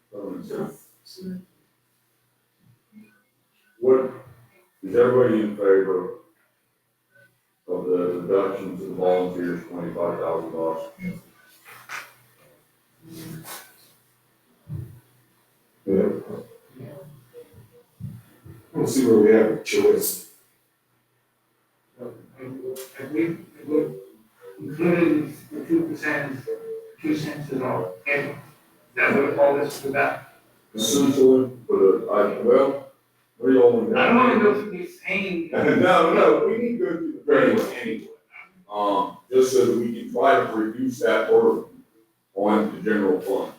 What, is everybody in favor of the reduction to the volunteers, $25,000? Yeah. We'll see where we have a choice. Have we included the 2%, 2 cents at all? And is that what all this is about? Essentially, but well, what do y'all want to do? I don't wanna go through this hanging. No, we need to go through the framework anyway. Just so that we can try to reduce that burden on the general fund.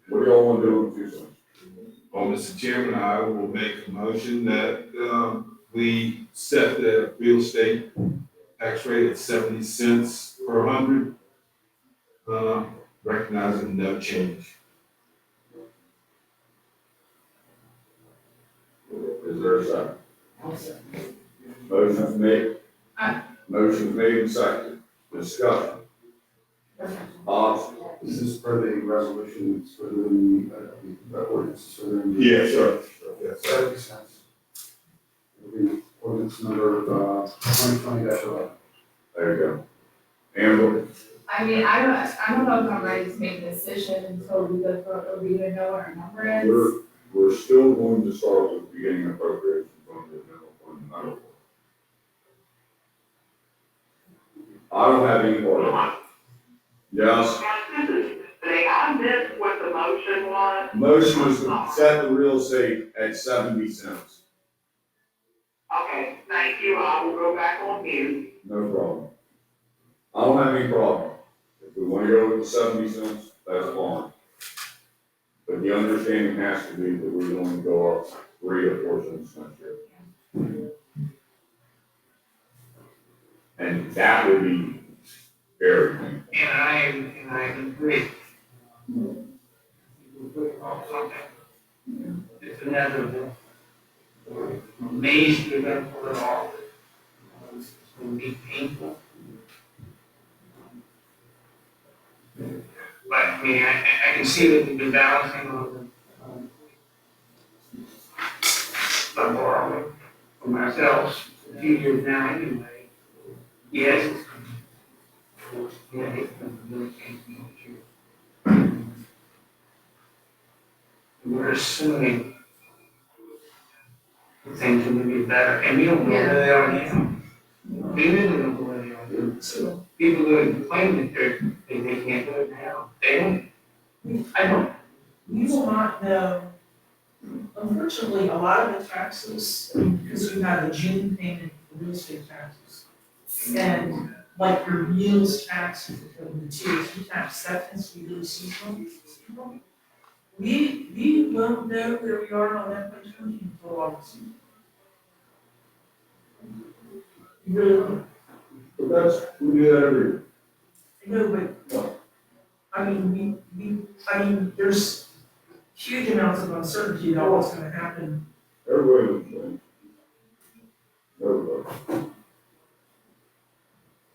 What do y'all want to do with 2 cents? Well, Mr. Chairman, I will make a motion that, we set the real estate tax rate at 70 cents per hundred, recognizing no change. Is there a second? Motion's made. Motion's made and seconded. Discussion. Is this for the resolutions for the ordinance for the? Yeah, sure. Yes, sir. 70 cents. The ordinance number, 2020-11. There you go. Amber? I mean, I don't know if I'm ready to make a decision until we go through, or we even know what our number is. We're still going to start with beginning appropriations on the general fund. I don't have any more. Yes? I missed what the motion was. Motion was to set the real estate at 70 cents. Okay, thank you. I will go back on mute. No problem. I don't have any problem. If we want to go with the 70 cents, that's fine. But the understanding has to be that we're going to go up 3 or 4 cents next year. And that would be very painful. And I agree. We'll put off something. It's inevitable. We're amazed we're gonna pull it off. It's gonna be painful. But I mean, I can see that we've been balancing on the borrowing from ourselves a few years now anyway. Yes. Yeah, it's been really painful this year. We're assuming things are gonna be better, and we don't know where they are now. We really don't know where they are. So people who are complaining that they can't do it now, they don't. I don't, we will not know. Unfortunately, a lot of the taxes, because you have a June payment for real estate taxes. And like your meals tax, the THC tax, that tends to be really seasonal. We won't know where we are on FY20 until August. You really won't. But that's, we do that every year. I know, but, I mean, there's huge amounts of uncertainty about what's gonna happen. Everybody would change. Everybody.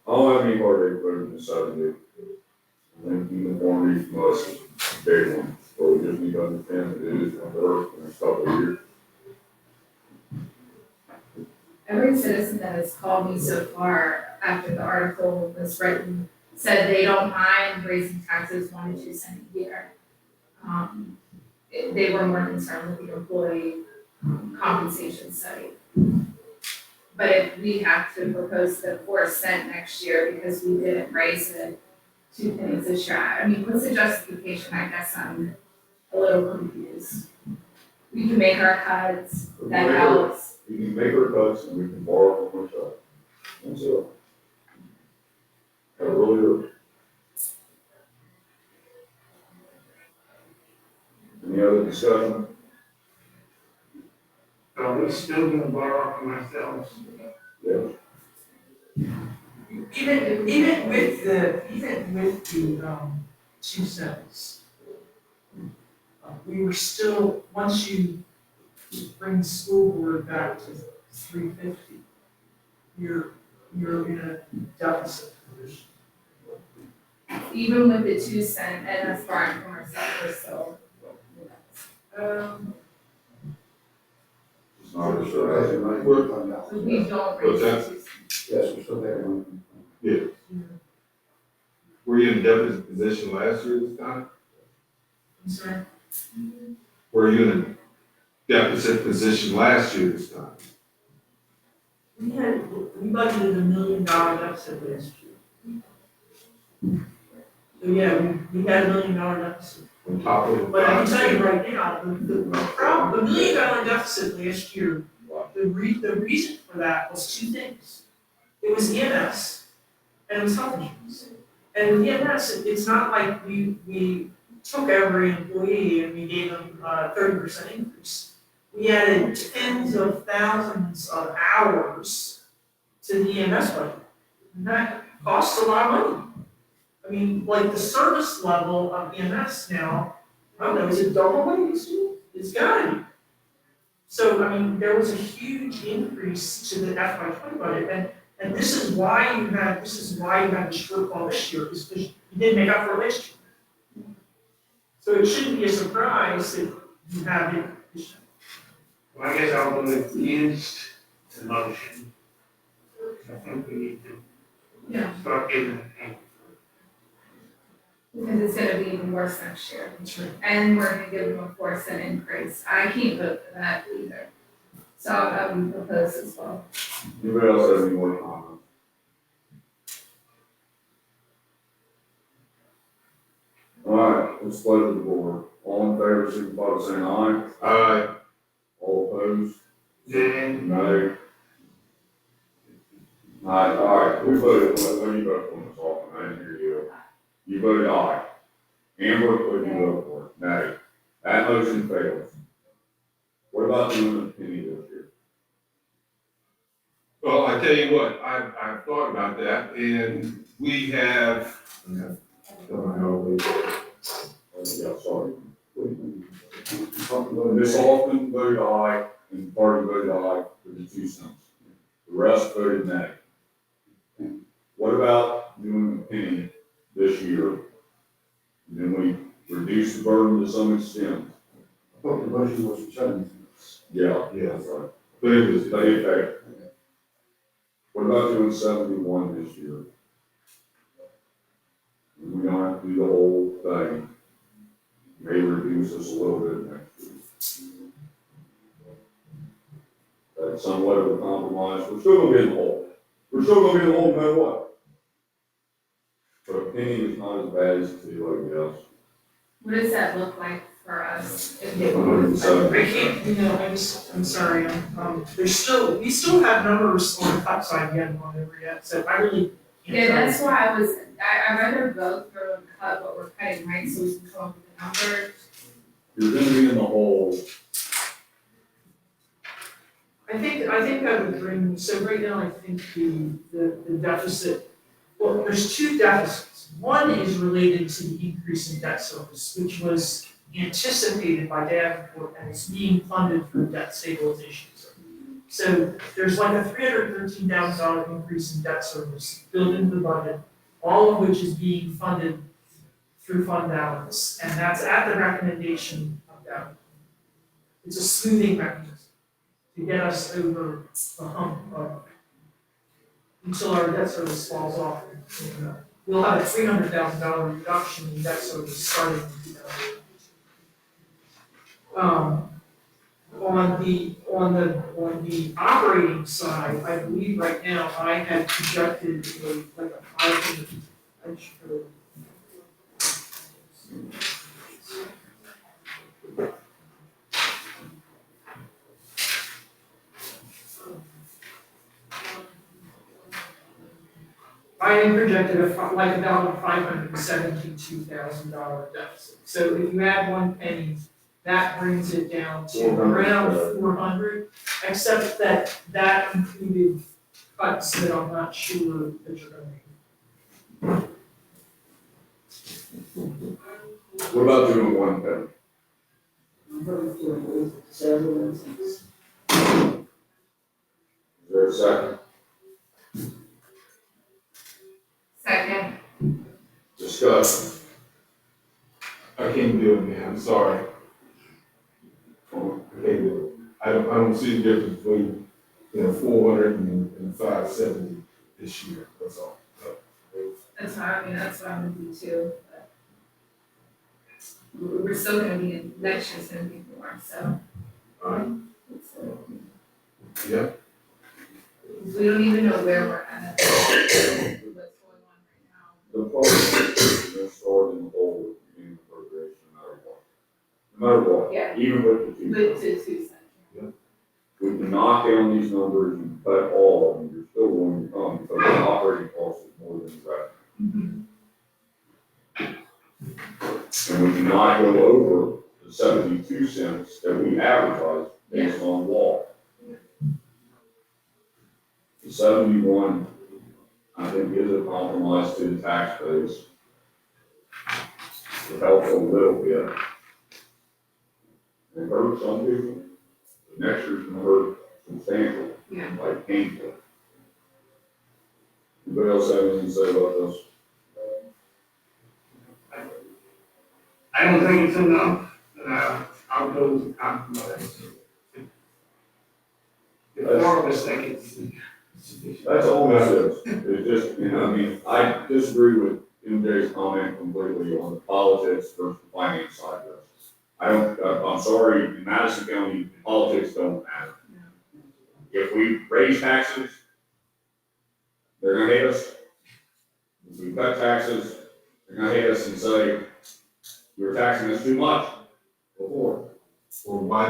I don't have any heartache putting this out of you. I think uniformity from us is a big one, but we just need to understand that it is going to hurt in the next couple of years. Every citizen that has called me so far after the article was written said they don't mind raising taxes 1 to 2 cents a year. They were more concerned with the employee compensation study. But if we have to propose the 4 cent next year because we didn't raise it 2 pennies this year, I mean, what's the justification? I guess I'm a little confused. We can make our cuts, that helps. We can make our cuts and we can borrow from ourselves. That's it. That really is. Any other discussion? So we're still gonna borrow from ourselves. Yeah. Even with the 2 cents, we were still, once you bring the school board back to 350, you're in a deficit position. Even with the 2 cent and us borrowing from ourselves, we're still. It's not a sure. So we don't raise the 2 cents. Yes, we're still there. Yeah. Were you in a deficit position last year this time? I'm sorry? Were you in a deficit position last year this time? We budgeted $1 million deficit last year. So yeah, we had $1 million deficit. On top of it? But I can tell you right now, the $1 million deficit last year, the reason for that was 2 things. It was EMS and it was health insurance. And with EMS, it's not like we took every employee and we gave them a 30% increase. We added tens of thousands of hours to the EMS budget. And that costs a lot of money. I mean, like the service level of EMS now, I don't know, is it double what it used to be? It's gotta be. So, I mean, there was a huge increase to the FY20 budget, and this is why you have the shortfall this year, is because you didn't make up for it last year. So it shouldn't be a surprise that you have it this year. Well, I guess I'll go against the motion. I think we need to start giving it a name. Because it's gonna be even worse next year. That's right. And we're gonna give them a 4 cent increase. I can't vote for that either. So I would propose as well. Anybody else have any more comments? All right, let's close the board. All in favor, signify by saying aye. Aye. All opposed? Then, No. Aye, all right, we voted, let me vote on this off, I didn't hear you. You voted aye. Amber, what did you vote for? Nay. That motion fails. What about doing a penny this year? Well, I tell you what, I've thought about that, and we have, Yeah, sorry. Ms. Hoffman voted aye, and Barty voted aye for the 2 cents. The rest voted nay. What about doing a penny this year? And then we reduce the burden to some extent. I thought the budget was for 70 cents. Yeah, that's right. But it was, but it failed. What about doing 71 this year? We don't have to do the whole thing. May reduce us a little bit next year. That's somewhat of a compromise. We're still gonna be in the hole. We're still gonna be in the hole no matter what. But a penny is not as bad as 2, I guess. What does that look like for us? If I can't, I'm sorry, we still have numbers on the top side we haven't gone over yet, so I really can't. Yeah, that's why I'd rather go through and cut what we're cutting, right, so we can come up with a number. You're gonna be in the hole. I think I would bring, so right now, I think the deficit, well, there's 2 deficits. One is related to the increase in debt service, which was anticipated by Davenport and is being funded through debt stabilization. So there's like a $313,000 increase in debt service built into the budget, all of which is being funded through fund balance, and that's at the recommendation of Davenport. It's a smoothing mechanism to get us over the hump of, until our debt service falls off. We'll have a $300,000 reduction in debt service starting in 2018. On the operating side, I believe right now I had projected like a 500. I had projected about a $572,000 deficit. So if you add 1 penny, that brings it down to around 400, except that included cuts that I'm not sure that you're gonna make. What about doing 1 penny? Is there a second? Second. Discussion. I can't do it, man, I'm sorry. I can't do it. I don't see the difference between, 400 and 570 this year, that's all. That's what that's what I'm gonna do too, but we're still gonna be in, next year's gonna be more, so. Yeah. We don't even know where we're at, what's going on right now. The public is starting in the hole with the new appropriation no matter what. Yeah. Even with the 2 But cents. to 2 cents. We can knock down these numbers and cut all of them, you're still going to come, because the operating cost is more than the revenue. And we cannot go over the 72 cents that we advertise based on law. The 71, I think, is a compromise to the tax base. It helps a little bit. It hurts some people. The next year's gonna hurt substantially, like painful. Anybody else have anything to say about this? I don't think it's enough, I'll go with the compromise. The 4 of us think it's sufficient. That's all this is. It's just, I mean, I disagree with MJ's comment completely on the politics versus the finance side of this. I'm sorry, in Madison County, politics don't matter. If we raise taxes, they're gonna hate us. If we cut taxes, they're gonna hate us and say, you're taxing us too much before. Or why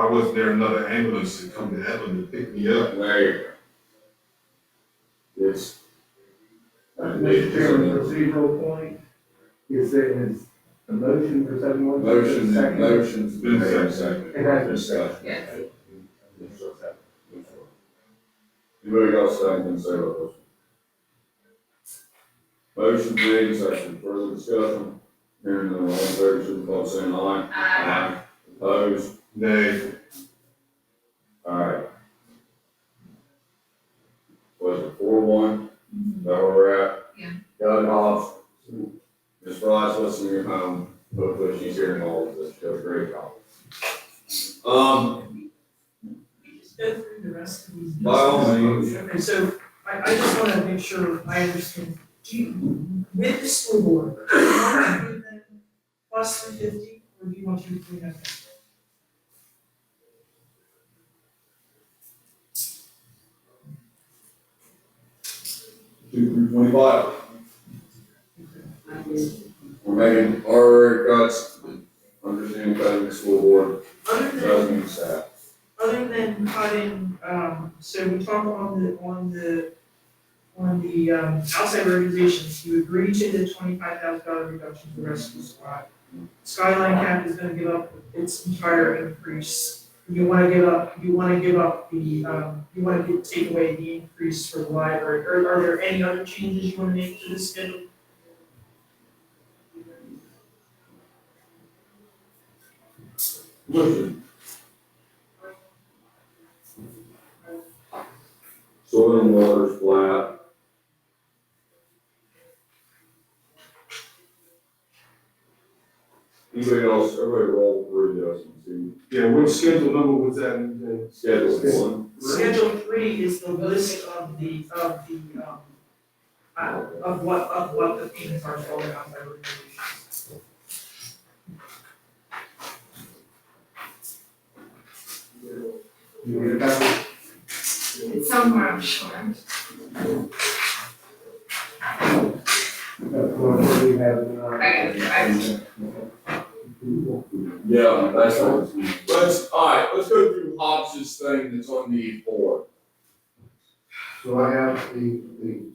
wasn't there another ambulance to come to Edmond to pick me up? There you go. It's. Mr. Chairman, procedural point, is a motion for 71? Motion's been made, second. It has been Discussion. Yes. Anybody else that can say about this? Motion made, and seconded, further discussion, hearing none, all in favor, signify by saying aye. Aye. Opposed? Nay. Alright. Was it 4-1? Is that where we're at? Yeah. Got it off. Ms. Fry's listening at home, hopefully she's hearing all of this, she does a great job. Just go through the rest of these. By all means. Okay, so I just wanna make sure I understand, do you, with the school board, do you want to do them plus 350, or do you want to do 300? Two through 25. We're making our cuts, understanding cutting the school board, Other doesn't than, mean staff. other than cutting, so we talked on the outside organizations, you agreed to the $25,000 reduction for rescue squad. Skyline Camp is gonna give up its entire increase. You wanna give up the, take away the increase for the library, or are there any other changes you wanna make to this schedule? Listen. Soil and water's flat. Anybody else, everybody roll through this and Yeah, which schedule number was that? see, schedule 1. Schedule 3 is the list of what the payments are for the outside organizations. You read that? It's somewhere, I'm sure. We have, Yeah, that's what, let's go through Hobbs's thing that's on the board. So I have the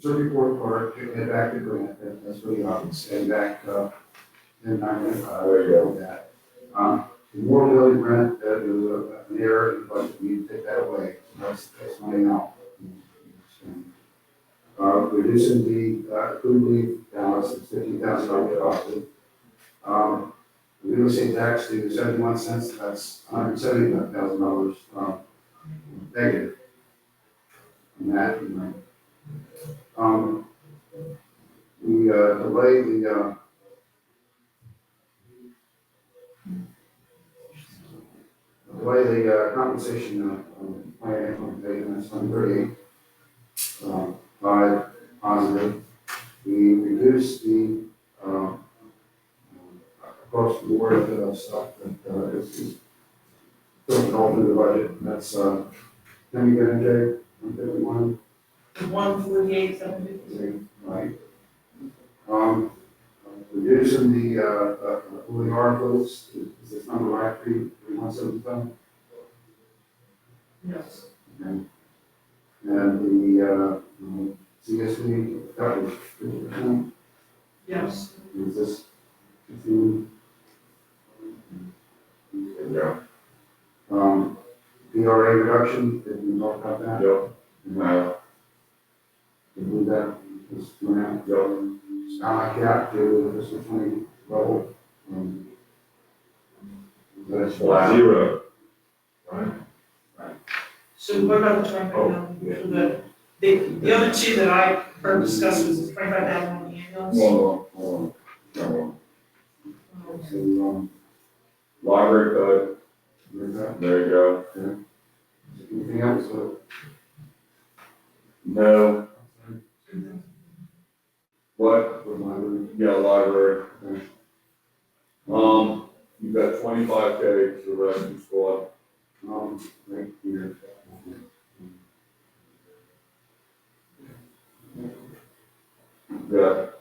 circuit board part, head back to Grant, that's really obvious, and back, and I'm There you go. with that. The more building rent, that is an error in the budget, we need to take that away, that's money out. Reducing the food leave balance, it's $15,000 costed. Real estate tax to 71 cents, that's $170,000, negative. And that, we delay the compensation plan implementation, that's 138. By positive, we reduce the across the board stuff that is filtered all through the budget. That's can we get into 151? 148, 750. Right. Reducing the holding articles, is this number right, 3,175? Yes. Okay. And the CSV, that was 50%. Yes. Is this 15? Yeah. DRA reduction, did we talk about that? Yep. No. Did we do that? Just around? Yep. Skyline cap to the fiscal 20 level. That's Flat. 0. Right? So what about the 25,000? The other two that I heard discussed was the 25,000 on the ambulance. Hold on. So, library cut, there you go. Anything else? No. What? For library? Yeah, library. You've got 25K to the rescue squad. Right here. You've got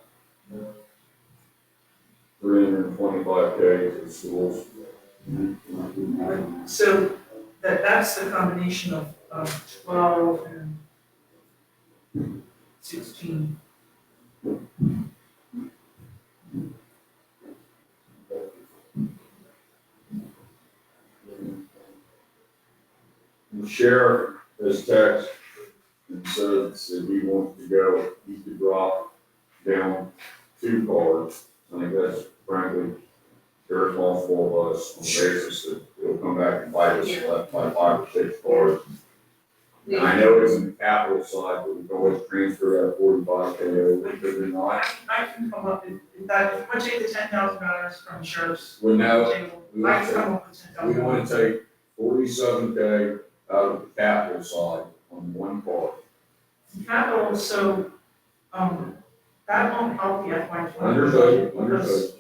325K to the schools. So that's the combination of 12 and 16. The sheriff has text and says that he wants to go, he could drop down 2 cars. I think that's frankly irresponsible of us on the basis that it'll come back and bite us left by 5 or 6 cars. And I know it's in the capital side, but we can always transfer that 45K over, because they're not. I can come up with, if I take the $10,000 from sheriff's Well, now, table, we I want can to, come up with $10,000. we want to take 47K out of the capital side on 1 car. Capital, so, that won't help the FY 20. Understood, Because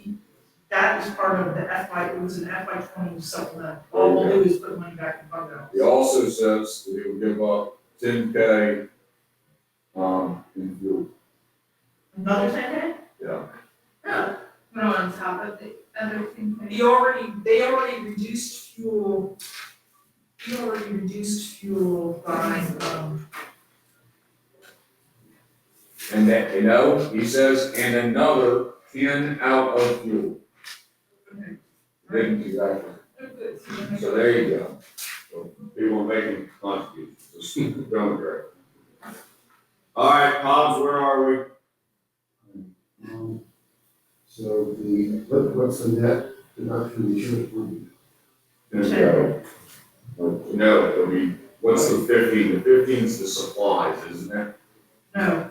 that is part of the FY, it was an FY 20 supplement. All we'll do is put money back in fund balance. He also says that he will give up 10K, in fuel. Another 10K? Yeah. Yeah. Put on top of the other thing. They already reduced fuel. He already reduced fuel by, And that, you know, he says, and another 10 out of fuel. Exactly. So there you go. So people are making contributions, just don't agree. All right, Hobbs, where are we? So what's the net deduction of the insurance premium? No, it'll be, what's the 15? The 15 is the supplies, isn't it? no,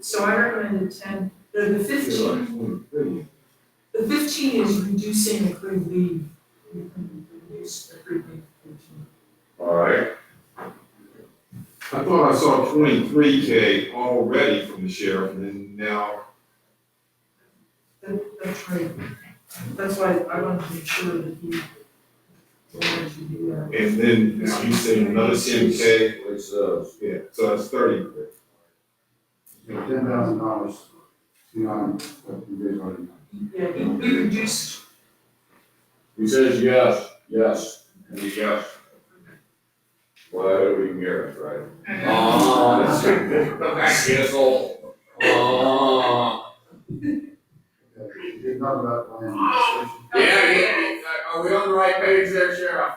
so I recommended 10, the 15. The 15 is reducing accrued leave. You can reduce accrued leave to 15. All right. I thought I saw 23K already from the sheriff, and then now, That's right. That's why I wanted to make sure that he wanted to do that. and then you said another 10K, It's, yeah, so that's 30. $10,000 beyond what you guys already know. Yeah, he reduced, he says yes, and he yes. Well, we can hear it, right? Yes, all. You did talk about plan. Yeah, are we on the right page there, Sheriff?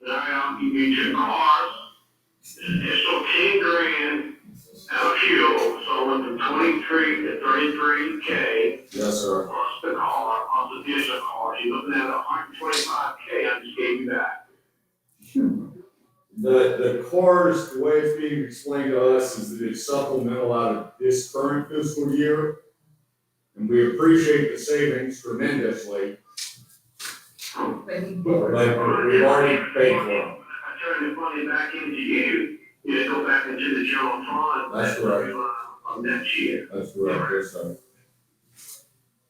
Now, you need 2 cars, it's so 10 grand out of fuel, so it went from 23 to 33K. Yes, sir. Plus the car, plus the additional car, you're looking at 125K I just gave you back. The cars, the way it's being explained to us is that it's supplemental out of this current fiscal year. And we appreciate the savings tremendously, But he- but we've already paid for them. I turn the money back into you, you just go back into the general fund. That's right. Of next year. That's correct, yes, sir.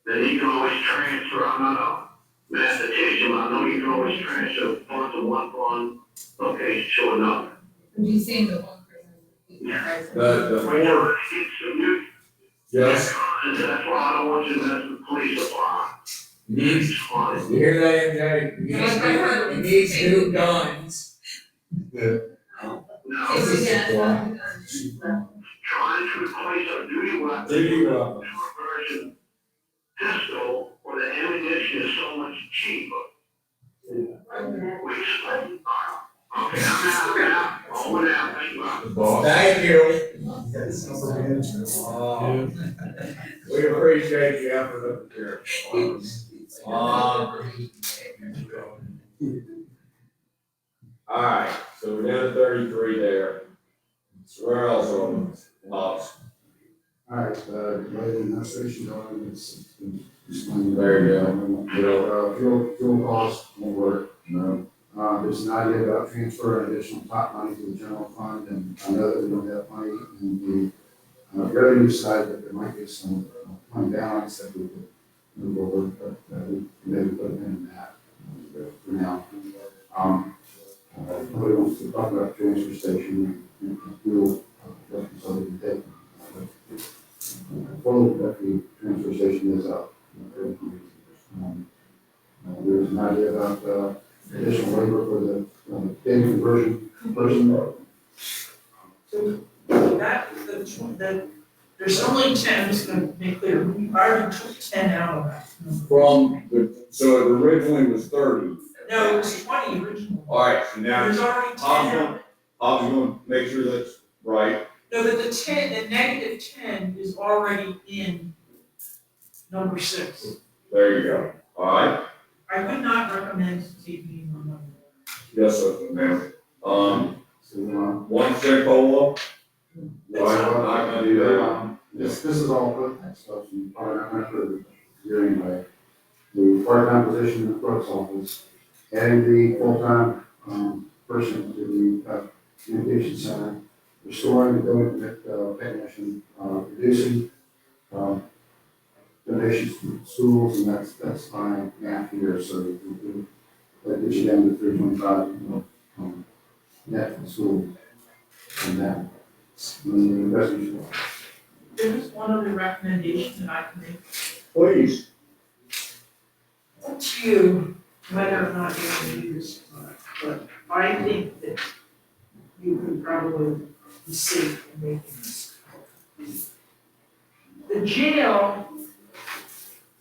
Then you can always transfer, I'm not a mathematician, but I know you can always transfer funds to one fund, okay, to another. Would you say the one person? The four, yes, And that's why I don't want you to mess with police supply. needs, It's fine. you hear that, MJ? He needs new guns. No, Yeah. trying to replace a duty weapon. Duty weapon. To a version pistol where the ammunition is so much cheaper. We explain. Okay, I'm out. Over now, thank you. Thank you. We appreciate the effort of the sheriff. All right, so we're down to 33 there. So where else are we? Lots. All right, the administration on is explaining. There you go. Fuel costs won't work. No. There's an idea about transferring additional top money to the general fund, and I know that we don't have money in the revenue side, but there might be some fund balance that we could move over, but we maybe put it in that for now. Nobody wants to talk about transfer station and fuel, so we can take. Full deputy transfer station is up. There's an idea about additional labor for the data conversion person. so there's only 10, just to make clear, we already took 10 out of that. From so it originally was 30. No, it was 20 originally. All right, so now, There's already 10 out. I was gonna make sure that's right. No, but the -10 is already in number 6. There you go. All right? I would not recommend taking the number. Yes, sir, ma'am. So, 1% COLA? why, I'm not gonna do that. this is all footnote stuff, so you probably not gonna hear it anyway. The part-time position in the clerk's office, adding the full-time, person to the, communication center, restoring the building, technician, reducing, donations to schools, and that's fine, half here, so that gets you down to 325, net for school, and that, and the rest of you. There's one other recommendation that I can make. Please. It's up to you whether or not you want to do this or not, but I think that you could probably be safe in making this. The jail,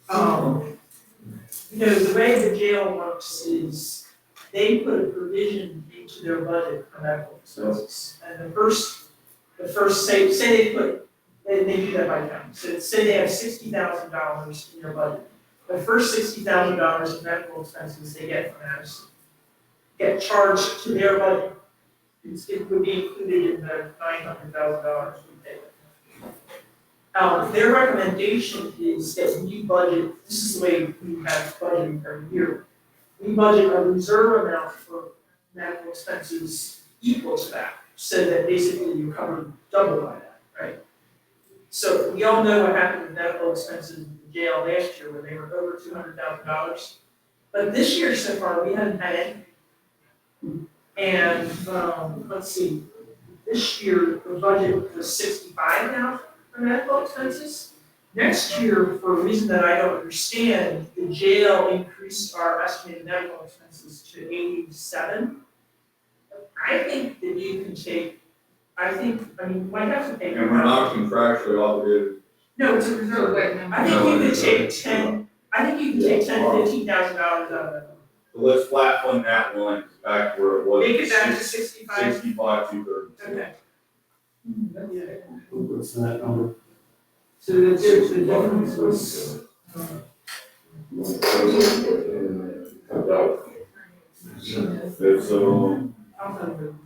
the way the jail works is they put a provision into their budget for medical expenses. And the first, say they do that by county. So say they have $60,000 in their budget. The first $60,000 of medical expenses they get from Madison get charged to their budget. It would be included in the $900,000 we pay. Their recommendation is that we budget, this is the way we have budgeting every year. We budget a reserve amount for medical expenses equal to that, so that basically you're covered double by that, right? So we all know what happened with medical expenses in the jail last year when they were over $200,000. But this year so far, we haven't had any. And let's see, this year the budget was $65,000 for medical expenses. Next year, for a reason that I don't understand, the jail increased our estimated medical expenses to $87. I think that you can take, you might have to pay. And we're not contractually obligated. No, it's a reserve. I think you could take $10,000 to $15,000 out of that. So let's flat fund that one back where it was. Make it back to 65. 65, 230. Okay. What's that number? So the difference was, It's, I'll tell you.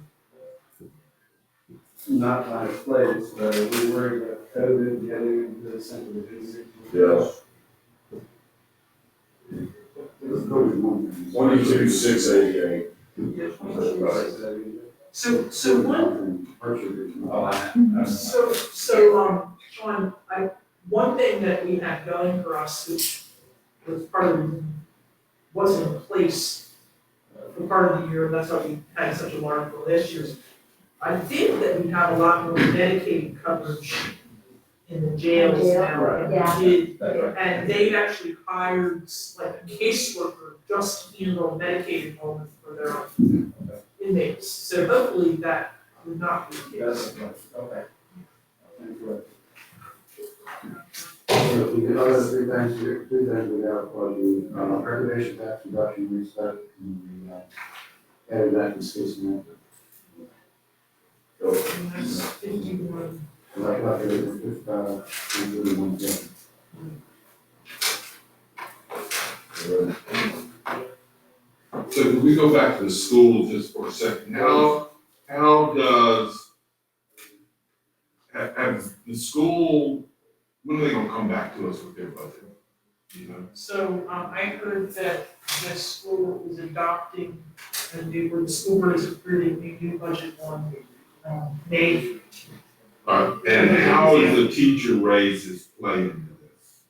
Not my place, but we worried about COVID getting into the central district. yes, It's probably more than- 22,688. So one, Sean, one thing that we had going for us, which was part of the reason wasn't in place for part of the year, that's why we had such a large bill last year. I think that we have a lot more Medicaid coverage in the jails now than we did. And they've actually hired like a caseworker just to handle Medicaid enrollment for their inmates. So hopefully that would not be the case. Okay. Thank you. So we did other two things we have for the, recreation tax reduction we expect, and we, added that in case now. And that's 51. So that got rid of 31, yeah. So can we go back to the school just for a second? How does, have the school, when are they gonna come back to us with their budget? You know? So I heard that the school is adopting a new, or the school board is approving a new budget on May. And how is the teacher raises play into this?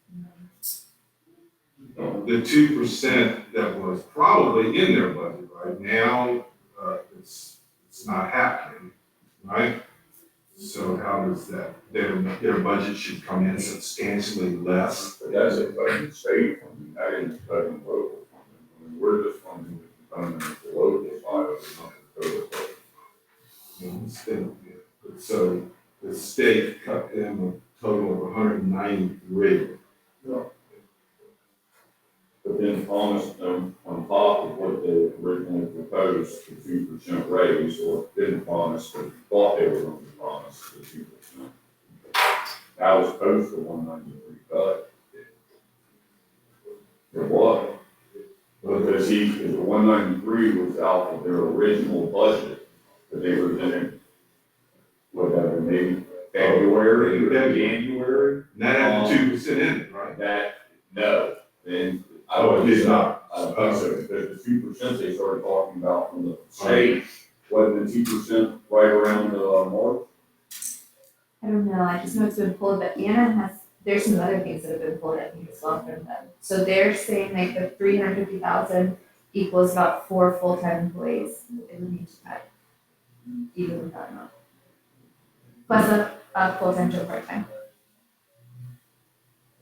The 2% that was probably in their budget right now, it's not happening, right? So how does that, their budget should come in substantially less? But that's a budget state funding, that ain't cutting local funding. I mean, we're just funding the component of the local side of it, not the total budget. So the state cut them a total of 193. But but then promised them on top of what they originally proposed, the 2% raise, or didn't promise, but thought they were going to promise the 2%. That was opposed to 193 cut. It was. Because the 193 was out of their original budget, that they were in, whatever, maybe February or January. And that had the 2% in it, right? That, no, then. Oh, it did not. I don't think so, because the 2% they started talking about from the state, wasn't the 2% right around, March? I don't know, I just know it's been pulled, but Anna has, there's some other things that have been pulled, I think, as well from them. So they're saying like the 350,000 equals about 4 full-time employees that they would need to cut, even with that amount. Plus a full-time to part-time.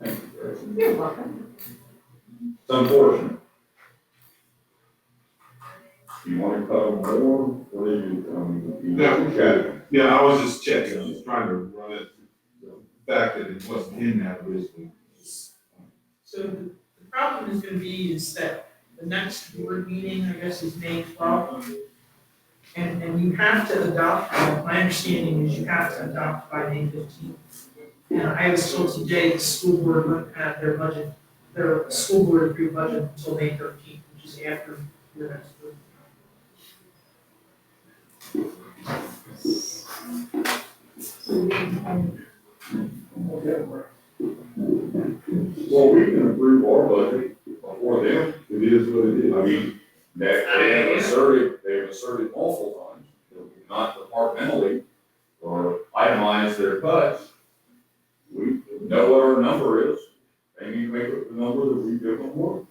Thank you, Jason. You're welcome. It's unfortunate. Do you want to cut them more, or do you, Yeah, I was just checking, I was trying to run it, the fact that it wasn't in that originally. So the problem is gonna be is that the next board meeting, I guess, is May 12th. And you have to adopt, my understanding is you have to adopt by May 15th. And I was told today the school board wouldn't have their budget, their school board approved budget until May 13th, which is after your next board. well, we can approve our budget before them. It is what it is. I mean, they have asserted multiple times, that we not departmentally or itemize their cuts. We know what our number is, they need to make it the number that we give them work.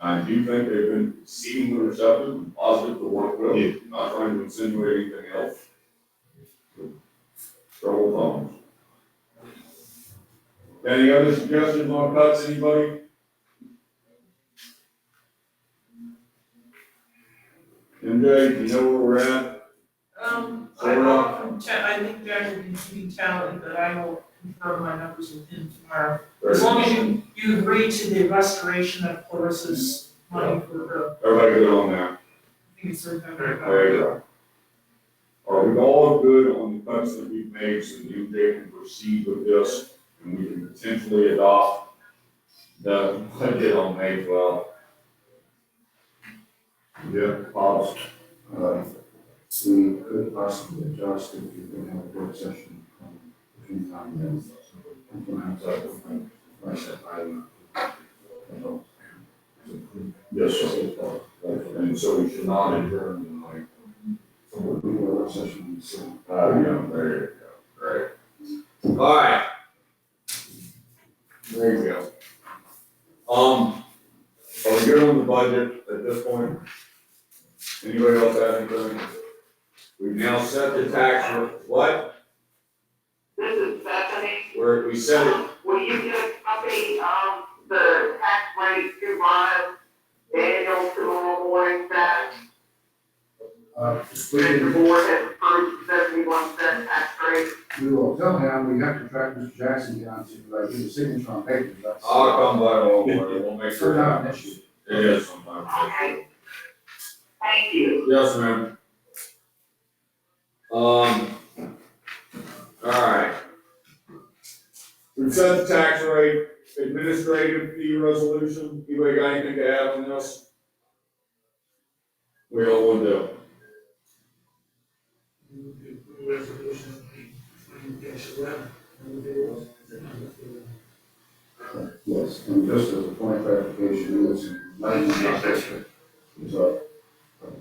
I do think they've been exceedingly receptive and positive to work with, not trying to insinuate anything else. Trouble thumbs. Any other suggestions on cuts, anybody? MJ, do you know where we're at? I know from I think Jack will continue tallying, but I will confirm my numbers with him tomorrow. As long as you agree to the restoration of Clarissa's money for her, Everybody good on that? I think it's her. There you go. Are we all good on the cuts that we've made so that MJ can proceed with this and we can potentially adopt the budget on May 12th? Yeah. Pause. We could possibly adjust if you can have a work session between time and then. Implement that, like that item. Yes, sir. And so we should not adjourn tonight. So we'll do a work session, so. Yeah, there you go, great. All right. There you go. Are we good on the budget at this point? Anybody else have anything? We've now set the tax rate, what? This is Bethany. Where we set it, Will you give a copy of the tax rate supervised Daniel tomorrow morning that the board has approved 71% tax rate? We will tell him, we have to track Mr. Jackson down to, like, get a signature on paper, that's. I'll come by tomorrow, we'll make sure. Not an issue. It is sometimes. Okay. Thank you. Yes, ma'am. All right. We've set the tax rate, administrative fee resolution, anybody got anything to add on this? We all want to. Resolution 20-11. Yes, and just as a point of clarification, it was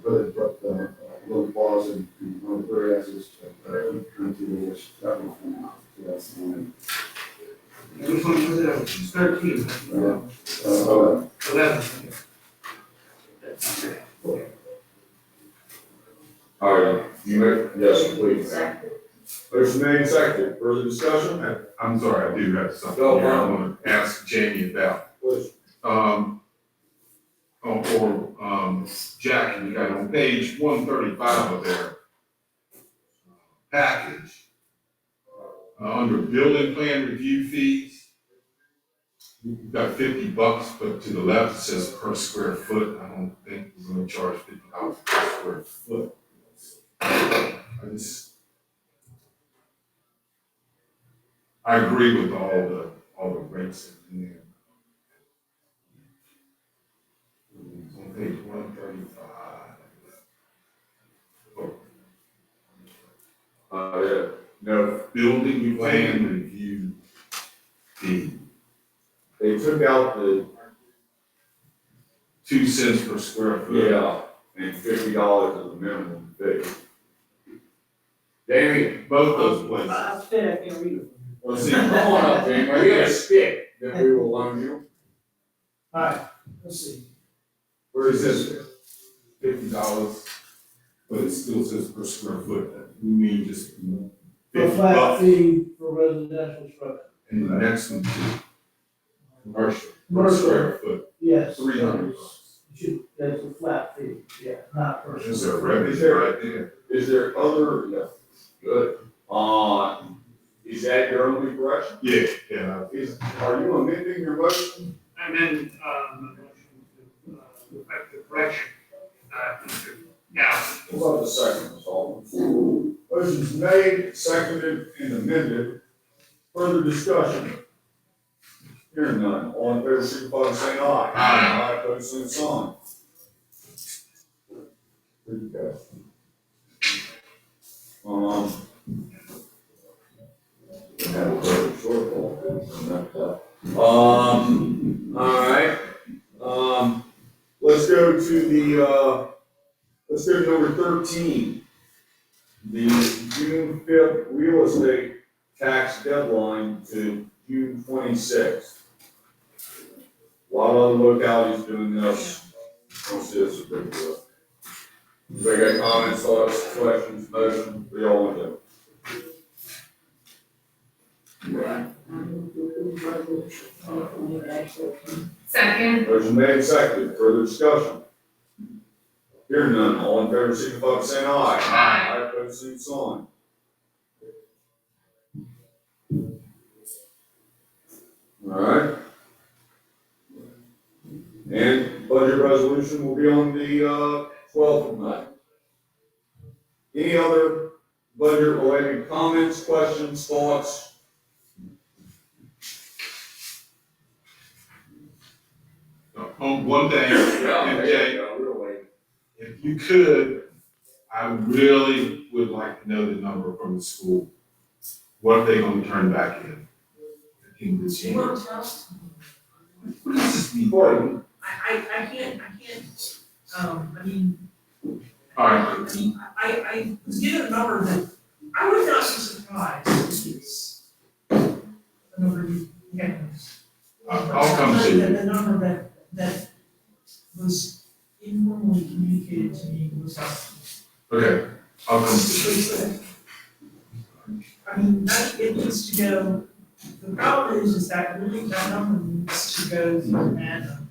put a little pause in one of the whereases, which that will come out, so that's the one. Which one was it? 13. 11. All right, you may, yes, please. Motion made and seconded, further discussion? I'm sorry, I do have something Go, here I Brian. want to ask Jamie about. Please. Jackie, you got on page 135 of their package, under building plan review fees, we've got $50, but to the left it says per square foot. I don't think we're gonna charge $50 per square foot. I agree with all the rates in there. It's on page 135. Yeah, no, Building plan review fee, they took out the, 2 cents per square foot. yeah, and $50 is the minimum fee. Jamie, Both those places. I said I can't read it. well, see, come on up, Jamie, I got a stick that we will loan you. Alright, let's see. Where is this? $50, but it still says per square foot. We mean just The flat $50. fee for residential structure. And the next one is commercial, per Commercial. square foot, Yes. $300. That's a flat fee, yeah, not per. Is there revenue right there? Is there other, yeah, good. Is that your only correction? Yeah. Are you amending your motion? And then, the motion to, affect the correction, now. What about the second, Ms. Alderman? Motion's made, seconded, and amended. Further discussion? Hearing none, all in favor, signify by saying aye. Aye, opposed, same sign. There you go. We have a very shortfall. All right. Let's go to number 13. The June 5th real estate tax deadline to June 26th. A lot of other localities doing this. I don't see this as a big deal. Anybody got comments, thoughts, questions, motion, what y'all want to do? Second. Motion made, seconded, further discussion. Hearing none, all in favor, signify by saying aye. Aye, opposed, same sign. All right. And budget resolution will be on the 12th of May. Any other budget related comments, questions, thoughts? One thing, MJ, if you could, I really would like to know the number from the school. What are they gonna turn back in this You year? want to tell us? What does this mean? I can't, I mean. All right. I mean, I was given a number that I would not be surprised if it's the number you get. I'll come to you. The number that was informally communicated to me was like. Okay, I'll come to you. I mean, it needs to go, the problem is that really that number needs to go through and,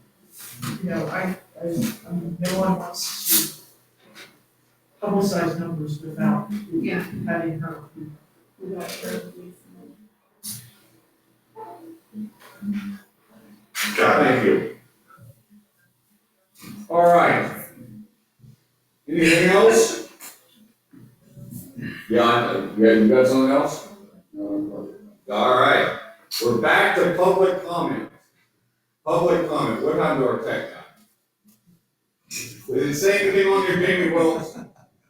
you know, I mean, no one wants to publicize numbers without having her. Thank you. All right. Anything else? Yeah, you got something else? All right, we're back to public comment. Public comment, what happened to our tech guy? Did it say anything on your Jamie Wilkes?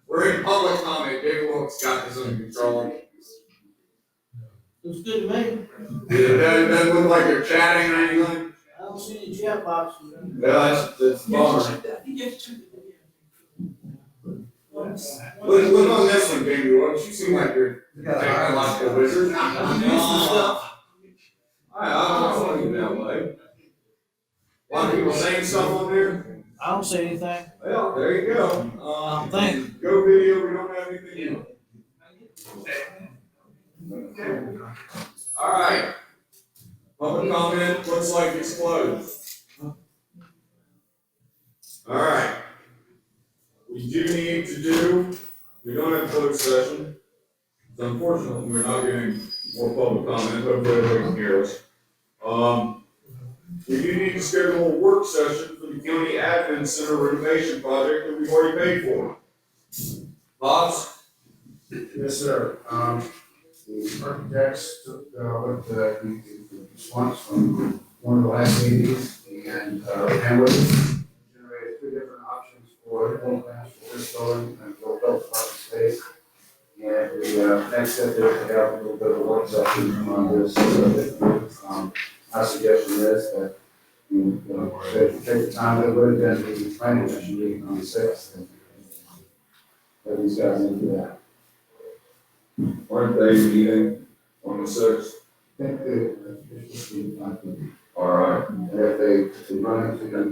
We're in public comment, Jamie Wilkes got this under control. Looks good to me. It doesn't look like you're chatting or anything? I don't see any chat boxes. Yeah, that's a bummer. Look on this one, Jamie Wilkes, you seem like you're a technological wizard. I don't want you that way. A lot of people saying stuff on there. I don't see anything. Well, there you go. Thank Go video, we don't have anything in. All right. Public comment looks like it's closed. All right. We do need to do, we don't have closed session. It's unfortunate we're not getting more public comment, hopefully everybody can hear us. We do need to schedule a work session for the county admin center renovation project that we've already paid for. Bob's? Yes, sir. The architects took, what, the response from one of the last meetings and, with it, generated two different options for full plans for this building and for health department space. And the, next step is to have a little bit of a work session on this. My suggestion is that you know, take the time that would have been the planning commission meeting on the sixth. Let these guys into that. Aren't they meeting on the sixth? I think it's just the, All right. and if they run into them.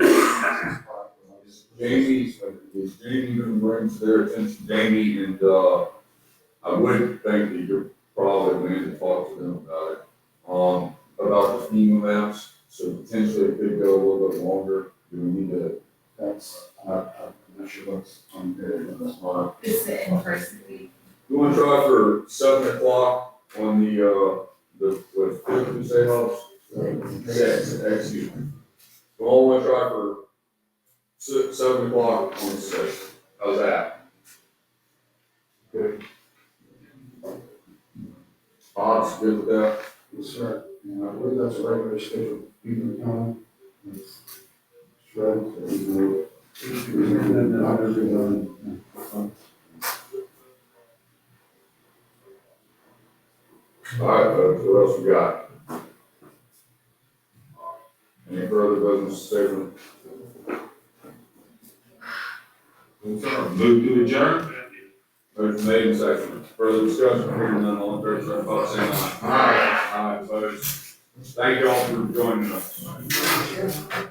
Jamie, is Jamie gonna bring to their attention, Jamie, and, I would think that you're probably going to talk to them about it, about the FEMA maps, so potentially it could go a little bit longer. Do we need to? That's, I'm not sure what's on there, that's why. It's the in-person week. You wanna try for 7 o'clock on what, fifth you say, Hobbs? Excuse me. We'll wanna try for 7 o'clock on the sixth. How's that? Good. Hobbs, good with that? Yes, sir. And I believe that's a regular scheduled meeting time. It's right, so we can. All right, folks, what else we got? Any further business statement? Move to adjourn? Motion made and seconded. Further discussion, hearing none, all in favor, say aye. Aye. Aye, opposed. Thank you all for joining us.